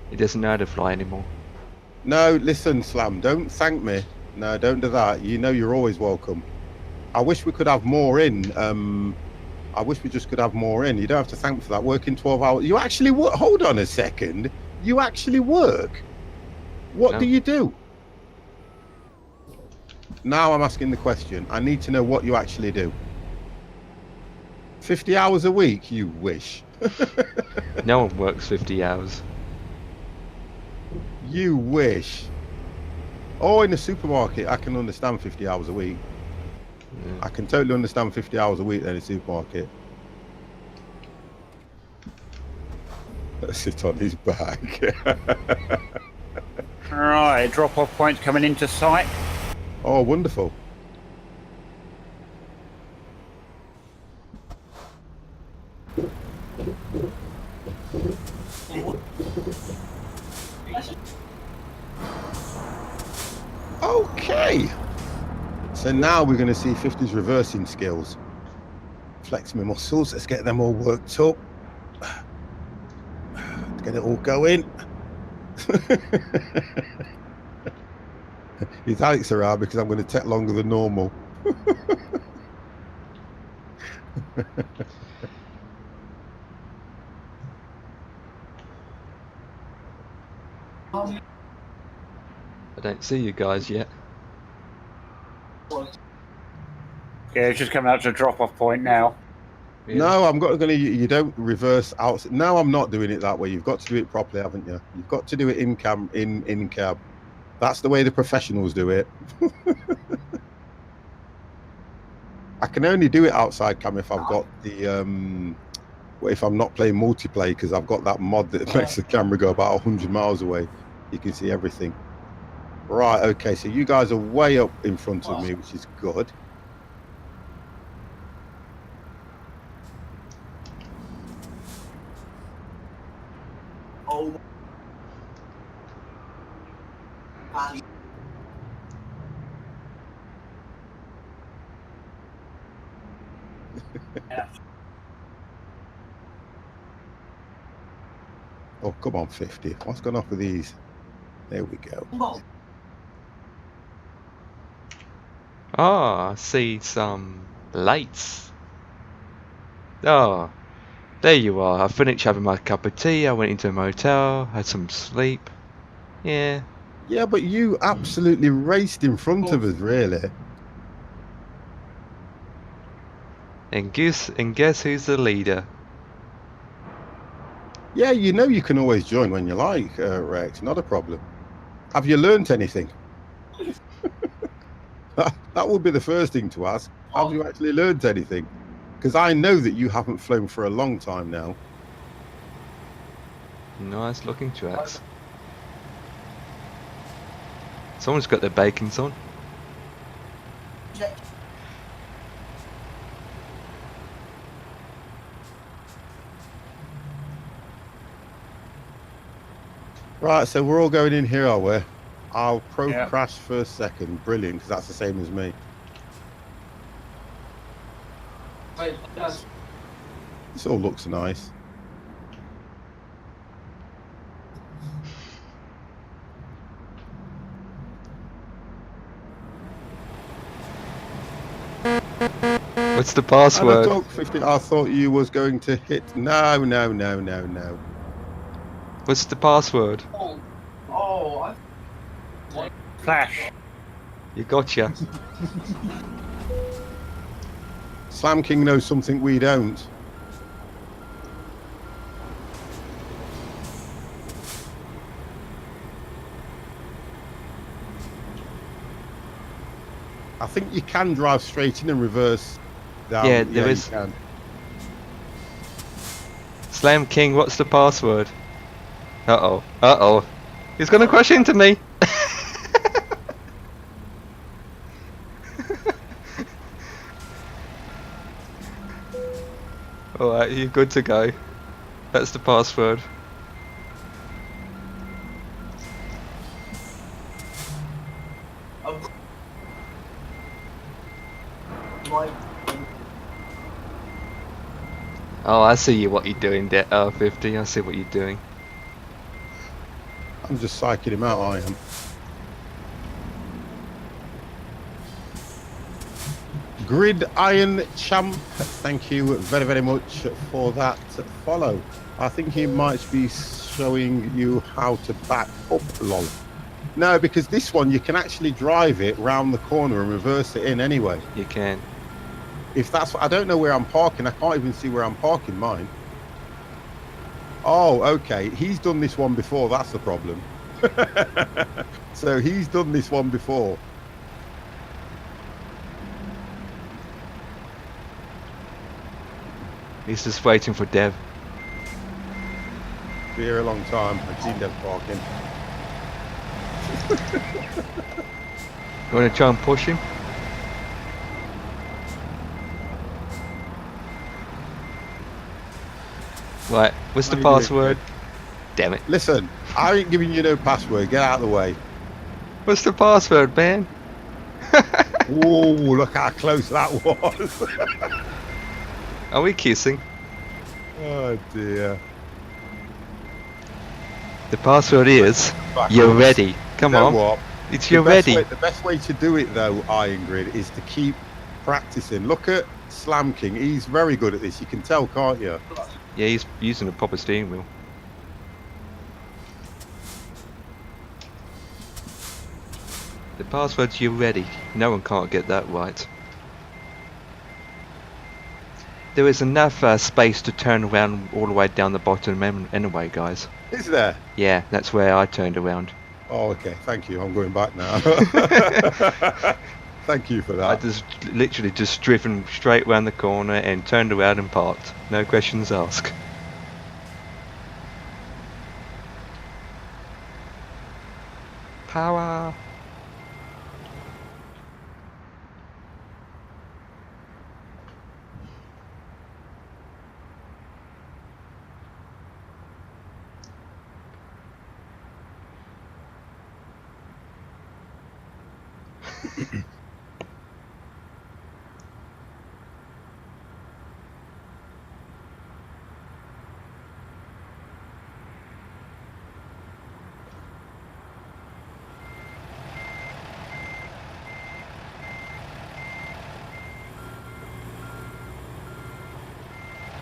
He doesn't know how to fly anymore. No, listen, Slam, don't thank me. No, don't do that. You know you're always welcome. I wish we could have more in. I wish we just could have more in. You don't have to thank me for that. Working 12 hours. You actually work. Hold on a second. You actually work? What No. do you do? Now I'm asking the question. I need to know what you actually do. 50 hours a week? You wish. No one works 50 hours. You wish. Oh, in the supermarket, I can understand 50 hours a week. Yeah. I can totally understand 50 hours a week in a supermarket. Let's sit on his back. Right, drop-off points coming into sight. Oh, wonderful. Okay. So now we're going to see 50's reversing skills. Flex my muscles. Let's get them all worked up. Let's get it all going. His Alex around because I'm going to take longer than normal. I don't see you guys yet. Yeah, it's just coming out to a drop-off point now. Really? No, I'm going to. You don't reverse out. No, I'm not doing it that way. You've got to do it properly, haven't you? You've got to do it in cab. In cab. That's the way the professionals do it. I can only do it outside cam if I've got the if I'm not playing multiplayer, because I've got that mod that makes the camera go about 100 miles away. You can see everything. Right. Okay. So you guys are way up in front of me, which is good. Oh. Yeah. Oh, come on, 50. What's gone off with these? There we go. Ah, I see some lights. Oh, there you are. I finished having my cup of tea. I went into a motel, had some sleep. Yeah. Yeah, but you absolutely raced in front of us, really. And guess who's the leader? Yeah, you know you can always join when you like, Rex. Not a problem. Have you learnt anything? That would be the first thing to ask. Have you actually learnt anything? Because I know that you haven't flown for a long time now. Nice looking tracks. Someone's got their bacons on. Right, so we're all going in here, are we? I'll Yeah. crash for a second. Brilliant, because that's the same as me. This all looks nice. What's the And password? I thought you was going to hit. No, no, no, no, no. What's the password? Oh, Flash. You gotcha. Slam King knows something we don't. I think you can drive straight in and reverse down. Yeah, there is. You can. Slam King, what's the password? Uh-oh. Uh-oh. He's gonna crash into me! Alright, you're good to go. That's the password. Oh, I see you what you're doing there, R50. I see what you're doing. I'm just psyching him out, I am. Grid Iron Champ, thank you very, very much for that follow. I think he might be showing you how to back up, lol. No, because this one, you can actually drive it round the corner and reverse it in anyway. You can. If that's what, I don't know where I'm parking. I can't even see where I'm parking mine. Oh, okay. He's done this one before. That's the problem. So he's done this one before. He's just waiting for Dev. Been here a long time. I've seen them parking. You wanna try and push him? Right, what's the How you doing, password? Damn it. Listen, I ain't giving you no password. Get out of the way. What's the password, man? Whoa, look how close that was. Are we kissing? Oh dear. The password is you're ready. Come You know on. what? It's you're best ready. way- the best way to do it though, Iron Grid, is to keep practicing. Look at Slam King. He's very good at this. You can tell, can't you? Yeah, he's using a proper steering wheel. The password's you're ready. No one can't get that right. There is enough space to turn around all the way down the bottom anyway, guys. Is there? Yeah, that's where I turned around. Oh, okay. Thank you. I'm going back now. Thank you for I that. just literally just driven straight round the corner and turned around and parked. No questions asked. Power.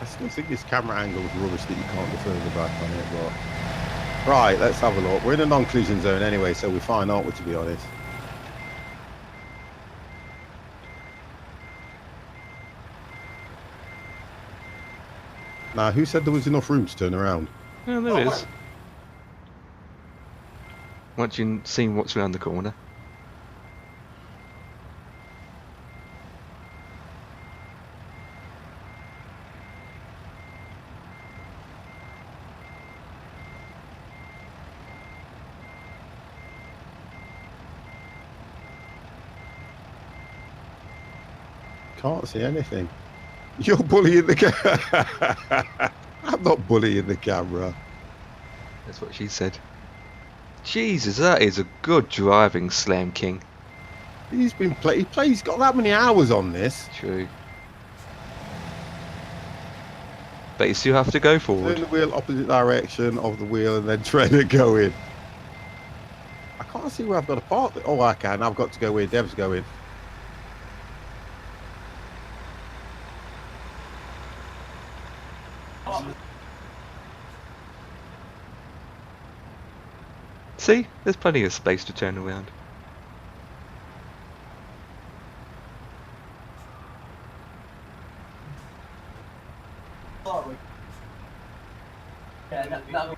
I still think this camera angle is rubbish that you can't go further back on it, but... Right, let's have a look. We're in a non-collision zone anyway, so we're fine, aren't we, to be honest? Now, who said there was enough room to turn around? Yeah, there is. Once you've seen what's around the corner. Can't see anything. You're bullying the camera. I'm not bullying the camera. That's what she said. Jesus, that is a good driving, Slam King. He's been he's got that many hours on this. True. But you still have to go forward. Turn the wheel opposite direction of the wheel and then try to go in. I can't see where I've got to park. Oh, I can. I've got to go in. Dev's going. See? There's plenty of space to turn around. Sorry. Yeah, that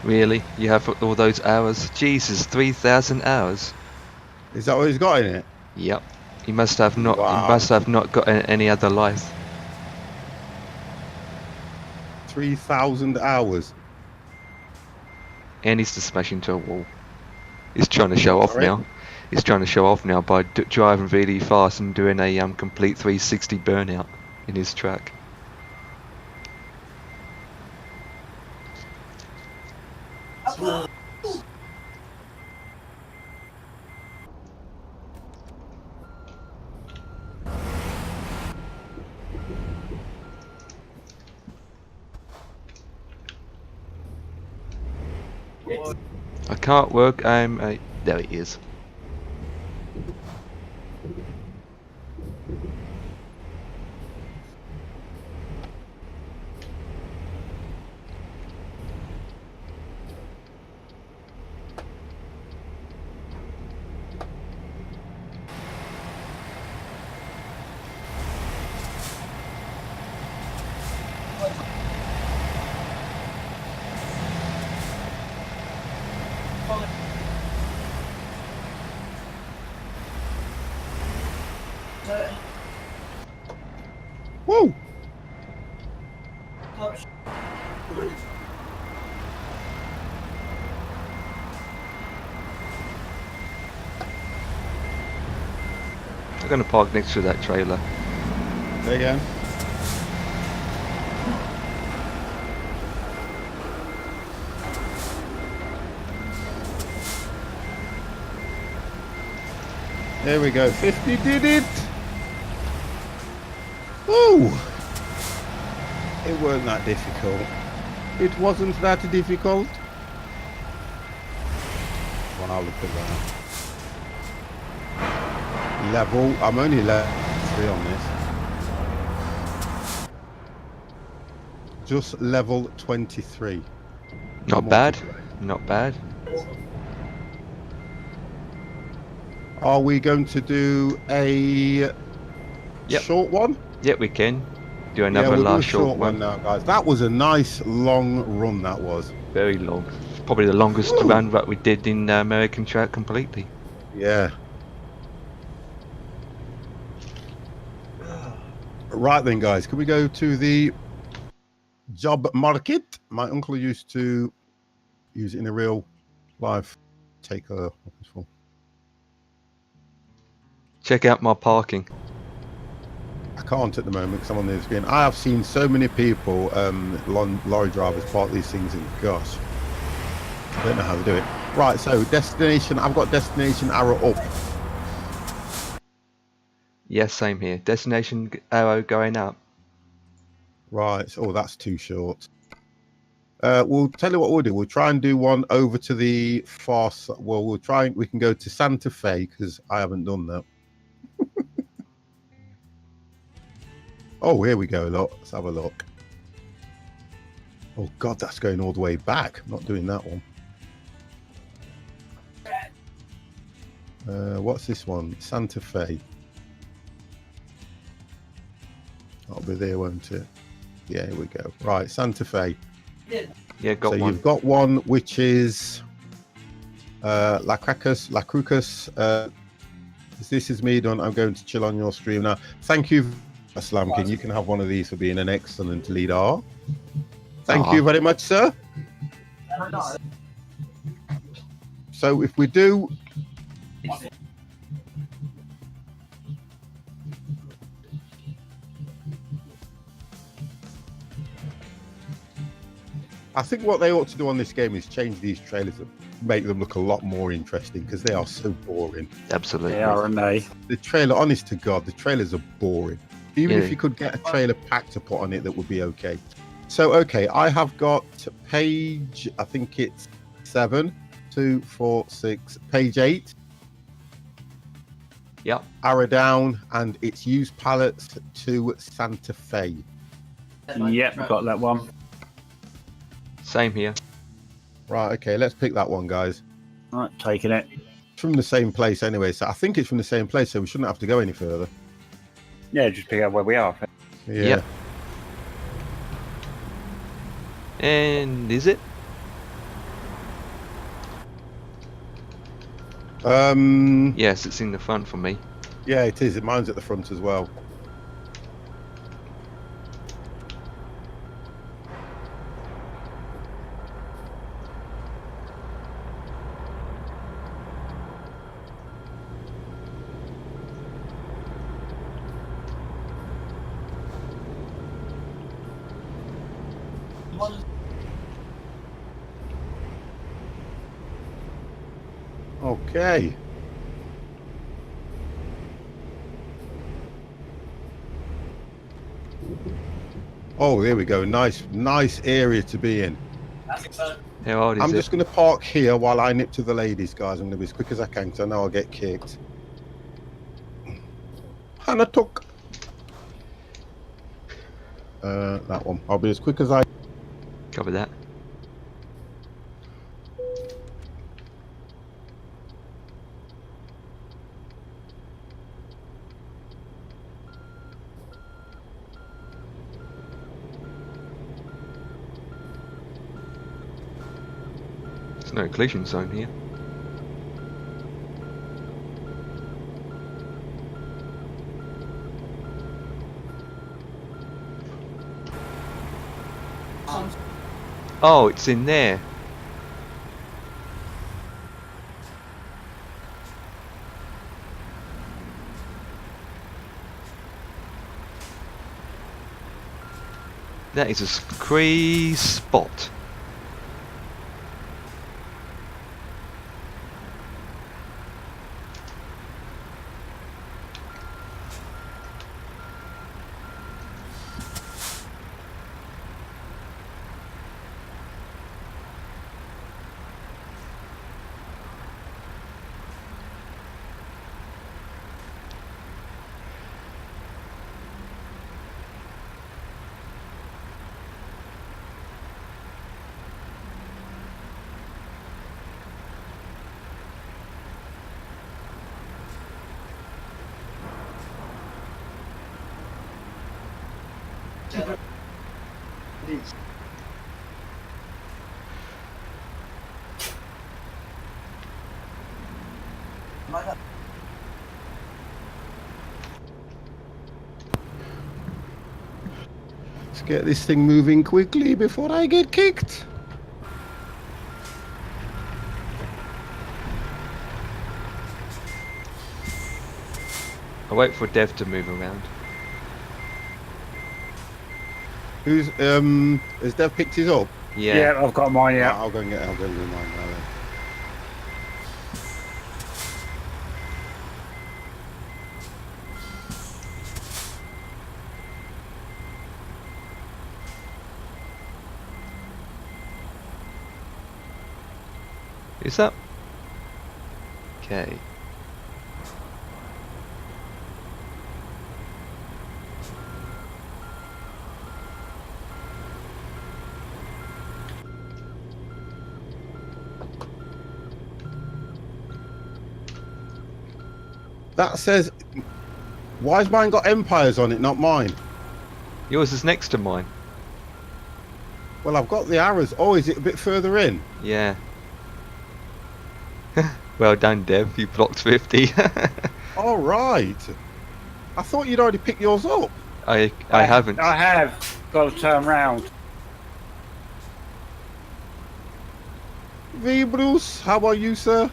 Really? You have all those hours? Jesus, 3,000 hours. Is that what he's got in it? Yep. He must have not. Wow. He must have not got any other life. 3,000 hours. And he's to smash into a wall. He's trying to show off Sorry? now. He's trying to show off now by driving really fast and doing a complete 360 burnout in his track. I can't work. There he is. Woo! I'm going to park next to that trailer. There you go. There we go. 50 did it. Ooh. It weren't that difficult. It wasn't that difficult. Well, I'll look at that. Level. I'm only level 3 on this. Just level 23. Not bad. Multiplayer. Not bad. Are we going to do a Yep. short one? Yep, we can. Do Yeah, another we'll do a last short one now, guys. That was a nice long run, that was. Very long. Probably the longest Woo! run that we did in American track completely. Yeah. Right then, guys, can we go to the job market? My uncle used to use it in a real life. Take a Check out my parking. I can't at the moment because I'm on the screen. I have seen so many people, lorry drivers, park these things, and gosh, I don't know how to do it. Right, so destination. I've got destination arrow up. Yes, same here. Destination arrow going up. Right. Oh, that's too short. We'll tell you what we'll do. We'll try and do one over to the far side. Well, we'll try. We can go to Santa Fe because I haven't done that. Oh, here we go. Look, let's have a look. Oh God, that's going all the way back. I'm not doing that one. What's this one? Santa Fe. That'll be there, won't it? Yeah, here we go. Right, Santa Fe. Yeah, got So one. you've got one which is La Crucas. This is me done. I'm going to chill on your stream now. Thank you, Slam King. You can have one of these for being an excellent leader. Thank you very much, sir. So if we do I think what they ought to do on this game is change these trailers and make them look a lot more interesting because they are so boring. Absolutely. They are, aren't they? The trailer, honest to God, the trailers are boring. Even Yeah. if you could get a trailer pack to put on it, that would be okay. So, okay, I have got page, I think it's 7, 2, 4, 6, page 8. Yep. Arrow down, and it's used pallets to Santa Fe. Yep, got that one. Same here. Right, okay, let's pick that one, guys. Right, taking it. It's from the same place anyway, so I think it's from the same place, so we shouldn't have to go any further. Yeah, just pick out where we are. Yeah. Yep. And is it? Yes, it's in the front for me. Yeah, it is. Mine's at the front as well. Okay. Oh, there we go. Nice area to be in. How old is I'm it? just going to park here while I nip to the ladies, guys. I'm going to be as quick as I can because I know I'll get kicked. Hannah took. That one. I'll be as quick as I. Cover that. There's no collision zone here. Oh, it's in there. That is a crazy spot. Let's get this thing moving quickly before I get kicked. I'll wait for Dev to move around. Who's has Dev picked his up? Yeah. I've got mine. Right, Yeah. I'll go and get mine now then. Is that? Okay. That says, why's mine got empires on it, not mine? Yours is next to mine. Well, I've got the arrows. Oh, is it a bit further in? Yeah. Well done, Dev. You blocked 50. All right. I thought you'd already picked yours up. I haven't. I have got to turn round. V. Bruce, how are you, sir?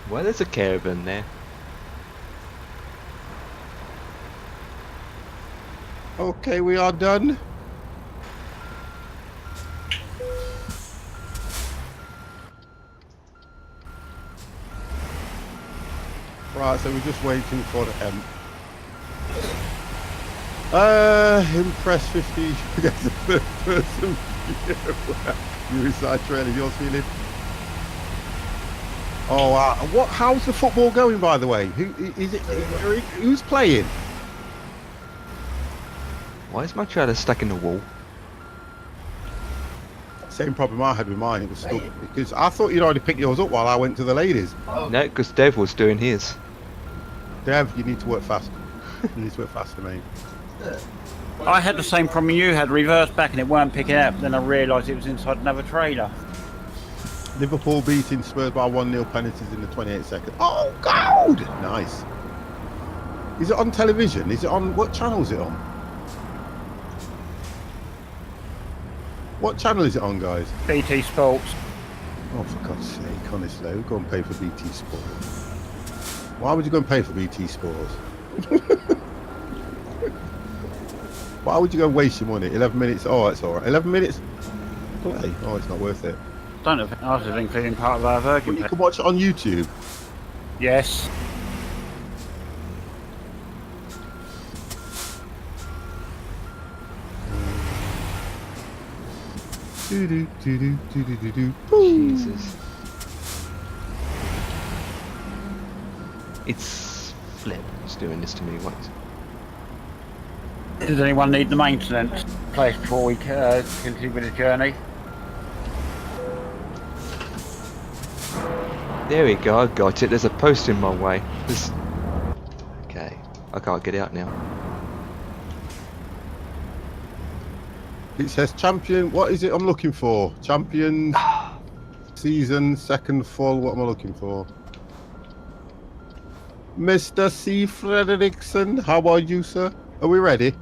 Well, there's a caravan there. Okay, we are done. Right, so we're just waiting for Impress 50 gets the third person. You inside trailer, yours feeling? Oh, what? How's the football going, by the way? Who is it? Who's playing? Why is my trailer stuck in the wall? Same problem I had with mine. It was stuck because I thought you'd already picked yours up while I went to the ladies. No, because Dev was doing his. Dev, you need to work faster. You need to work faster, mate. I had the same problem you had, reversed back and it weren't picking up. Then I realised it was inside another trailer. Liverpool beating Spurs by 1-0 penalties in the 28th second. Oh, God! Nice. Is it on television? Is it on... What channel is it on? What channel is it on, guys? BT Sports. Oh, for God's sake, honestly. Go and pay for BT Sports. Why would you go and pay for BT Sports? Why would you go and waste your money? 11 minutes? Oh, that's all right. 11 minutes? Play? Oh, it's not worth it. Don't know if I was including part of our Virgin. Well, you can watch it on YouTube. Yes. Jesus. It's Flip who's doing this to me once. Does anyone need the maintenance place before we continue with the journey? There we go, I got it. There's a post in my way. Okay, I can't get out now. It says champion. What is it I'm looking for? Champion season, second full. What am I looking for? Mr. C. Frederickson, how are you, sir? Are we ready?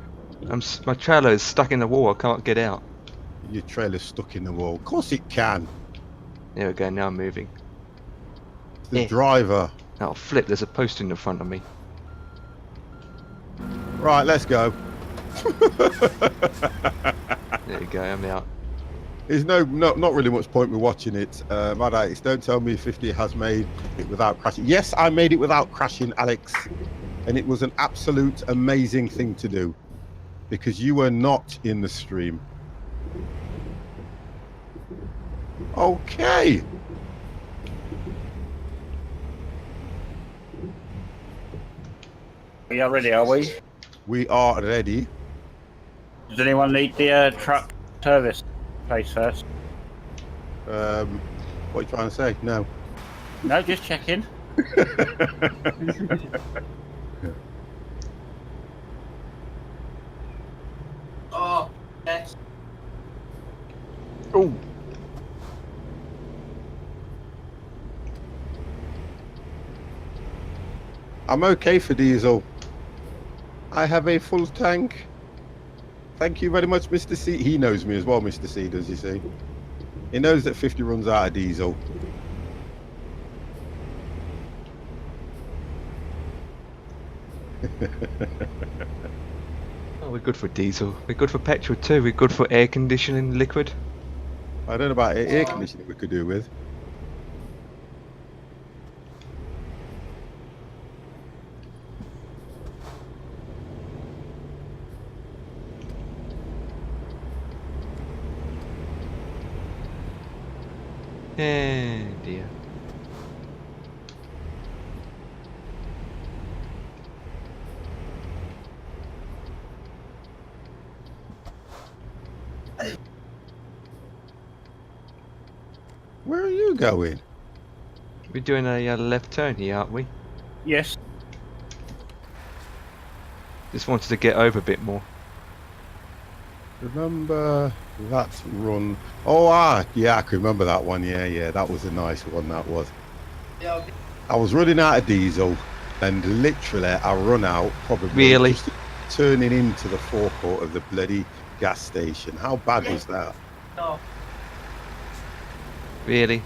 My trailer is stuck in the wall. I can't get out. Your trailer's stuck in the wall. Of course it can. There we go. Now I'm moving. The driver. Oh, Flip! There's a post in the front of me. Right, let's go. There you go. I'm out. There's not really much point with watching it. Maddox, don't tell me 50 has made it without crashing. Yes, I made it without crashing, Alex. And it was an absolute amazing thing to do. Because you were not in the stream. Okay. We are ready, are we? We are ready. Does anyone need the truck service place first? What are you trying to say? No. No, just checking. Oh, yes. Oh. I'm okay for diesel. I have a full tank. Thank you very much, Mr. C. He knows me as well, Mr. C, does you see? He knows that 50 runs out of diesel. Oh, we're good for diesel. We're good for petrol too. We're good for air conditioning liquid. I don't know about air conditioning we could do with. Eh, dear. Where are you going? We're doing a left turn here, aren't we? Yes. Just wanted to get over a bit more. Remember that run? Oh, yeah, I can remember that one. Yeah, that was a nice one. That was. Yeah, I was running out of diesel, and literally I run out. Probably Really? just turning into the forecourt of the bloody gas station. How bad was that? no. Really?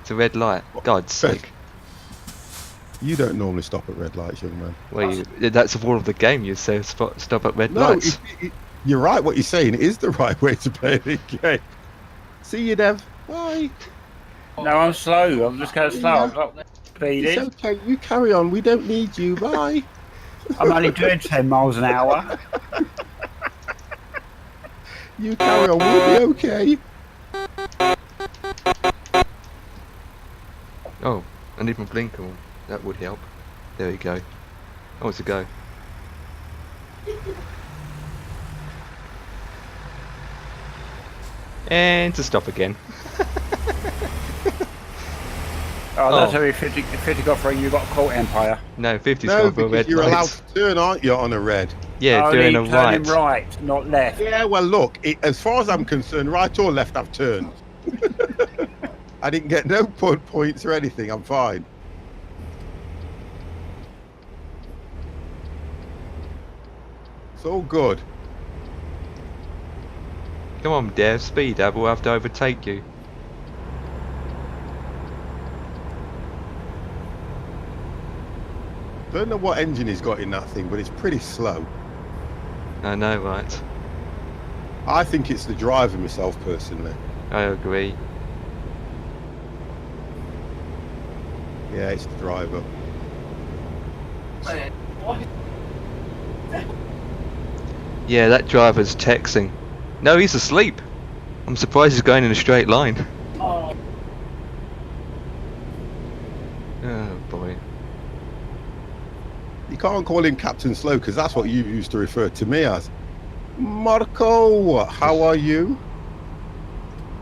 It's a red light. God's sake. You don't normally stop at red lights, young man. Well, that's the rule of the game. You say stop at red No, lights. you're right. What you're saying, it is the right way to play the game. See you, Dev. Bye. No, I'm slow. I'm just going slow. I'm not It's speeding. okay. You carry on. We don't need you. Bye. I'm only doing 10 miles an hour. You carry on. We'll be okay. Oh, I need my blinker on. That would help. There we go. I want to go. And to stop again. Oh, that's Oh. how 50 got through. You got caught, Empire. No, 50's No, gone for because red you're allowed lights. to turn, aren't you, on a red? Yeah, Only doing a turning right. right, not left. Yeah, well, look, as far as I'm concerned, right or left, I've turned. I didn't get no points or anything. I'm fine. It's all good. Come on, Dev, speed up, we'll have to overtake you. Don't know what engine he's got in that thing, but it's pretty slow. I know, right? I think it's the driver myself, personally. I agree. Yeah, it's the driver. What? Yeah, that driver's texting. No, he's asleep. I'm surprised he's going in a straight line. Oh, Oh boy. You can't call him Captain Slow, because that's what you used to refer to me as. Marco, how are you?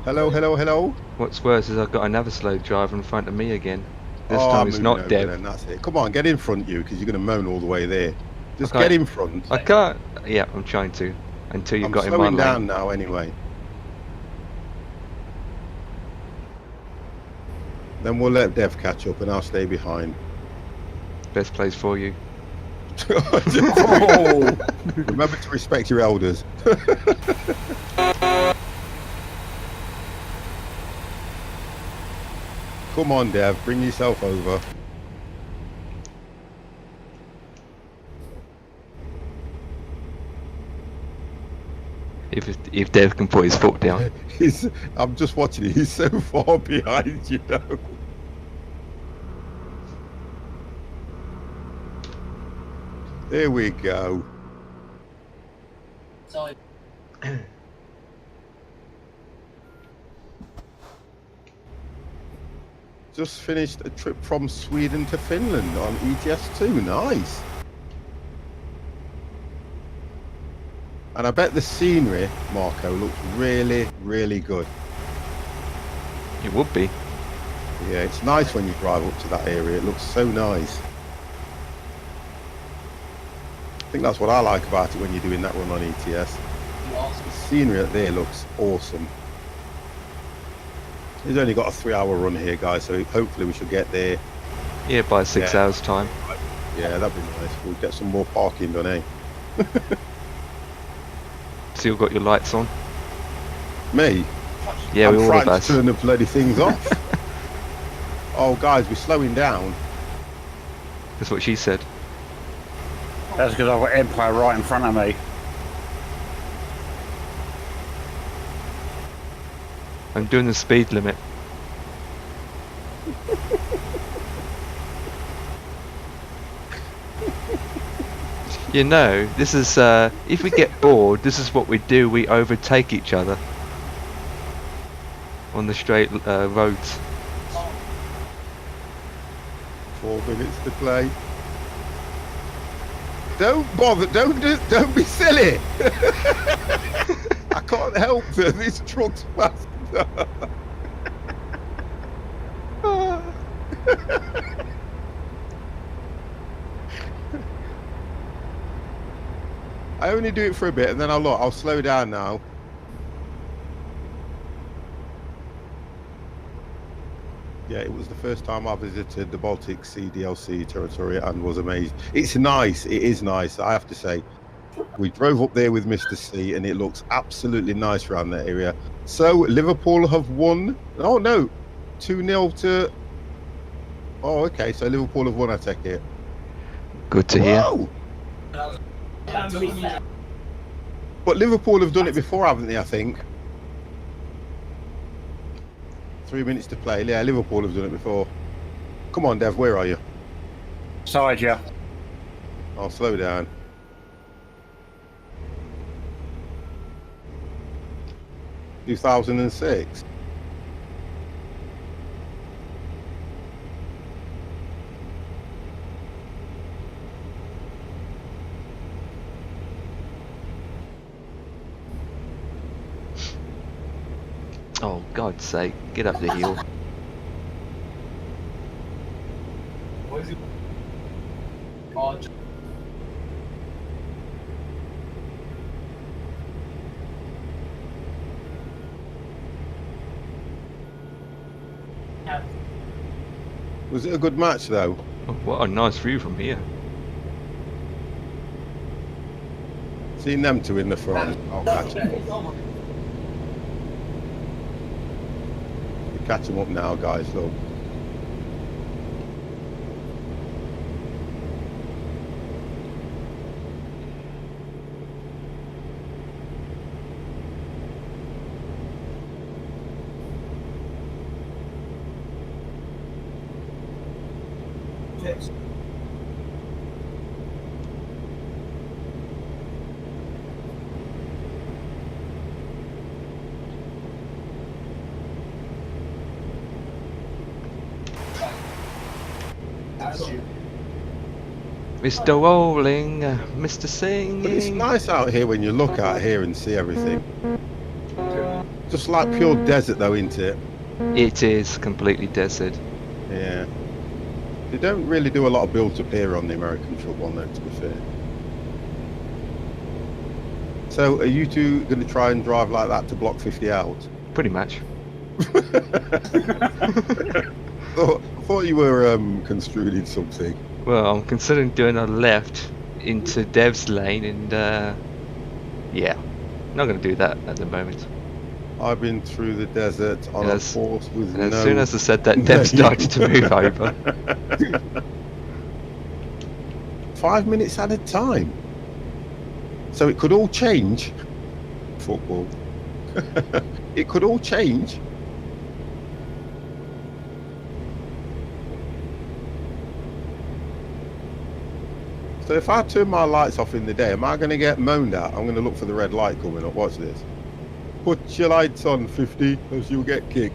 Hello, hello, hello. What's worse is I've got another slow driver in front of me again. This Oh, time I'm it's moving not over Dev. then, that's it. Come on, get in front, you, because you're going to moan all the way there. Just Okay. get in front. I can't. Yeah, I'm trying to. Until you've I'm got in my slowing lane. down now anyway. Then we'll let Dev catch up and I'll stay behind. Best place for you. Oh. Remember to respect your elders. Come on, Dev, bring yourself over. If Dev can put his foot down. I'm just watching it. He's so far behind, you know. There we go. sorry. Just finished a trip from Sweden to Finland on ETS2. Nice. And I bet the scenery, Marco, looks really, really good. It would be. Yeah, it's nice when you drive up to that area. It looks so nice. I think that's what I like about it when you're doing that run on ETS. The scenery up there looks awesome. He's only got a 3-hour run here, guys, so hopefully we should get there. Yeah, by 6 hours time. Yeah, that'd be nice. We'll get some more parking done, eh? Still got your lights on? Me? Yeah, I'm we all of frightened us. to turn the bloody things off. Oh, guys, we're slowing down. That's what she said. That's because I've got Empire right in front of me. I'm doing the speed limit. You know, this is, if we get bored, this is what we do, we overtake each other. On the straight roads. 4 minutes to play. Don't bother, don't be silly. I can't help that this truck's fast. I only do it for a bit and then I'll slow down now. Yeah, it was the first time I visited the Baltic Sea DLC territory and was amazed. It's nice, it is nice, I have to say. We drove up there with Mr. C and it looks absolutely nice around that area. So Liverpool have won. Oh no, 2-0 to... Oh, okay, so Liverpool have won, I take it. Good to hear. Whoa! But Liverpool have done it before, haven't they, I think? 3 minutes to play. Yeah, Liverpool have done it before. Come on, Dev, where are you? Side you. I'll slow down. – 2006. Oh, God's sake, get up the hill. What is it? Oh, Was it a good match, though? Oh, what a nice view from here. Seen them two in the front. I'll catch them up. Catch them up now, guys. Look. yes. Mr. Rolling, Mr. Singing. But it's nice out here when you look out here and see everything. Just like pure desert, though, isn't it? It is completely desert. Yeah. They don't really do a lot of build-up here on the American truck one, though, to be fair. So, are you two going to try and drive like that to block 50 out? Pretty much. I thought you were construed in something. Well, I'm considering doing a left into Dev's lane and, yeah. Not going to do that at the moment. I've been through the desert on a horse with and no... as soon as I said that, Dev started to move over. 5 minutes at a time. So it could all change. Football. It could all change. So if I turn my lights off in the day, am I going to get moaned at? I'm going to look for the red light coming up. Watch this. Put your lights on, 50, else you'll get kicked.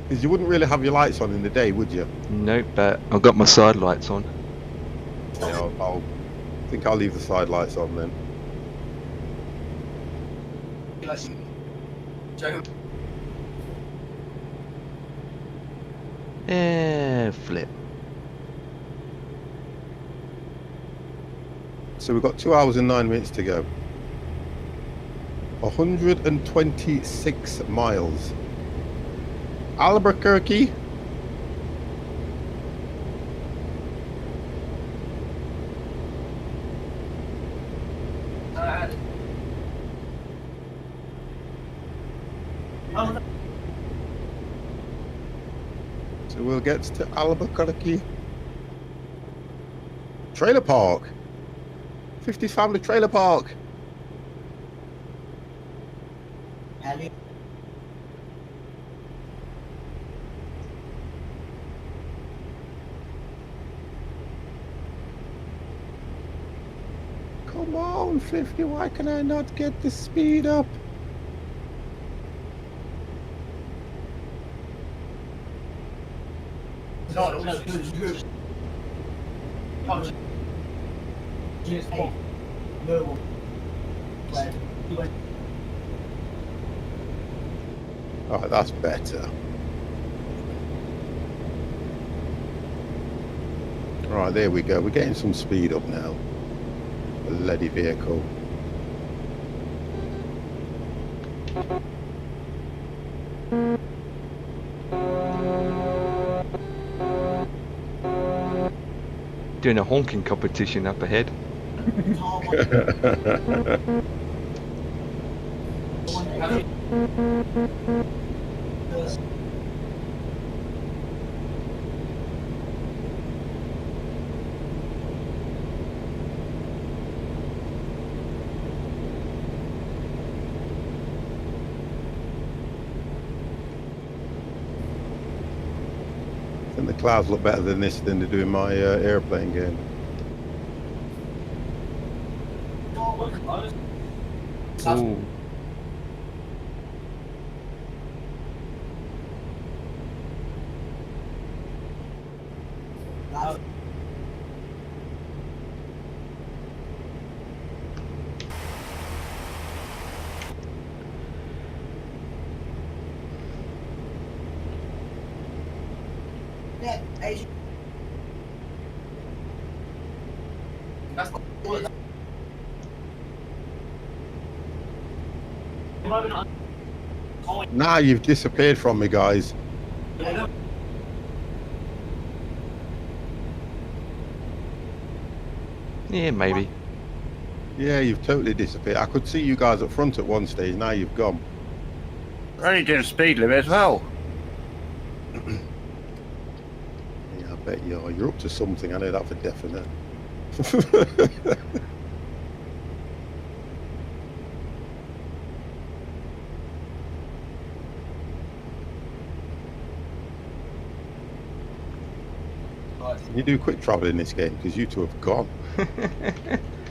Because you wouldn't really have your lights on in the day, would you? Nope, but I've got my side lights on. Yeah, I think I'll leave the side lights on then. Flip. So we've got 2 hours and 9 minutes to go. 126 miles. Albuquerque. So we'll get to Albuquerque. Trailer park. 50s family trailer park. Come on, 50, why can I not get the speed up? Alright, that's better. Alright, there we go. We're getting some speed up now. Bloody vehicle. Doing a honking competition up ahead. I think the clouds look better than this than they do in my airplane game. Ooh. Now you've disappeared from me, guys. Yeah, maybe. Yeah, you've totally disappeared. I could see you guys up front at one stage. Now you've gone. We're only doing speed limit as well. Yeah, I bet you are. You're up to something. I know that for definite. You do quick travel in this game because you two have gone.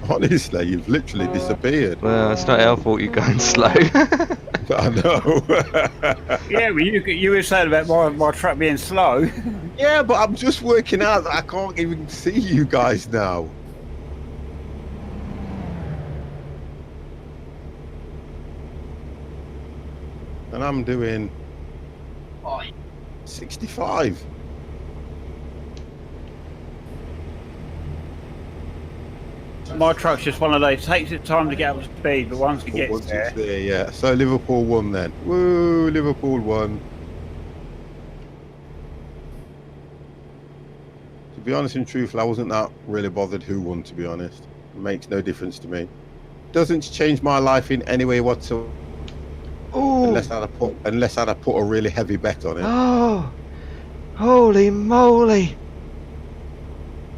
Honestly, you've literally disappeared. Well, it's not our fault you're going slow. I know. Yeah, well, you were saying about my truck being slow. Yeah, but I'm just working out that I can't even see you guys now. And I'm doing 65. My truck's just one of those. Takes its time to get up to speed, but once it gets Once there, it's there, yeah. So Liverpool won then. Woo, Liverpool won. To be honest and truthful, I wasn't that really bothered who won, to be honest. It makes no difference to me. Doesn't change my life in any way whatsoever. Ooh. Unless I'd have put a really heavy bet on it. Oh, holy moly!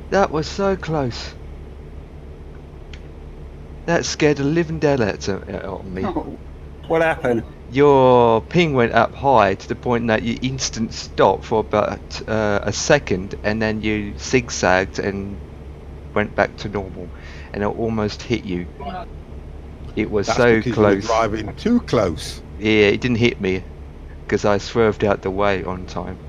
That was so close. That scared the living daylights out of me. oh, what happened? Your ping went up high to the point that you instant stopped for about a second, and then you zigzagged and went back to normal, and it almost hit you. It was That's so because you were close. driving too close. Yeah, it didn't hit me because I swerved out the way on time.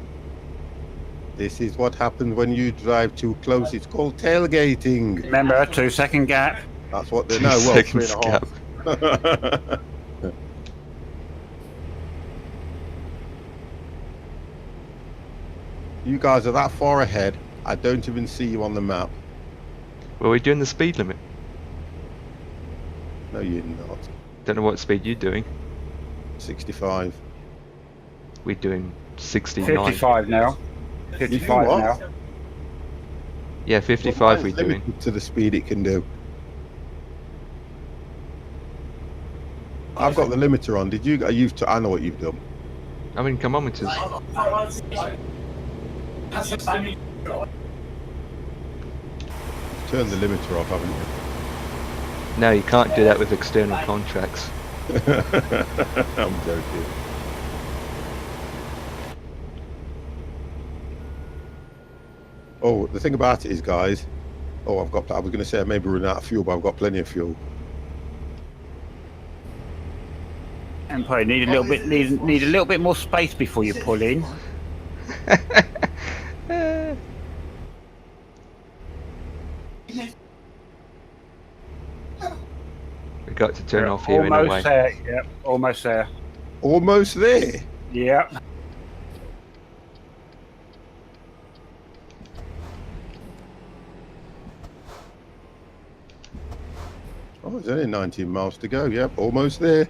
This is what happens when you drive too close. It's called tailgating. Remember, a 2-second gap. That's what they 2 know. Well, seconds 3.5. You guys are that far ahead. I don't even see you on the map. Well, we're doing the speed limit. No, you're not. Don't know what speed you're doing. 65. We're doing 69. 55 now. You 55 do what? now. Yeah, 55 Well, we're mine's doing. limited to the speed it can do. I've got the limiter on. Did you? I know what you've done. I mean, kilometers. Turn the limiter off, haven't No, you can't do that with external contracts. you? I'm joking. Oh, the thing about it is, guys. Oh, I was going to say I maybe run out of fuel, but I've got plenty of fuel. And probably need a little bit more space before you pull in. We got to turn We're off here in a way. almost there. Yep, almost there. Almost there. Yep. Oh, there's only 19 miles to go. Yep, almost there.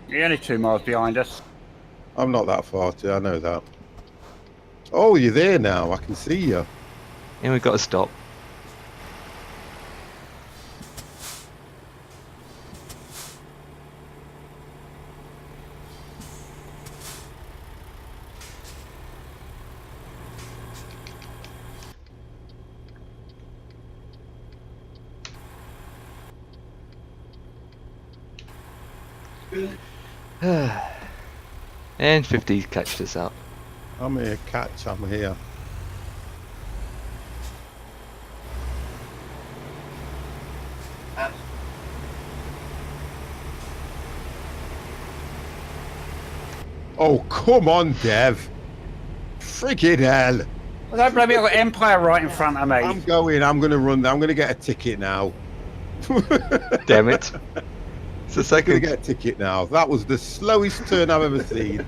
You're only 2 miles behind us. I'm not that far, too. I know that. Oh, you're there now. I can see you. And we've got to stop. And 50 catched us up. I'm here, catch. I'm here. Oh, come on, Dev. Friggin' hell. Well, don't blame me, I've got Empire right in front of me. I'm going to run. I'm going to get a ticket now. Damn it. It's the I'm going to second. get a ticket now. That was the slowest turn I've ever seen.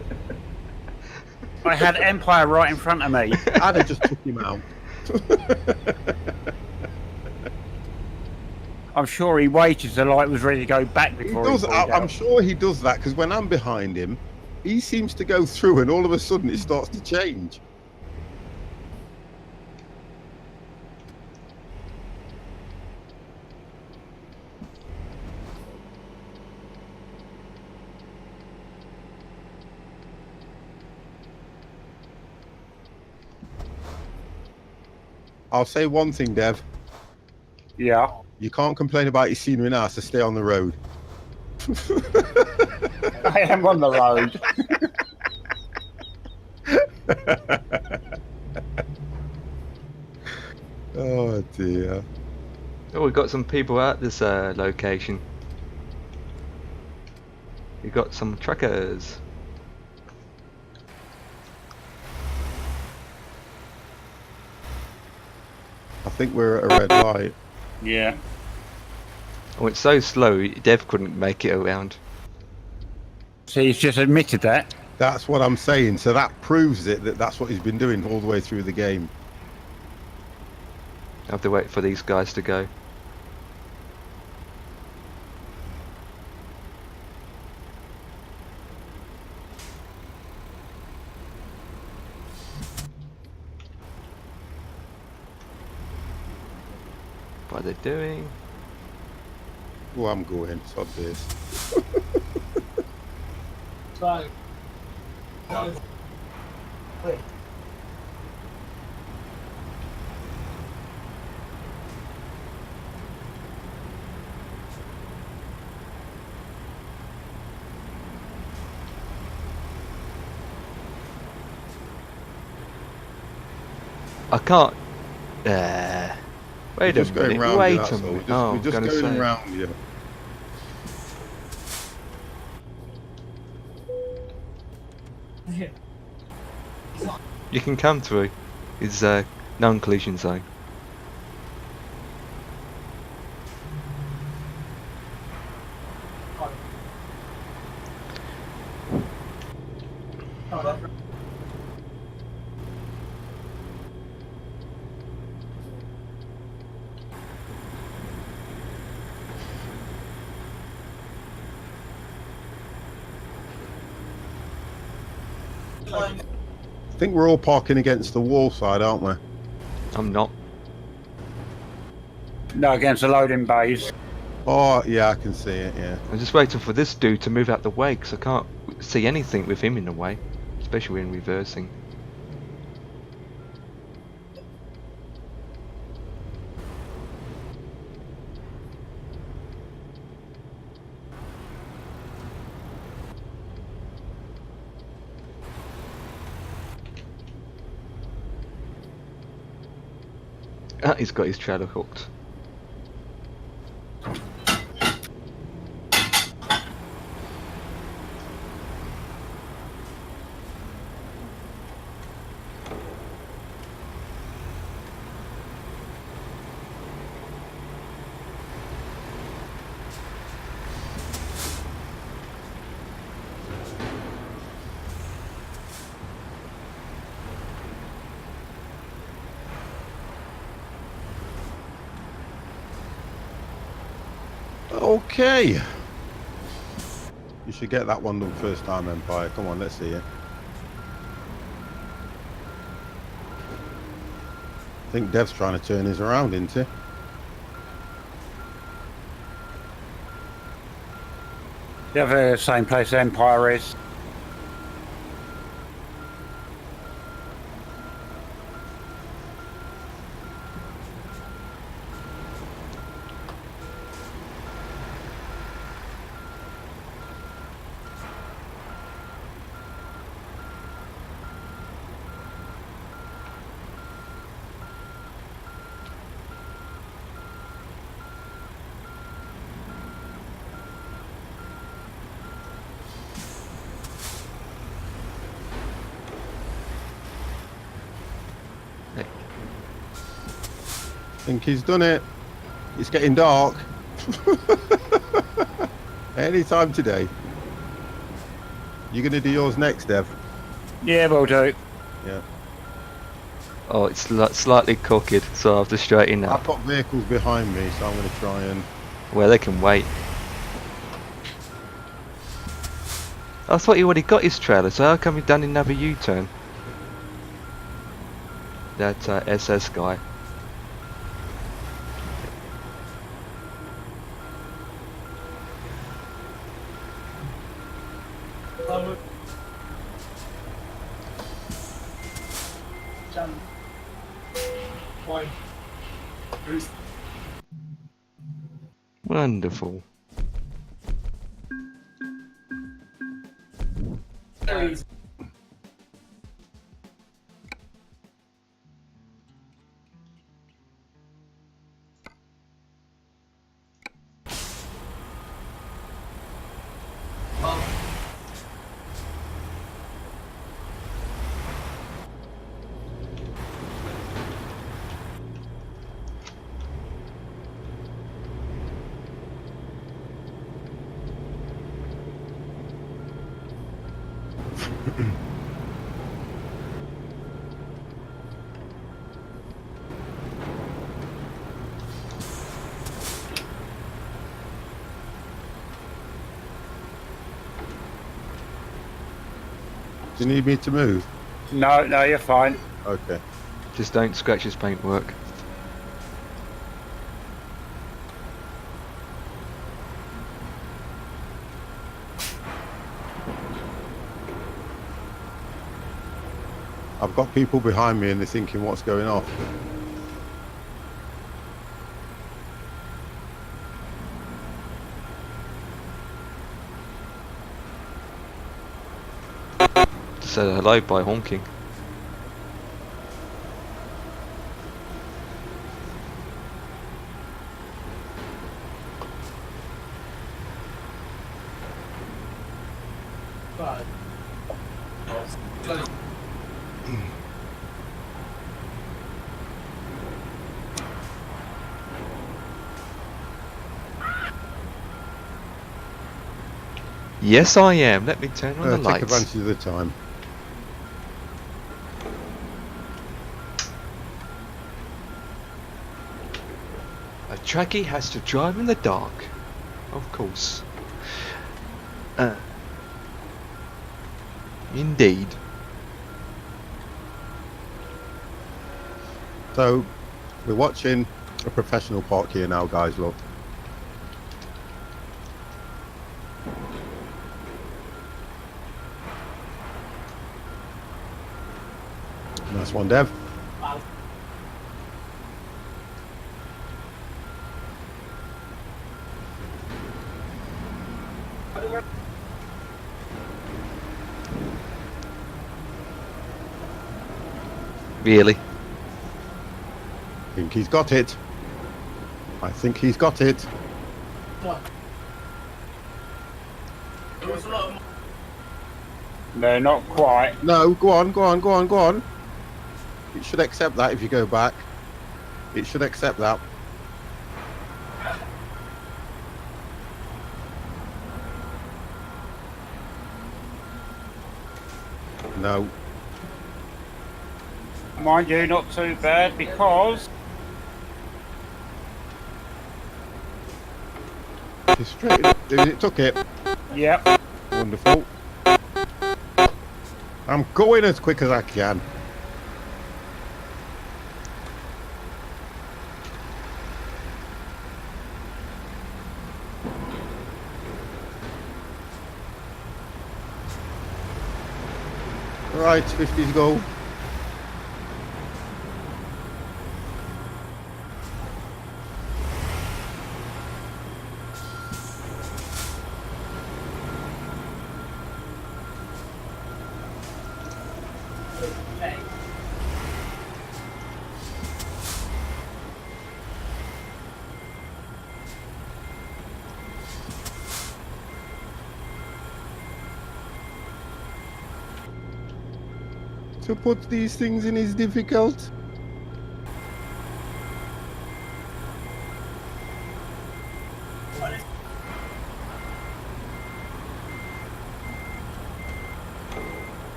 I had Empire right in front of me. I'd have just took him out. I'm sure he waited till the light was ready to go back He before does. he pulled I'm out. sure he does that because when I'm behind him, he seems to go through and all of a sudden it starts to change. I'll say one thing, Dev. Yeah. You can't complain about your scenery now, so stay on the road. I am on the road. Oh dear. Oh, we've got some people at this location. We've got some truckers. I think we're at a red light. Yeah. Oh, it's so slow, Dev couldn't make it around. So he's just admitted that. That's what I'm saying. So that proves it that that's what he's been doing all the way through the game. I have to wait for these guys to go. What are they doing? Oh, I'm going. Sod this. I can't. Wait We're a just going minute. round Wait you, a that's all. minute. We're Oh, I'm just gonna going say. round you. You can come through. It's non-collision zone. I think we're all parking against the wall side, aren't we? I'm not. No, against the loading bays. Oh, yeah, I can see it, yeah. I'm just waiting for this dude to move out the way because I can't see anything with him in the way, especially when reversing. Ah, he's got his trailer hooked. Okay. You should get that one done first time, Empire. Come on, let's see it. I think Dev's trying to turn his around, isn't he? The other same place Empire is. I think he's done it. It's getting dark. Anytime today. You're going to do yours next, Dev? Yeah, we'll do. Yeah. Oh, it's slightly cocked, so I have to straighten I've up. got vehicles behind me, so I'm going to try and... Well, they can wait. I thought he already got his trailer, so how come he done another U-turn? That SS guy. Wonderful. Do you need me to move? No, you're fine. Okay. Just don't scratch his paintwork. I've got people behind me and they're thinking what's going off. Said hello by honking. Yes, I am. Let me turn on the Take lights. advantage of the time. A trackie has to drive in the dark. Of course. Indeed. So we're watching a professional park here now, guys. Look. Nice one, Dev. Really? I think he's got it. I think he's got it. What? It was a lot of No, not quite. No, go on, go on, go on, go on. It should accept that if you go back. It should accept that. No. Mind you, not too bad because It's straight. It took it. yep. Wonderful. I'm going as quick as I can. Right, 50s go. To put these things in is difficult.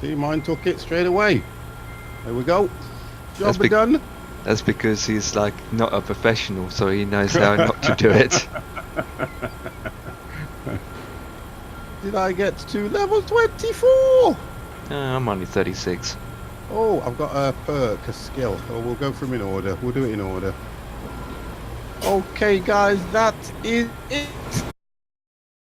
See, mine took it straight away. There we go. Job done. That's because he's like not a professional, so he knows how not to do it. Did I get to level 24? I'm only 36. Oh, I've got a perk, a skill. Oh, we'll go from in order. We'll do it in order. Okay, guys, that is it.